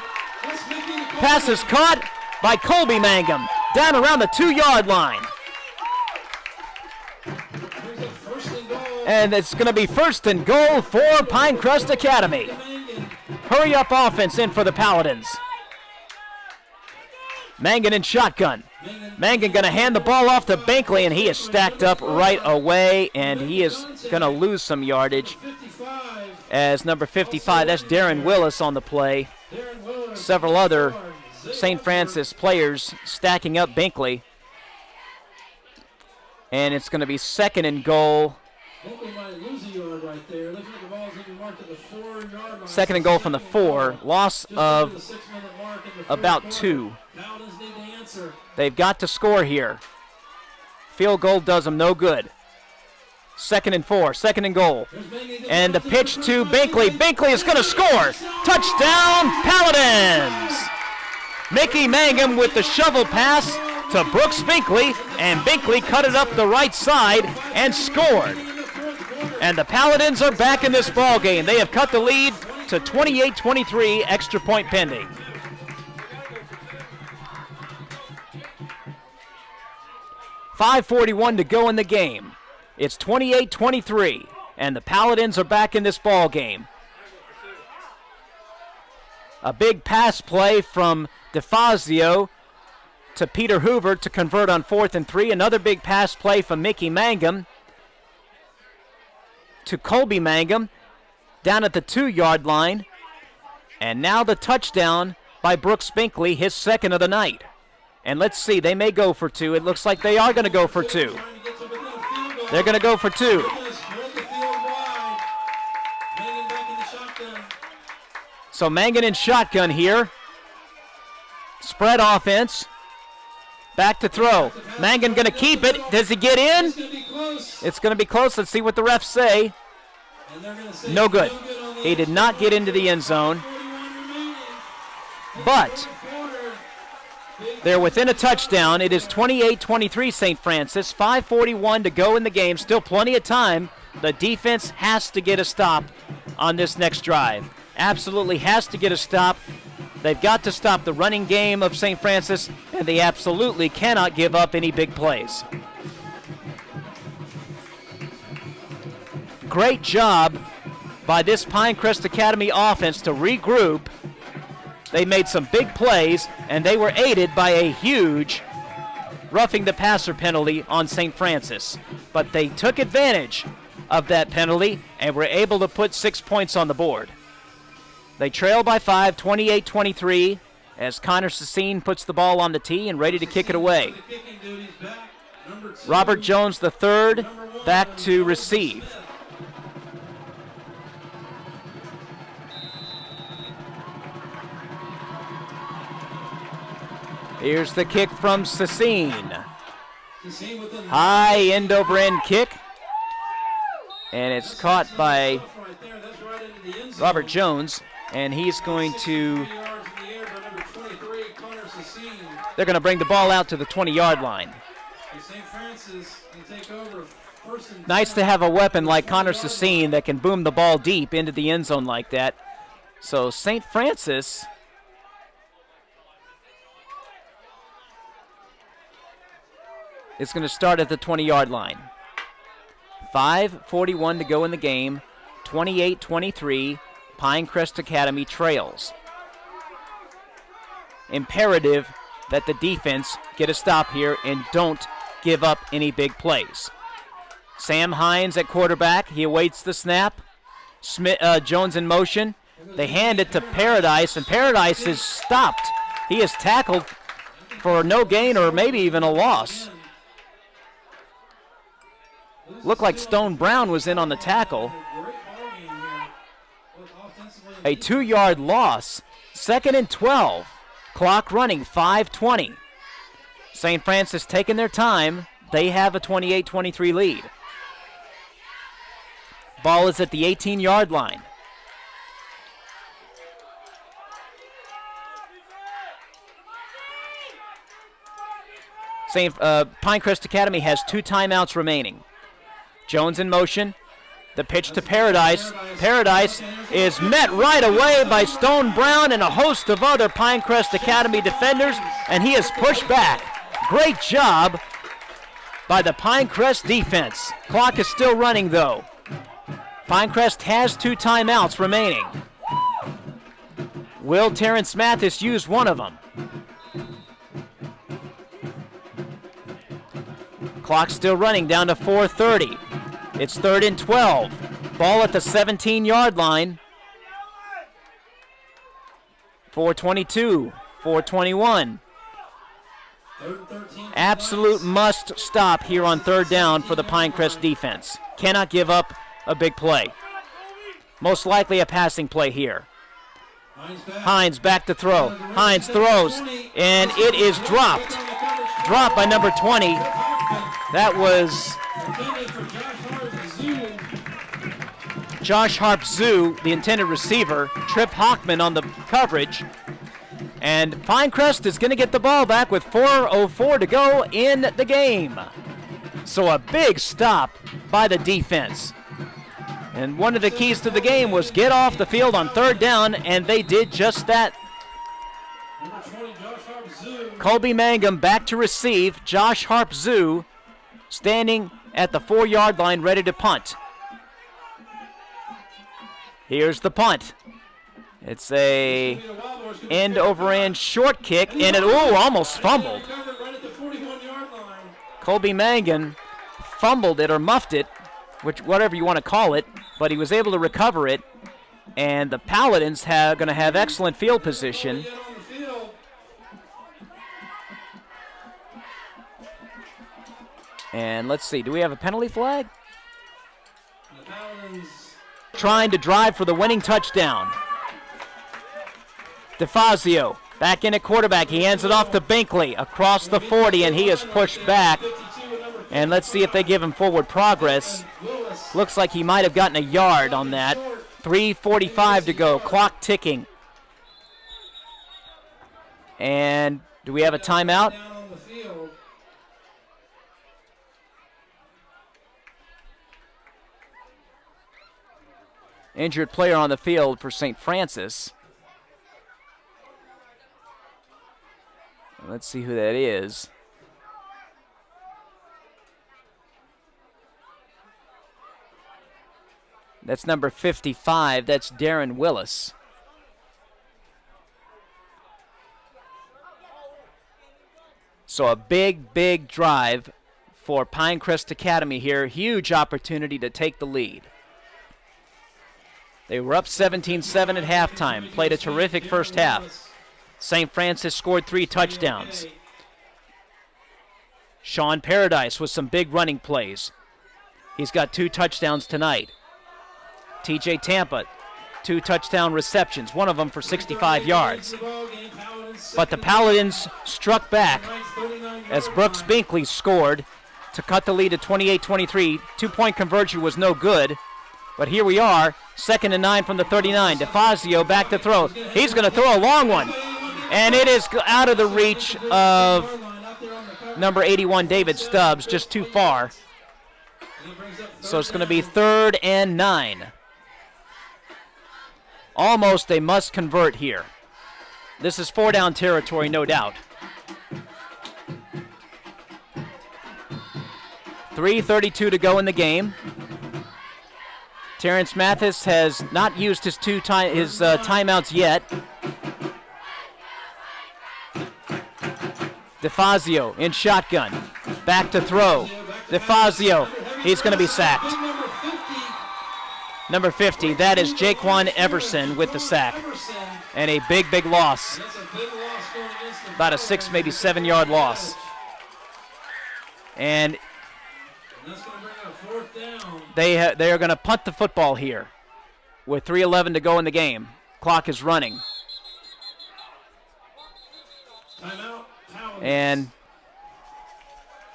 Pass is caught by Colby Mangum down around the 2-yard line. And it's going to be 1st and goal for Pinecrest Academy. Hurry up offense in for the Paladins. Mangan in shotgun. Mangan going to hand the ball off to Binkley, and he is stacked up right away, and he is going to lose some yardage as number 55, that's Darren Willis on the play. Several other St. Francis players stacking up Binkley. And it's going to be 2nd and goal. Binkley might lose a yard right there. Looking at the ball's going to be marked at the 4-yard line. 2nd and goal from the 4. Loss of about 2. Paladins need to answer. They've got to score here. Field goal does them no good. 2nd and 4, 2nd and goal. And the pitch to Binkley. Binkley is going to score. Touchdown, Paladins! Mickey Mangum with the shovel pass to Brooks Binkley, and Binkley cut it up the right side and scored. And the Paladins are back in this ball game. They have cut the lead to 28-23, extra point pending. .541 to go in the game. It's 28-23, and the Paladins are back in this ball game. A big pass play from DeFazio to Peter Hoover to convert on 4th and 3. Another big pass play from Mickey Mangum to Colby Mangum down at the 2-yard line. And now the touchdown by Brooks Binkley, his 2nd of the night. And let's see, they may go for 2. It looks like they are going to go for 2. They're going to go for 2. So Mangan in shotgun here. Spread offense. Back to throw. Mangan going to keep it. Does he get in? It's going to be close. Let's see what the refs say. No good. He did not get into the end zone. But they're within a touchdown. It is 28-23 St. Francis. 5:41 to go in the game. Still plenty of time. The defense has to get a stop on this next drive. Absolutely has to get a stop. They've got to stop the running game of St. Francis, and they absolutely cannot give up any big plays. Great job by this Pinecrest Academy offense to regroup. They made some big plays, and they were aided by a huge roughing the passer penalty on St. Francis. But they took advantage of that penalty and were able to put 6 points on the board. They trail by 5, 28-23, as Connor Sassine puts the ball on the tee and ready to kick it away. Robert Jones III back to receive. Here's the kick from Sassine. High end-over-end kick. And it's caught by Robert Jones. And he's going to... They're going to bring the ball out to the 20-yard line. Nice to have a weapon like Connor Sassine that can boom the ball deep into the end zone like that. So St. Francis... It's going to start at the 20-yard line. 5:41 to go in the game. 28-23. Pinecrest Academy trails. Imperative that the defense get a stop here and don't give up any big plays. Sam Hines at quarterback. He awaits the snap. Jones in motion. They hand it to Paradise, and Paradise is stopped. He is tackled for no gain or maybe even a loss. Looked like Stone Brown was in on the tackle. A 2-yard loss. 2nd and 12. Clock running, 5:20. St. Francis taking their time. They have a 28-23 lead. Ball is at the 18-yard line. Pinecrest Academy has 2 timeouts remaining. Jones in motion. The pitch to Paradise. Paradise is met right away by Stone Brown and a host of other Pinecrest Academy defenders, and he is pushed back. Great job by the Pinecrest defense. Clock is still running, though. Pinecrest has 2 timeouts remaining. Will Terrence Mathis use one of them? Clock still running down to 4:30. It's 3rd and 12. Ball at the 17-yard line. 4:22, 4:21. Absolute must stop here on third down for the Pinecrest defense. Cannot give up a big play. Most likely a passing play here. Hines back to throw. Hines throws, and it is dropped. Dropped by number 20. That was Josh Harp-Zoo, the intended receiver. Trip Hockman on the coverage. And Pinecrest is going to get the ball back with 4:04 to go in the game. So a big stop by the defense. And one of the keys to the game was get off the field on third down, and they did just that. Colby Mangum back to receive. Josh Harp-Zoo standing at the 4-yard line ready to punt. Here's the punt. It's a end-over-end short kick, and it almost fumbled. Colby Mangum fumbled it or muffed it, whatever you want to call it, but he was able to recover it, and the Paladins are going to have excellent field position. And let's see, do we have a penalty flag? Trying to drive for the winning touchdown. DeFazio back in at quarterback. He hands it off to Binkley across the 40, and he is pushed back. And let's see if they give him forward progress. Looks like he might have gotten a yard on that. 3:45 to go, clock ticking. And do we have a timeout? Injured player on the field for St. Francis. Let's see who that is. That's number 55. That's Darren Willis. So a big, big drive for Pinecrest Academy here. Huge opportunity to take the lead. They were up 17-7 at halftime. Played a terrific first half. St. Francis scored 3 touchdowns. Sean Paradise with some big running plays. He's got 2 touchdowns tonight. TJ Tampa, 2 touchdown receptions, one of them for 65 yards. But the Paladins struck back as Brooks Binkley scored to cut the lead to 28-23. 2-point conversion was no good. But here we are, 2nd and 9 from the 39. DeFazio back to throw. He's going to throw a long one. And it is out of the reach of number 81, David Stubbs, just too far. So it's going to be 3rd and 9. Almost a must convert here. This is 4-down territory, no doubt. 3:32 to go in the game. Terrence Mathis has not used his timeouts yet. DeFazio in shotgun. Back to throw. DeFazio, he's going to be sacked. Number 50, that is Jaquan Everson with the sack. And a big, big loss. About a 6, maybe 7-yard loss. And they are going to punt the football here with 3:11 to go in the game. Clock is running. And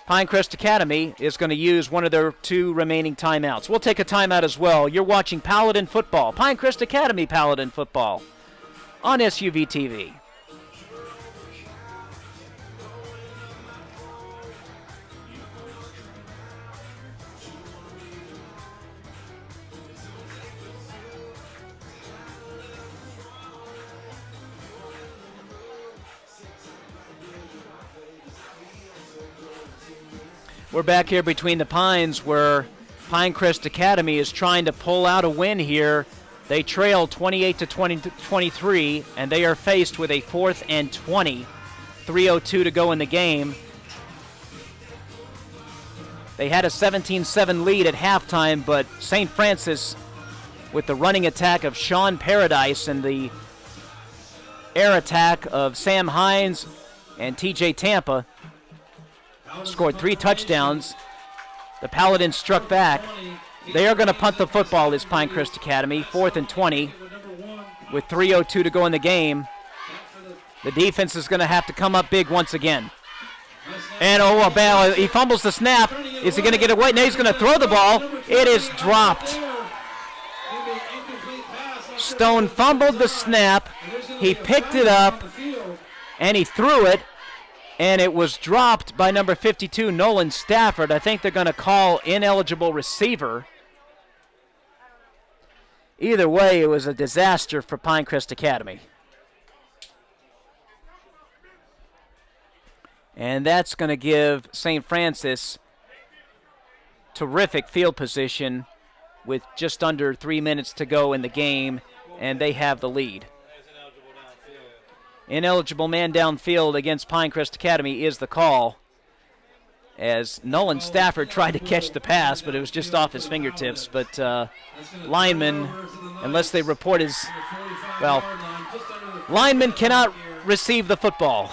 Pinecrest Academy is going to use one of their 2 remaining timeouts. We'll take a timeout as well. You're watching Paladin Football, Pinecrest Academy Paladin Football on SUV TV. We're back here between the Pines where Pinecrest Academy is trying to pull out a win here. They trail 28-23, and they are faced with a 4th and 20. 3:02 to go in the game. They had a 17-7 lead at halftime, but St. Francis with the running attack of Sean Paradise and the air attack of Sam Hines and TJ Tampa. Scored 3 touchdowns. The Paladins struck back. They are going to punt the football, this Pinecrest Academy. 4th and 20 with 3:02 to go in the game. The defense is going to have to come up big once again. And he fumbles the snap. Is he going to get away? No, he's going to throw the ball. It is dropped. Stone fumbled the snap. He picked it up, and he threw it, and it was dropped by number 52, Nolan Stafford. I think they're going to call ineligible receiver. Either way, it was a disaster for Pinecrest Academy. And that's going to give St. Francis terrific field position with just under 3 minutes to go in the game, and they have the lead. Ineligible man downfield against Pinecrest Academy is the call, as Nolan Stafford tried to catch the pass, but it was just off his fingertips. But lineman, unless they report his, well, lineman cannot receive the football.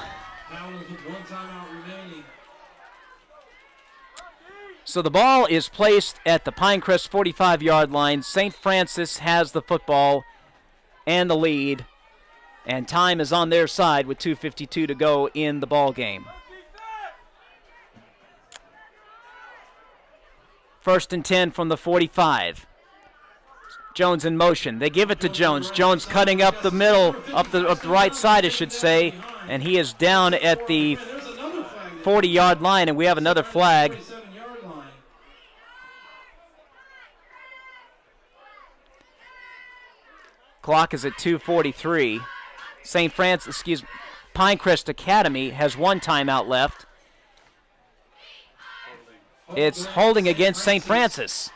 So the ball is placed at the Pinecrest 45-yard line. St. Francis has the football and the lead, and time is on their side with 2:52 to go in the ball game. 1st and 10 from the 45. Jones in motion. They give it to Jones. Jones cutting up the middle, up the right side, I should say, and he is down at the 40-yard line, and we have another flag. Clock is at 2:43. Pinecrest Academy has 1 timeout left. It's holding against St. Francis.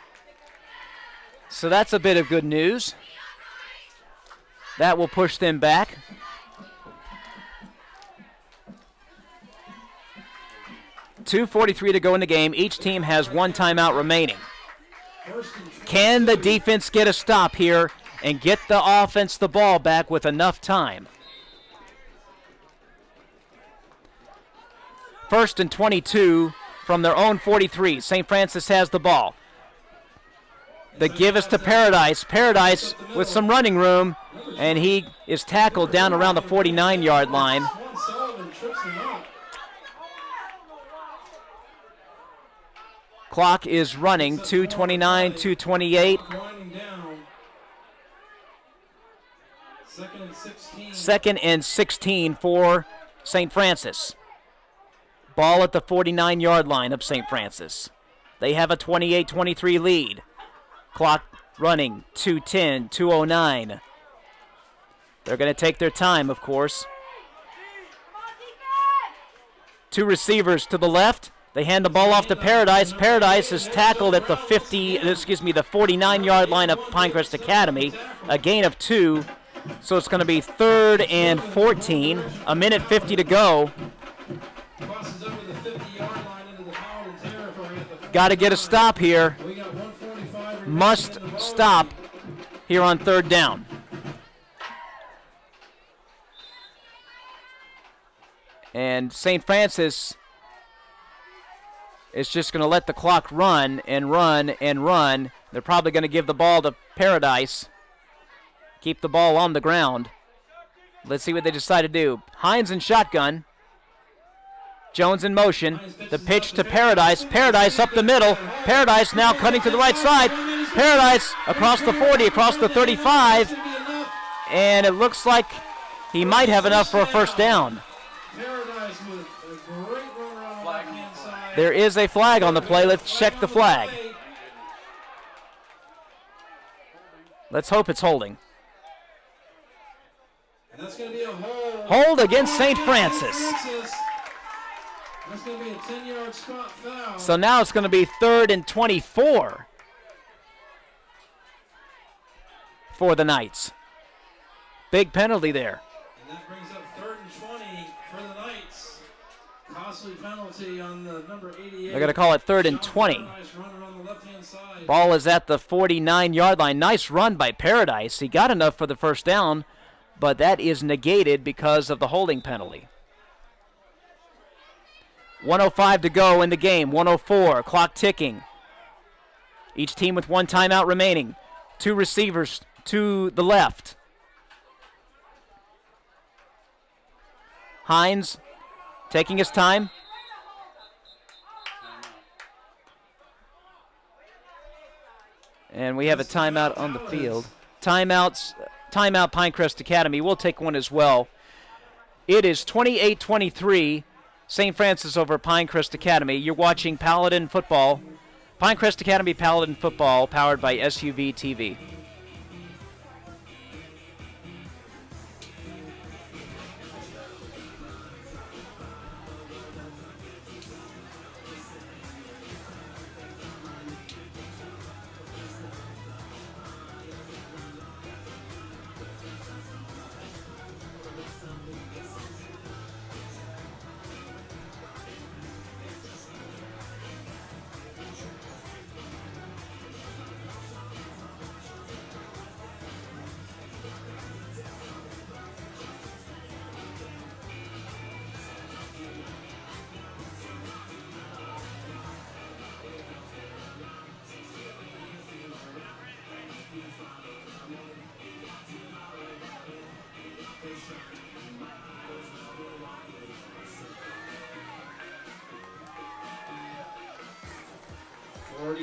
So that's a bit of good news. That will push them back. .243 to go in the game. Each team has 1 timeout remaining. Can the defense get a stop here and get the offense the ball back with enough time? 1st and 22 from their own 43. St. Francis has the ball. The give is to Paradise. Paradise with some running room, and he is tackled down around the 49-yard line. Clock is running, 2:29, 2:28. 2nd and 16 for St. Francis. Ball at the 49-yard line of St. Francis. They have a 28-23 lead. Clock running, 2:10, 2:09. They're going to take their time, of course. 2 receivers to the left. They hand the ball off to Paradise. Paradise is tackled at the 49-yard line of Pinecrest Academy. A gain of 2. So it's going to be 3rd and 14. 1:50 to go. Got to get a stop here. Must stop here on 3rd down. And St. Francis is just going to let the clock run and run and run. They're probably going to give the ball to Paradise. Keep the ball on the ground. Let's see what they decide to do. Hines in shotgun. Jones in motion. The pitch to Paradise. Paradise up the middle. Paradise now cutting to the right side. Paradise across the 40, across the 35. And it looks like he might have enough for a 1st down. There is a flag on the play. Let's check the flag. Let's hope it's holding. Hold against St. Francis. That's going to be a 10-yard spot foul. So now it's going to be 3rd and 24 for the Knights. Big penalty there. And that brings up 3rd and 20 for the Knights. Costly penalty on the number 88. They're going to call it 3rd and 20. Nice runner on the left-hand side. Ball is at the 49-yard line. Nice run by Paradise. He got enough for the first down, but that is negated because of the holding penalty. 1:05 to go in the game. 1:04. Clock ticking. Each team with one timeout remaining. Two receivers to the left. Hines taking his time. And we have a timeout on the field. Timeout Pinecrest Academy. We'll take one as well. It is 28-23. St. Francis over Pinecrest Academy. You're watching Paladin football. Pinecrest Academy Paladin football powered by SUV TV.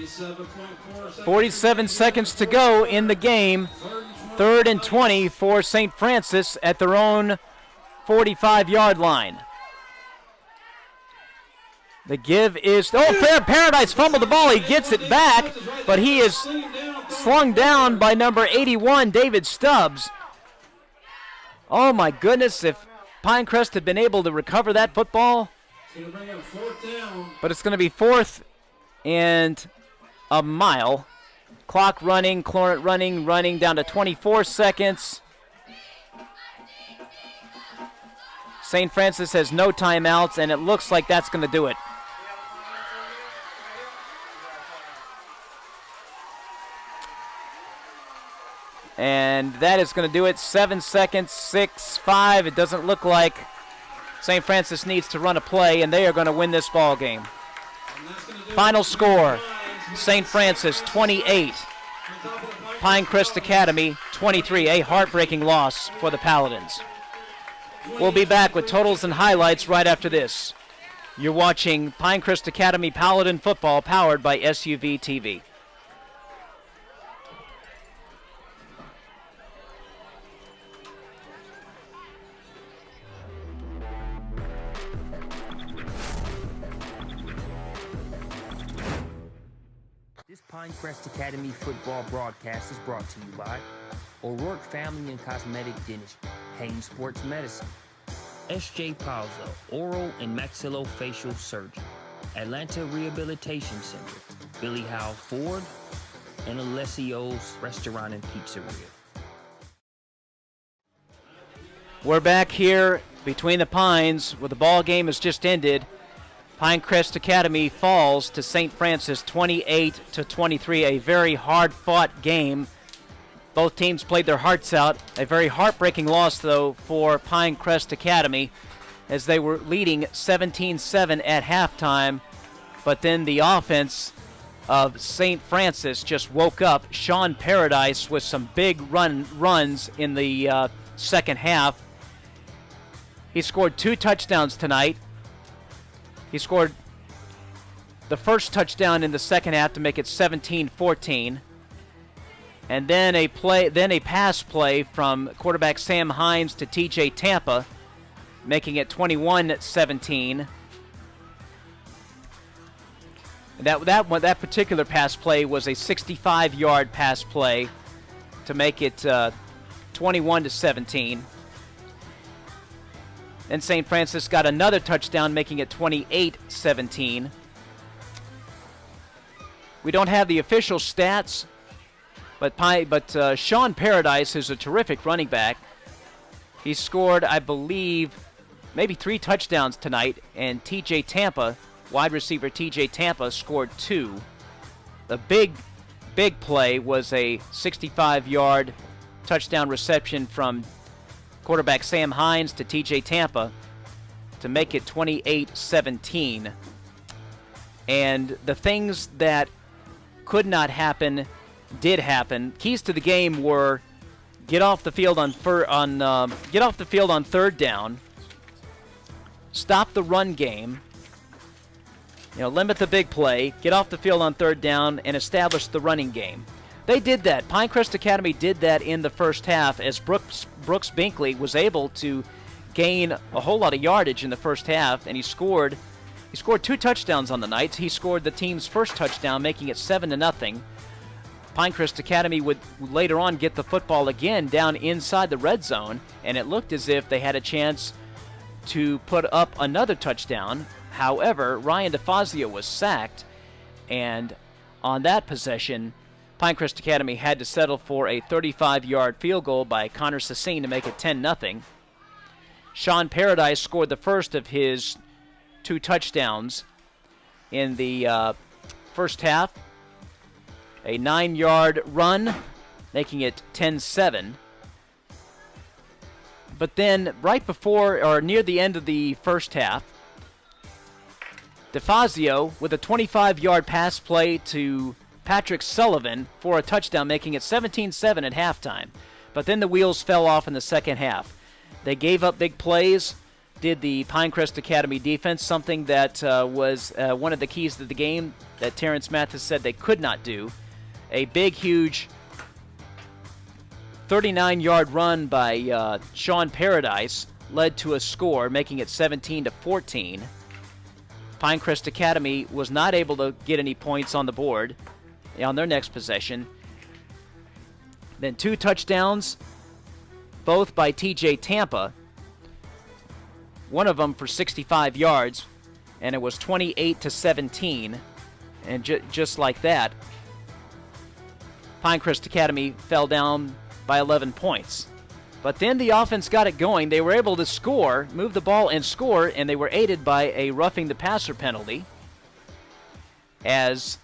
.4 47 seconds to go in the game. 3rd and 20 for St. Francis at their own 45-yard line. The give is... Oh, Paradise fumbled the ball. He gets it back, but he is slung down by number 81, David Stubbs. Oh, my goodness, if Pinecrest had been able to recover that football. But it's going to be 4th and a mile. Clock running down to 24 seconds. St. Francis has no timeouts, and it looks like that's going to do it. And that is going to do it. 7 seconds, 6, 5. It doesn't look like St. Francis needs to run a play, and they are going to win this ball game. Final score, St. Francis 28, Pinecrest Academy 23. A heartbreaking loss for the Paladins. We'll be back with totals and highlights right after this. You're watching Pinecrest Academy Paladin football powered by SUV TV. This Pinecrest Academy football broadcast is brought to you by O'Rourke Family and Cosmetic Dentistry, Haynes Sports Medicine, S.J. Palzo, Oral and Maxillofacial Surgery, Atlanta Rehabilitation Center, Billy Howe Ford, and Alessio's Restaurant and Pizzeria. We're back here between the Pines where the ball game has just ended. Pinecrest Academy falls to St. Francis 28-23, a very hard-fought game. Both teams played their hearts out. A very heartbreaking loss, though, for Pinecrest Academy as they were leading 17-7 at halftime. But then the offense of St. Francis just woke up. Sean Paradise with some big runs in the second half. He scored 2 touchdowns tonight. He scored the first touchdown in the second half to make it 17-14. And then a pass play from quarterback Sam Hines to TJ Tampa, making it 21-17. That particular pass play was a 65-yard pass play to make it 21-17. Then St. Francis got another touchdown, making it 28-17. We don't have the official stats, but Sean Paradise is a terrific running back. He scored, I believe, maybe 3 touchdowns tonight, and TJ Tampa, wide receiver TJ Tampa, scored 2. The big play was a 65-yard touchdown reception from quarterback Sam Hines to TJ Tampa to make it 28-17. And the things that could not happen did happen. Keys to the game were get off the field on third down, stop the run game, limit the big play, get off the field on third down, and establish the running game. They did that. Pinecrest Academy did that in the first half, as Brooks Binkley was able to gain a whole lot of yardage in the first half, and he scored 2 touchdowns on the night. He scored the team's first touchdown, making it 7-0. Pinecrest Academy would later on get the football again down inside the red zone, and it looked as if they had a chance to put up another touchdown. However, Ryan DeFazio was sacked, and on that possession, Pinecrest Academy had to settle for a 35-yard field goal by Connor Sassine to make it 10-0. Sean Paradise scored the first of his 2 touchdowns in the first half. A 9-yard run, making it 10-7. But then right before or near the end of the first half, DeFazio with a 25-yard pass play to Patrick Sullivan for a touchdown, making it 17-7 at halftime. But then the wheels fell off in the second half. They gave up big plays, did the Pinecrest Academy defense, something that was one of the keys to the game that Terrence Mathis said they could not do. A big, huge 39-yard run by Sean Paradise led to a score, making it 17-14. Pinecrest Academy was not able to get any points on the board on their next possession. Then 2 touchdowns, both by TJ Tampa, one of them for 65 yards, and it was 28-17. And just like that, Pinecrest Academy fell down by 11 points. But then the offense got it going. They were able to score, move the ball and score, and they were aided by a roughing the passer penalty as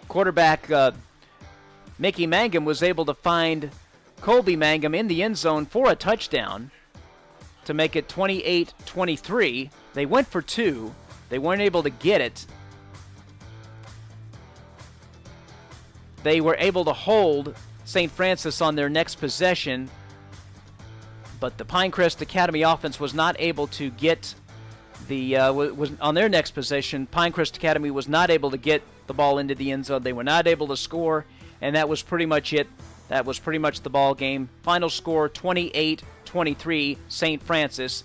quarterback Mickey Mangum was able to find Colby Mangum in the end zone for a touchdown to make it 28-23. They went for 2. They weren't able to get it. They were able to hold St. Francis on their next possession, but the Pinecrest Academy offense was not able to get was on their next possession. Pinecrest Academy was not able to get the ball into the end zone. They were not able to score, and that was pretty much it. That was pretty much the ball game. Final score 28-23 St. Francis.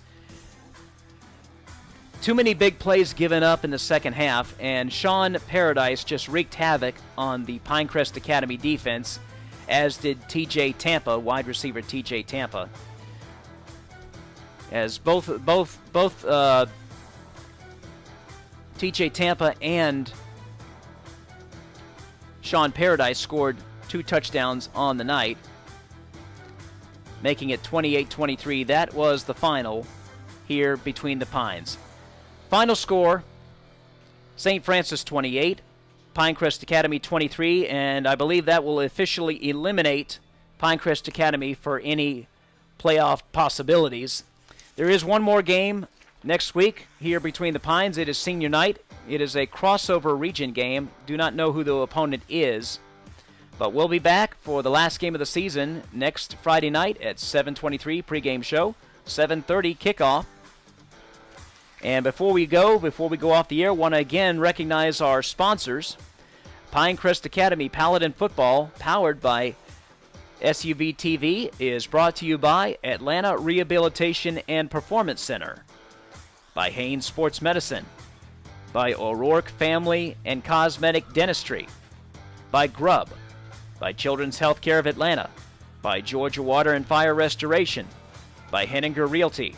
Too many big plays given up in the second half, and Sean Paradise just wreaked havoc on the Pinecrest Academy defense, as did TJ Tampa, wide receiver TJ Tampa. As both TJ Tampa and Sean Paradise scored 2 touchdowns on the night, making it 28-23. That was the final here between the Pines. Final score, St. Francis 28, Pinecrest Academy 23, and I believe that will officially eliminate Pinecrest Academy for any playoff possibilities. There is one more game next week here between the Pines. It is senior night. It is a crossover region game. Do not know who the opponent is, but we'll be back for the last game of the season next Friday night at 7:23 pregame show, 7:30 kickoff. And before we go off the air, want to again recognize our sponsors. Pinecrest Academy Paladin Football, powered by SUV TV, is brought to you by Atlanta Rehabilitation and Performance Center, by Haynes Sports Medicine, by O'Rourke Family and Cosmetic Dentistry, by Grubb, by Children's Healthcare of Atlanta, by Georgia Water and Fire Restoration, by Henninger Realty,